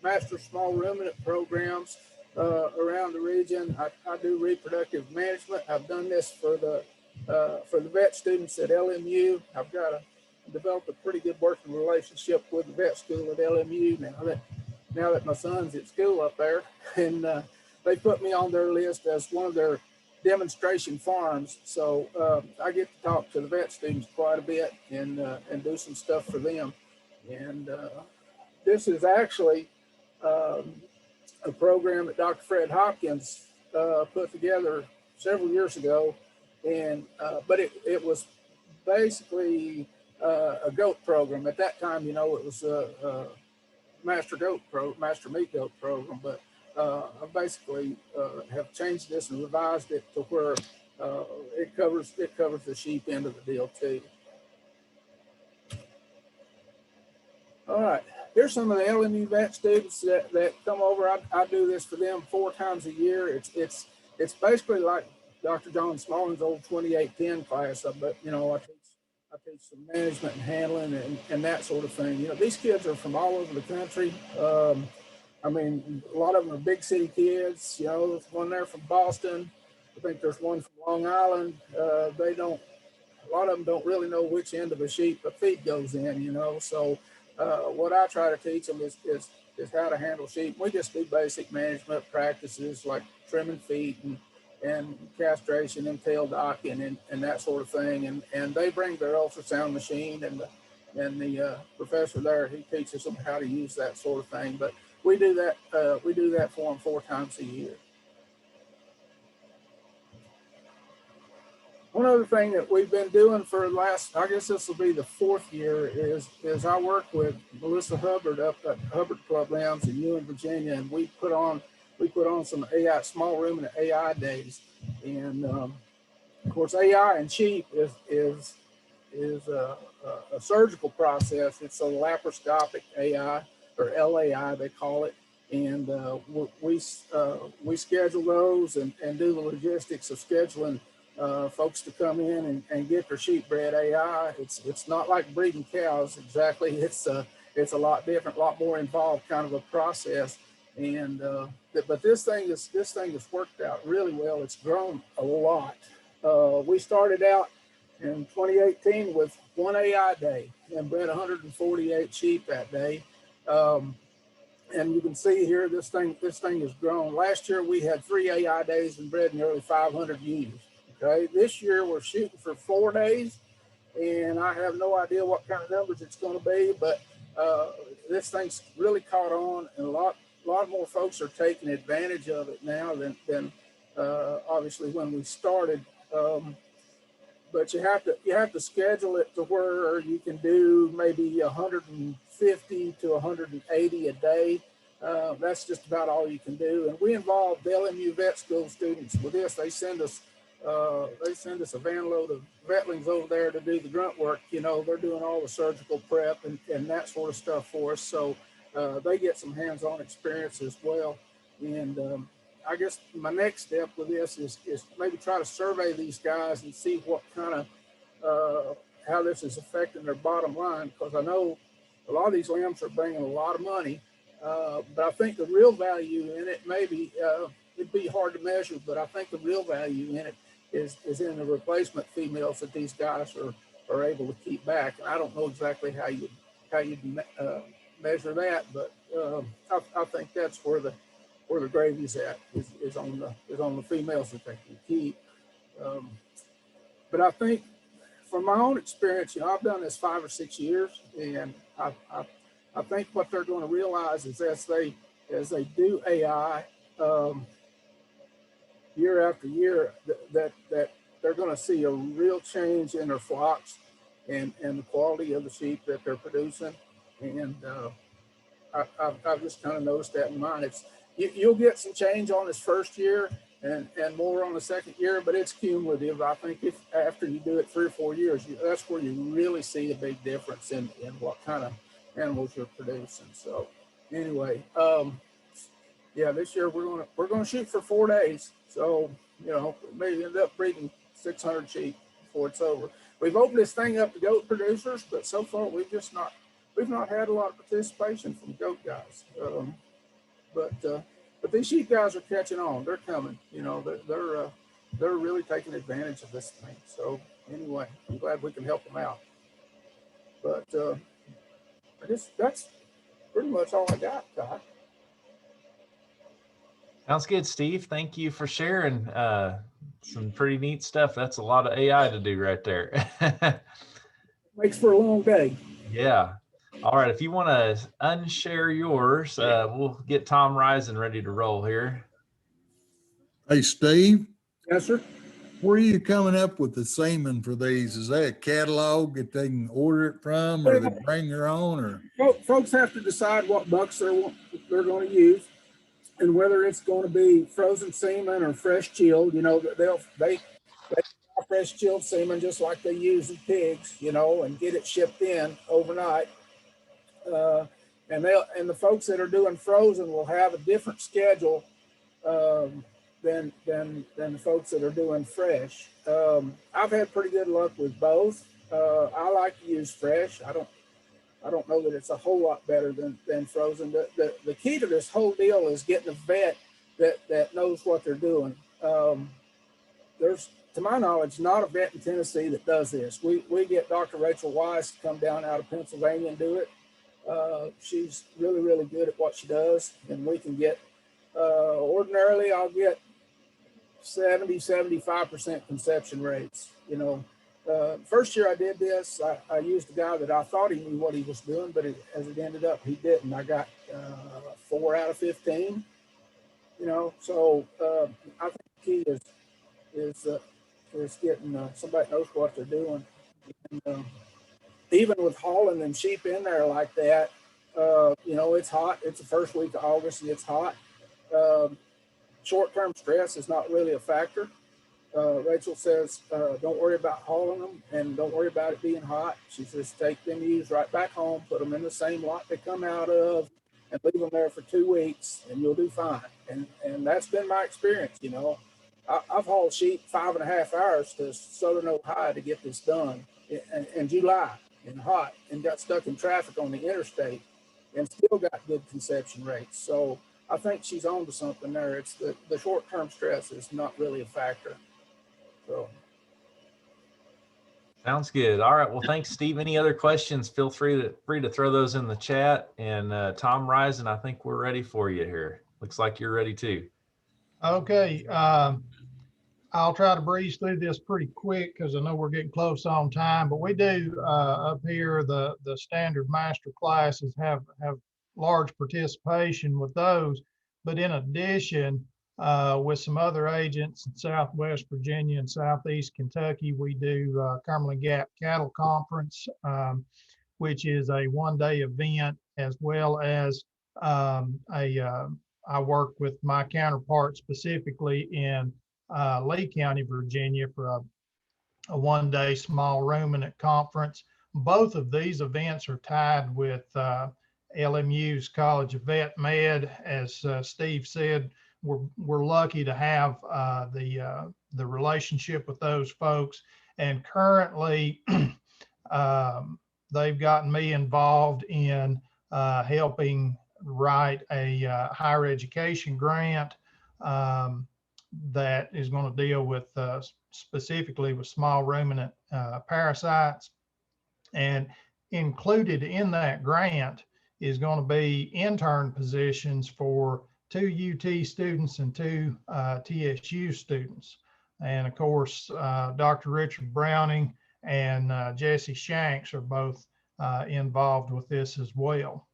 master small ruminant programs around the region. I do reproductive management. I've done this for the vet students at LMU. I've developed a pretty good working relationship with the vet school at LMU now that my son's at school up there, and they put me on their list as one of their demonstration farms. So I get to talk to the vet students quite a bit and do some stuff for them. And this is actually a program that Dr. Fred Hopkins put together several years ago. And but it was basically a goat program. At that time, you know, it was a master meat goat program, but I basically have changed this and revised it to where it covers the sheep end of the deal too. All right, here's some of the LMU vet students that come over. I do this for them 4 times a year. It's basically like Dr. John Smalling's old 2810 class, but you know, I teach some management and handling and that sort of thing. You know, these kids are from all over the country. I mean, a lot of them are big city kids. You know, there's one there from Boston. I think there's one from Long Island. A lot of them don't really know which end of a sheep the feed goes in, you know. So what I try to teach them is how to handle sheep. We just do basic management practices like trimming feet and castration and tail docking and that sort of thing. And they bring their ultrasound machine and the professor there, he teaches them how to use that sort of thing. But we do that for them 4 times a year. One other thing that we've been doing for the last, I guess this will be the 4th year, is I work with Melissa Hubbard up at Hubbard Club Lounge in Ewing, Virginia, and we put on some AI, small ruminant AI days. And of course, AI in sheep is a surgical process. It's a laparoscopic AI, or LAI they call it. And we schedule those and do the logistics of scheduling folks to come in and get their sheep bred AI. It's not like breeding cows exactly. It's a lot different, a lot more involved kind of a process. And but this thing has worked out really well. It's grown a lot. We started out in 2018 with 1 AI day and bred 148 sheep that day. And you can see here, this thing has grown. Last year we had 3 AI days and bred nearly 500 ewes. Okay, this year we're shooting for 4 days, and I have no idea what kind of numbers it's going to be, but this thing's really caught on, and a lot more folks are taking advantage of it now than obviously when we started. But you have to schedule it to where you can do maybe 150 to 180 a day. That's just about all you can do. And we involve the LMU vet school students with this. They send us a van load of vetlings over there to do the grunt work. You know, they're doing all the surgical prep and that sort of stuff for us. So they get some hands-on experience as well. And I guess my next step with this is maybe try to survey these guys and see what kind of how this is affecting their bottom line, because I know a lot of these lambs are bringing a lot of money, But I think the real value in it, maybe it'd be hard to measure, but I think the real value in it is in the replacement females that these guys are able to keep back. And I don't know exactly how you measure that, but I think that's where the gravy's at is on the females that they can keep. But I think from my own experience, I've done this 5 or 6 years, and I think what they're going to realize is as they do AI year after year, that they're going to see a real change in their flocks and the quality of the sheep that they're producing. And I've just kind of noticed that in mine. You'll get some change on this first year and more on the second year, but it's cumulative. I think if after you do it 3 or 4 years, that's where you really see a big difference in what kind of animals you're producing. So anyway, yeah, this year we're gonna shoot for 4 days. So maybe end up breeding 600 sheep before it's over. We've opened this thing up to goat producers, but so far we've not had a lot of participation from goat guys. But these sheep guys are catching on. They're coming. They're really taking advantage of this thing. So anyway, I'm glad we can help them out. But I guess that's pretty much all I got, Todd. Sounds good, Steve. Thank you for sharing some pretty neat stuff. That's a lot of AI to do right there. Makes for a long day. Yeah. All right. If you want to unshare yours, we'll get Tom Risen ready to roll here. Hey, Steve. Yes, sir. Where are you coming up with the semen for these? Is that a catalog that they can order it from, or they bring their own? Or folks have to decide what bucks they're going to use, and whether it's going to be frozen semen or fresh chilled. They fresh chilled semen just like they use in pigs, and get it shipped in overnight. And the folks that are doing frozen will have a different schedule than the folks that are doing fresh. I've had pretty good luck with both. I like to use fresh. I don't know that it's a whole lot better than frozen. The key to this whole deal is getting a vet that knows what they're doing. There's, to my knowledge, not a vet in Tennessee that does this. We get Dr. Rachel Weiss to come down out of Pennsylvania and do it. She's really, really good at what she does, and we can get, ordinarily I'll get 70-75% conception rates. First year I did this, I used a guy that I thought he knew what he was doing, but as it ended up, he didn't. I got 4 out of 15. So I think the key is getting somebody knows what they're doing. And, even with hauling them sheep in there like that, it's hot. It's the first week of August and it's hot. Short-term stress is not really a factor. Rachel says, don't worry about hauling them and don't worry about it being hot. She says, take them ewes right back home, put them in the same lot they come out of, and leave them there for 2 weeks and you'll do fine. And that's been my experience. I've hauled sheep 5.5 hours to Southern Ohio to get this done in July and hot, and got stuck in traffic on the interstate and still got good conception rates. So I think she's on to something there. It's the short-term stress is not really a factor. So. Sounds good. All right. Well, thanks, Steve. Any other questions? Feel free to throw those in the chat. And Tom Risen, I think we're ready for you here. Looks like you're ready too. Okay. I'll try to breeze through this pretty quick because I know we're getting close on time, but we do up here, the standard master classes have large participation with those. But in addition, with some other agents in Southwest Virginia and Southeast Kentucky, we do Cumberland Gap Cattle Conference, which is a 1-day event, as well as I work with my counterpart specifically in Lee County, Virginia, for a 1-day small ruminant conference. Both of these events are tied with LMU's College of Vet Med. As Steve said, we're lucky to have the relationship with those folks. And currently, they've gotten me involved in helping write a higher education grant that is going to deal with specifically with small ruminant parasites. And included in that grant is going to be intern positions for 2 UT students and 2 TSU students. And of course, Dr. Richard Browning and Jesse Shanks are both involved with this as well.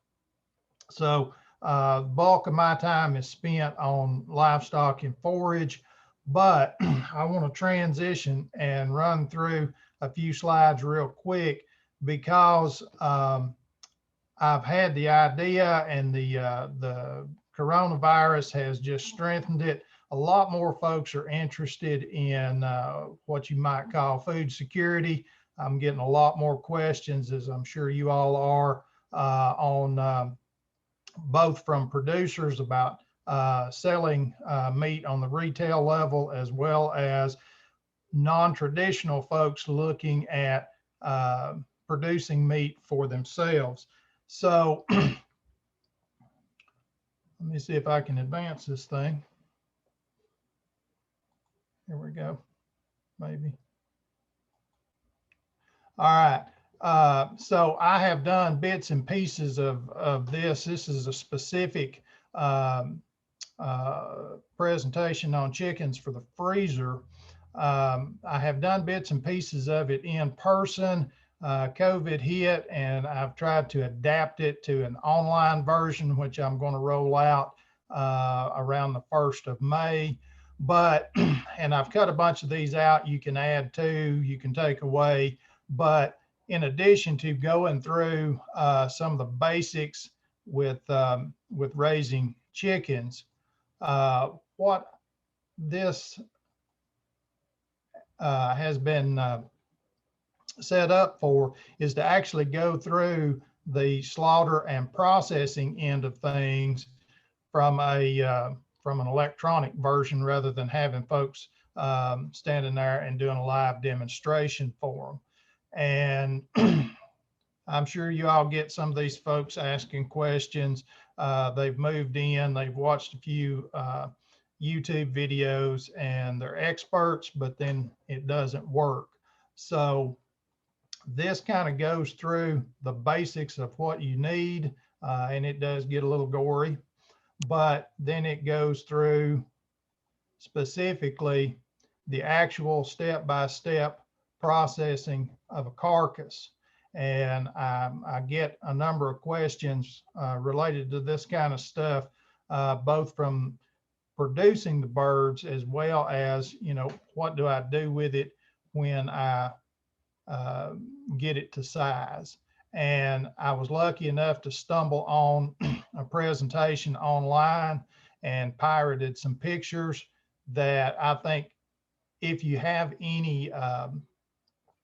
So the bulk of my time is spent on livestock and forage, but I want to transition and run through a few slides real quick because I've had the idea, and the coronavirus has just strengthened it. A lot more folks are interested in what you might call food security. I'm getting a lot more questions, as I'm sure you all are, on both from producers about selling meat on the retail level, as well as non-traditional folks looking at producing meat for themselves. So let me see if I can advance this thing. Here we go, maybe. All right, so I have done bits and pieces of this. This is a specific presentation on chickens for the freezer. I have done bits and pieces of it in person. COVID hit, and I've tried to adapt it to an online version, which I'm going to roll out around the 1st of May. But, and I've cut a bunch of these out. You can add to, you can take away. But in addition to going through some of the basics with raising chickens, what this has been set up for is to actually go through the slaughter and processing end of things from an electronic version, rather than having folks standing there and doing a live demonstration for them. And I'm sure you all get some of these folks asking questions. They've moved in, they've watched a few YouTube videos, and they're experts, but then it doesn't work. So this kind of goes through the basics of what you need, and it does get a little gory, but then it goes through specifically the actual step-by-step processing of a carcass. And I get a number of questions related to this kind of stuff, both from producing the birds as well as, you know, what do I do with it when I get it to size. And I was lucky enough to stumble on a presentation online and pirated some pictures that I think, if you have any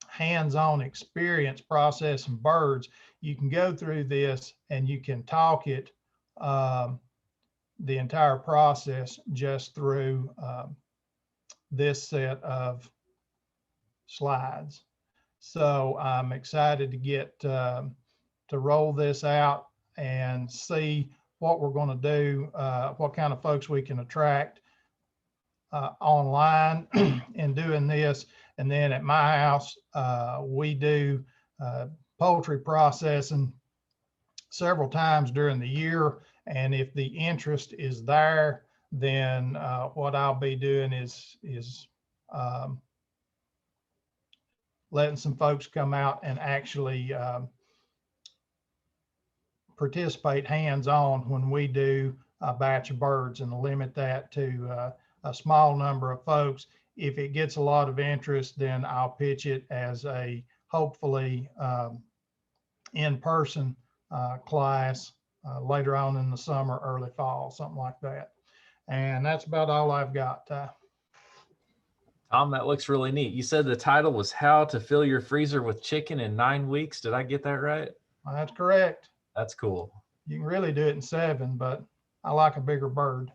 hands-on experience processing birds, you can go through this and you can talk it the entire process just through this set of slides. So I'm excited to get to roll this out and see what we're going to do, what kind of folks we can attract online in doing this. And then at my house, we do poultry processing several times during the year. And if the interest is there, then what I'll be doing is letting some folks come out and actually participate hands-on when we do a batch of birds, and limit that to a small number of folks. If it gets a lot of interest, then I'll pitch it as a hopefully in-person class later on in the summer, early fall, something like that. And that's about all I've got. Tom, that looks really neat. You said the title was How to Fill Your Freezer with Chicken in 9 Weeks. Did I get that right? That's correct. That's cool. You can really do it in 7, but I like a bigger bird.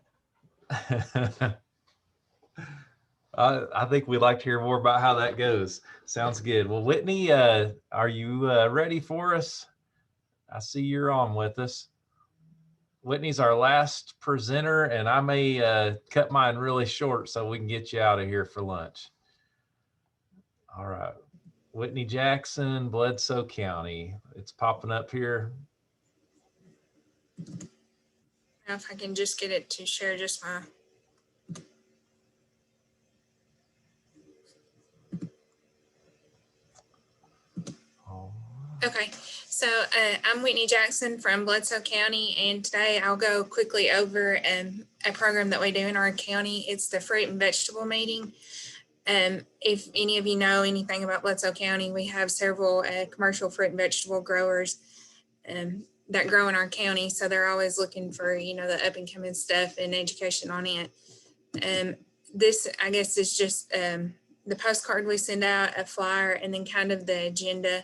I think we'd like to hear more about how that goes. Sounds good. Well, Whitney, are you ready for us? I see you're on with us. Whitney's our last presenter, and I may cut mine really short so we can get you out of here for lunch. All right. Whitney Jackson, Bledsoe County. It's popping up here. Now if I can just get it to share just my. Okay, so I'm Whitney Jackson from Bledsoe County, and today I'll go quickly over a program that we do in our county. It's the fruit and vegetable meeting. If any of you know anything about Bledsoe County, we have several commercial fruit and vegetable growers that grow in our county. So they're always looking for, you know, the up and coming stuff and education on it. This, I guess, is just the postcard we send out, a flyer, and then kind of the agenda.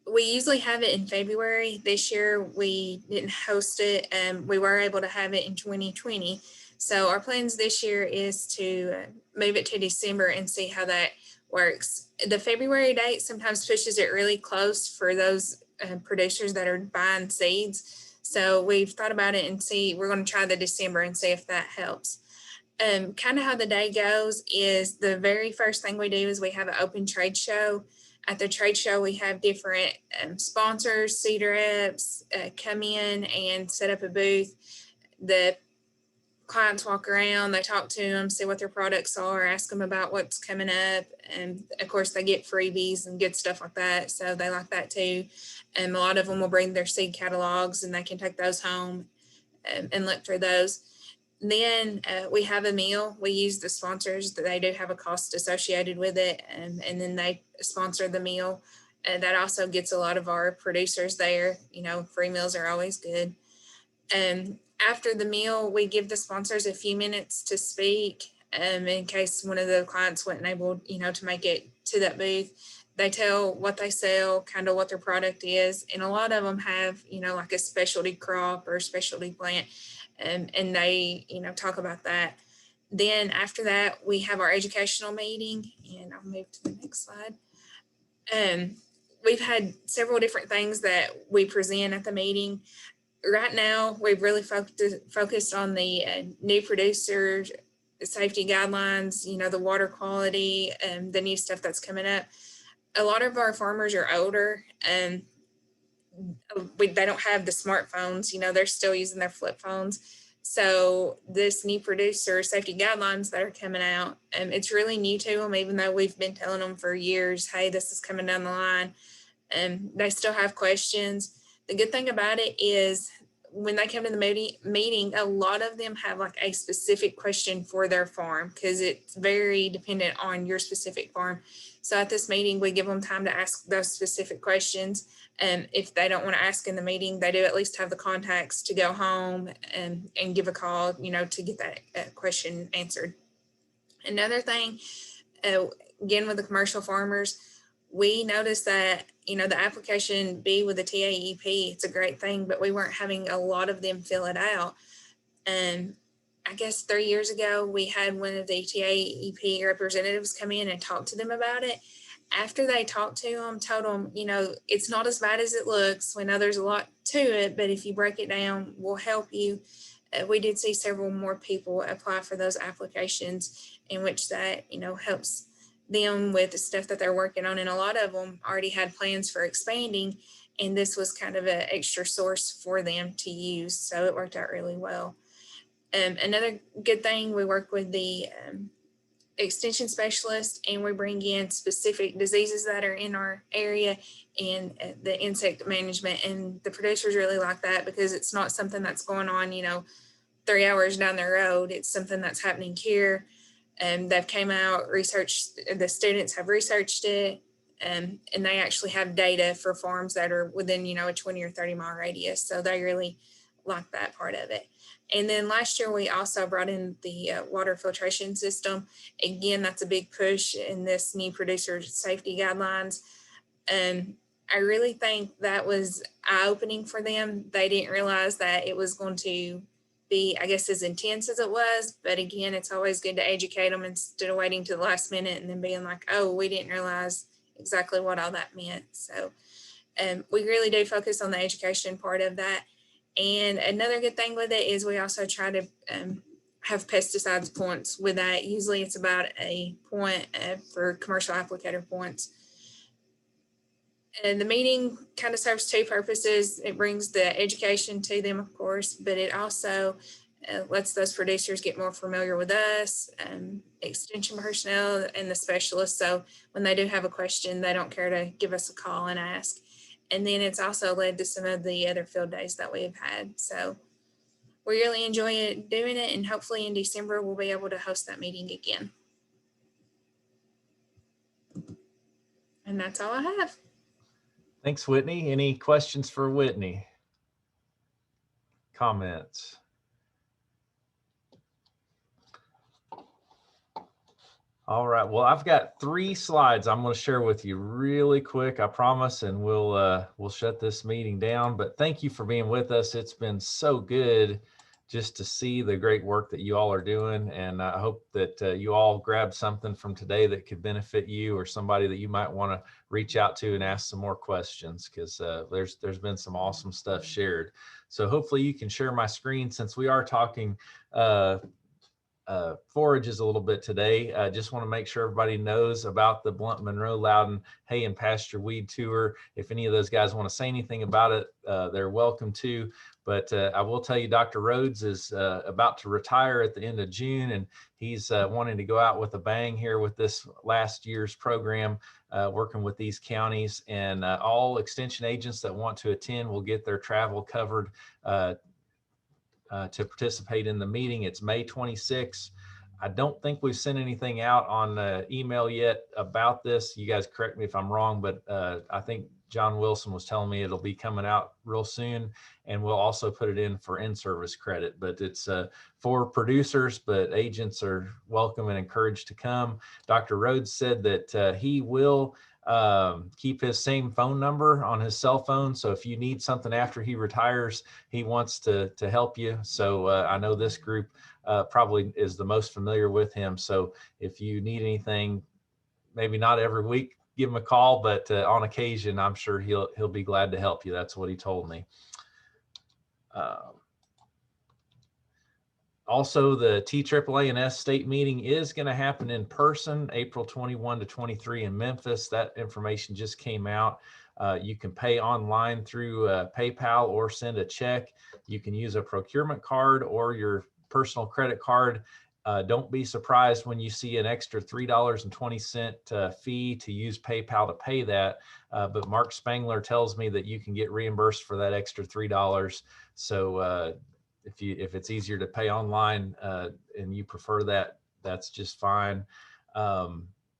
We usually have it in February. This year we didn't host it. We were able to have it in 2020. So our plans this year is to move it to December and see how that works. The February date sometimes pushes it really close for those producers that are buying seeds. So we've thought about it and we're going to try the December and see if that helps. Kind of how the day goes is the very first thing we do is we have an open trade show. At the trade show, we have different sponsors, seed reps come in and set up a booth. The clients walk around, they talk to them, see what their products are, ask them about what's coming up. And of course, they get freebies and good stuff like that. So they like that too. And a lot of them will bring their seed catalogs and they can take those home and look through those. Then we have a meal. We use the sponsors that they do have a cost associated with it. And then they sponsor the meal. That also gets a lot of our producers there. You know, free meals are always good. After the meal, we give the sponsors a few minutes to speak in case one of the clients wasn't able, you know, to make it to that booth. They tell what they sell, kind of what their product is. And a lot of them have, you know, like a specialty crop or a specialty plant. And they, you know, talk about that. Then after that, we have our educational meeting, and I'll move to the next slide. We've had several different things that we present at the meeting. Right now, we've really focused on the new producers, safety guidelines, you know, the water quality, and the new stuff that's coming up. A lot of our farmers are older and they don't have the smartphones, you know, they're still using their flip phones. So this new producer safety guidelines that are coming out, it's really new to them, even though we've been telling them for years, hey, this is coming down the line. And they still have questions. The good thing about it is when they come to the meeting, a lot of them have like a specific question for their farm because it's very dependent on your specific farm. So at this meeting, we give them time to ask those specific questions. And if they don't want to ask in the meeting, they do at least have the contacts to go home and give a call, you know, to get that question answered. Another thing, again, with the commercial farmers, we noticed that, you know, the application B with the TAEP, it's a great thing, but we weren't having a lot of them fill it out. And I guess 3 years ago, we had one of the TAEP representatives come in and talk to them about it. After they talked to them, told them, you know, it's not as bad as it looks. We know there's a lot to it, but if you break it down, we'll help you. We did see several more people apply for those applications in which that, you know, helps them with the stuff that they're working on. And a lot of them already had plans for expanding, and this was kind of an extra source for them to use. So it worked out really well. Another good thing, we work with the extension specialist, and we bring in specific diseases that are in our area and the insect management. And the producers really like that because it's not something that's going on, you know, 3 hours down the road. It's something that's happening here. And they've came out, researched, the students have researched it, and they actually have data for farms that are within, you know, a 20 or 30 mile radius. So they really like that part of it. And then last year, we also brought in the water filtration system. Again, that's a big push in this new producer safety guidelines. And I really think that was eye-opening for them. They didn't realize that it was going to be, I guess, as intense as it was. But again, it's always good to educate them instead of waiting to the last minute and then being like, oh, we didn't realize exactly what all that meant. So we really do focus on the education part of that. And another good thing with it is we also try to have pesticides points with that. Usually it's about a point for commercial applicator points. And the meeting kind of serves two purposes. It brings the education to them, of course, but it also lets those producers get more familiar with us, extension personnel and the specialists. So when they do have a question, they don't care to give us a call and ask. And then it's also led to some of the other field days that we have had. So we really enjoy doing it, and hopefully in December, we'll be able to host that meeting again. And that's all I have. Thanks, Whitney. Any questions for Whitney? Comments? All right. Well, I've got 3 slides I'm going to share with you really quick, I promise, and we'll shut this meeting down. But thank you for being with us. It's been so good just to see the great work that you all are doing, and I hope that you all grabbed something from today that could benefit you or somebody that you might want to reach out to and ask some more questions, because there's been some awesome stuff shared. So hopefully you can share my screen, since we are talking forages a little bit today. I just want to make sure everybody knows about the Blunt Monroe Loudon Hay and Pasture Weed Tour. If any of those guys want to say anything about it, they're welcome to. But I will tell you, Dr. Rhodes is about to retire at the end of June, and he's wanting to go out with a bang here with this last year's program, working with these counties. And all extension agents that want to attend will get their travel covered to participate in the meeting. It's May 26th. I don't think we've sent anything out on email yet about this. You guys correct me if I'm wrong, but I think John Wilson was telling me it'll be coming out real soon, and we'll also put it in for in-service credit. But it's for producers, but agents are welcome and encouraged to come. Dr. Rhodes said that he will keep his same phone number on his cell phone. So if you need something after he retires, he wants to help you. So I know this group probably is the most familiar with him. So if you need anything, maybe not every week, give him a call, but on occasion, I'm sure he'll be glad to help you. That's what he told me. Also, the TAAA&S state meeting is going to happen in person, April 21 to 23 in Memphis. That information just came out. You can pay online through PayPal or send a check. You can use a procurement card or your personal credit card. Don't be surprised when you see an extra $3.20 fee to use PayPal to pay that. But Mark Spangler tells me that you can get reimbursed for that extra $3. So if it's easier to pay online and you prefer that, that's just fine.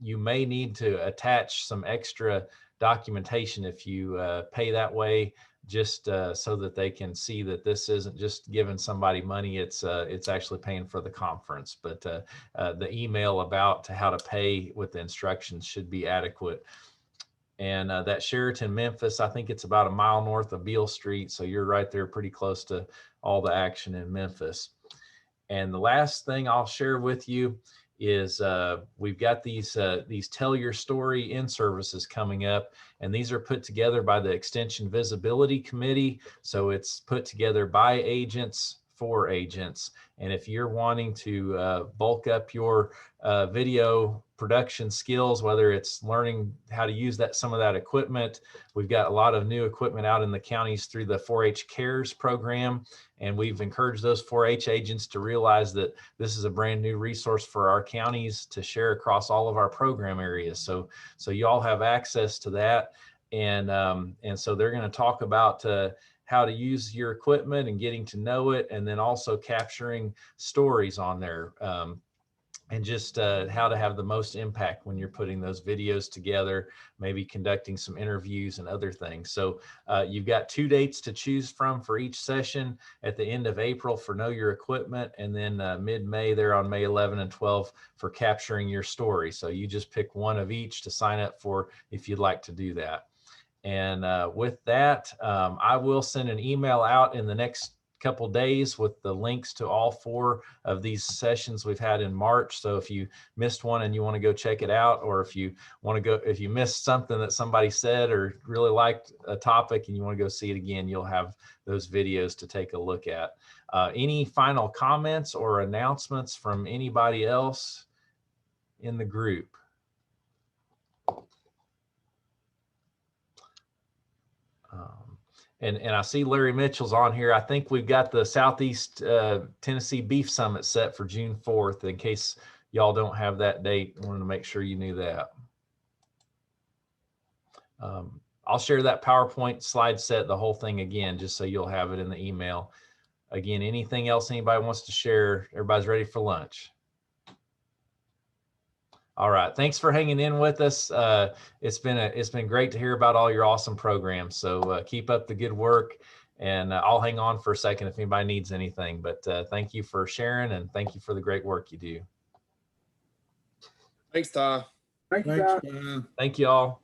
You may need to attach some extra documentation if you pay that way, just so that they can see that this isn't just giving somebody money, it's actually paying for the conference. But the email about how to pay with the instructions should be adequate. And that Sheraton Memphis, I think it's about a mile north of Beale Street. So you're right there pretty close to all the action in Memphis. And the last thing I'll share with you is we've got these Tell Your Story in-services coming up. And these are put together by the Extension Visibility Committee. So it's put together by agents for agents. And if you're wanting to bulk up your video production skills, whether it's learning how to use some of that equipment, we've got a lot of new equipment out in the counties through the 4-H Cares program. And we've encouraged those 4-H agents to realize that this is a brand new resource for our counties to share across all of our program areas. So you all have access to that. And so they're going to talk about how to use your equipment and getting to know it, and then also capturing stories on there. And just how to have the most impact when you're putting those videos together, maybe conducting some interviews and other things. So you've got 2 dates to choose from for each session: at the end of April for Know Your Equipment, and then mid-May there on May 11 and 12 for Capturing Your Story. So you just pick one of each to sign up for if you'd like to do that. And with that, I will send an email out in the next couple days with the links to all 4 of these sessions we've had in March. So if you missed one and you want to go check it out, or if you want to go, if you missed something that somebody said or really liked a topic and you want to go see it again, you'll have those videos to take a look at. Any final comments or announcements from anybody else in the group? And I see Larry Mitchell's on here. I think we've got the Southeast Tennessee Beef Summit set for June 4th. In case y'all don't have that date, I wanted to make sure you knew that. I'll share that PowerPoint slide set, the whole thing again, just so you'll have it in the email. Again, anything else anybody wants to share? Everybody's ready for lunch. All right, thanks for hanging in with us. It's been great to hear about all your awesome programs. So keep up the good work, and I'll hang on for a second if anybody needs anything. But thank you for sharing, and thank you for the great work you do. Thanks, Ty. Thank you, Ty. Thank you all.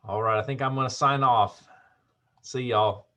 All right, I think I'm going to sign off. See y'all.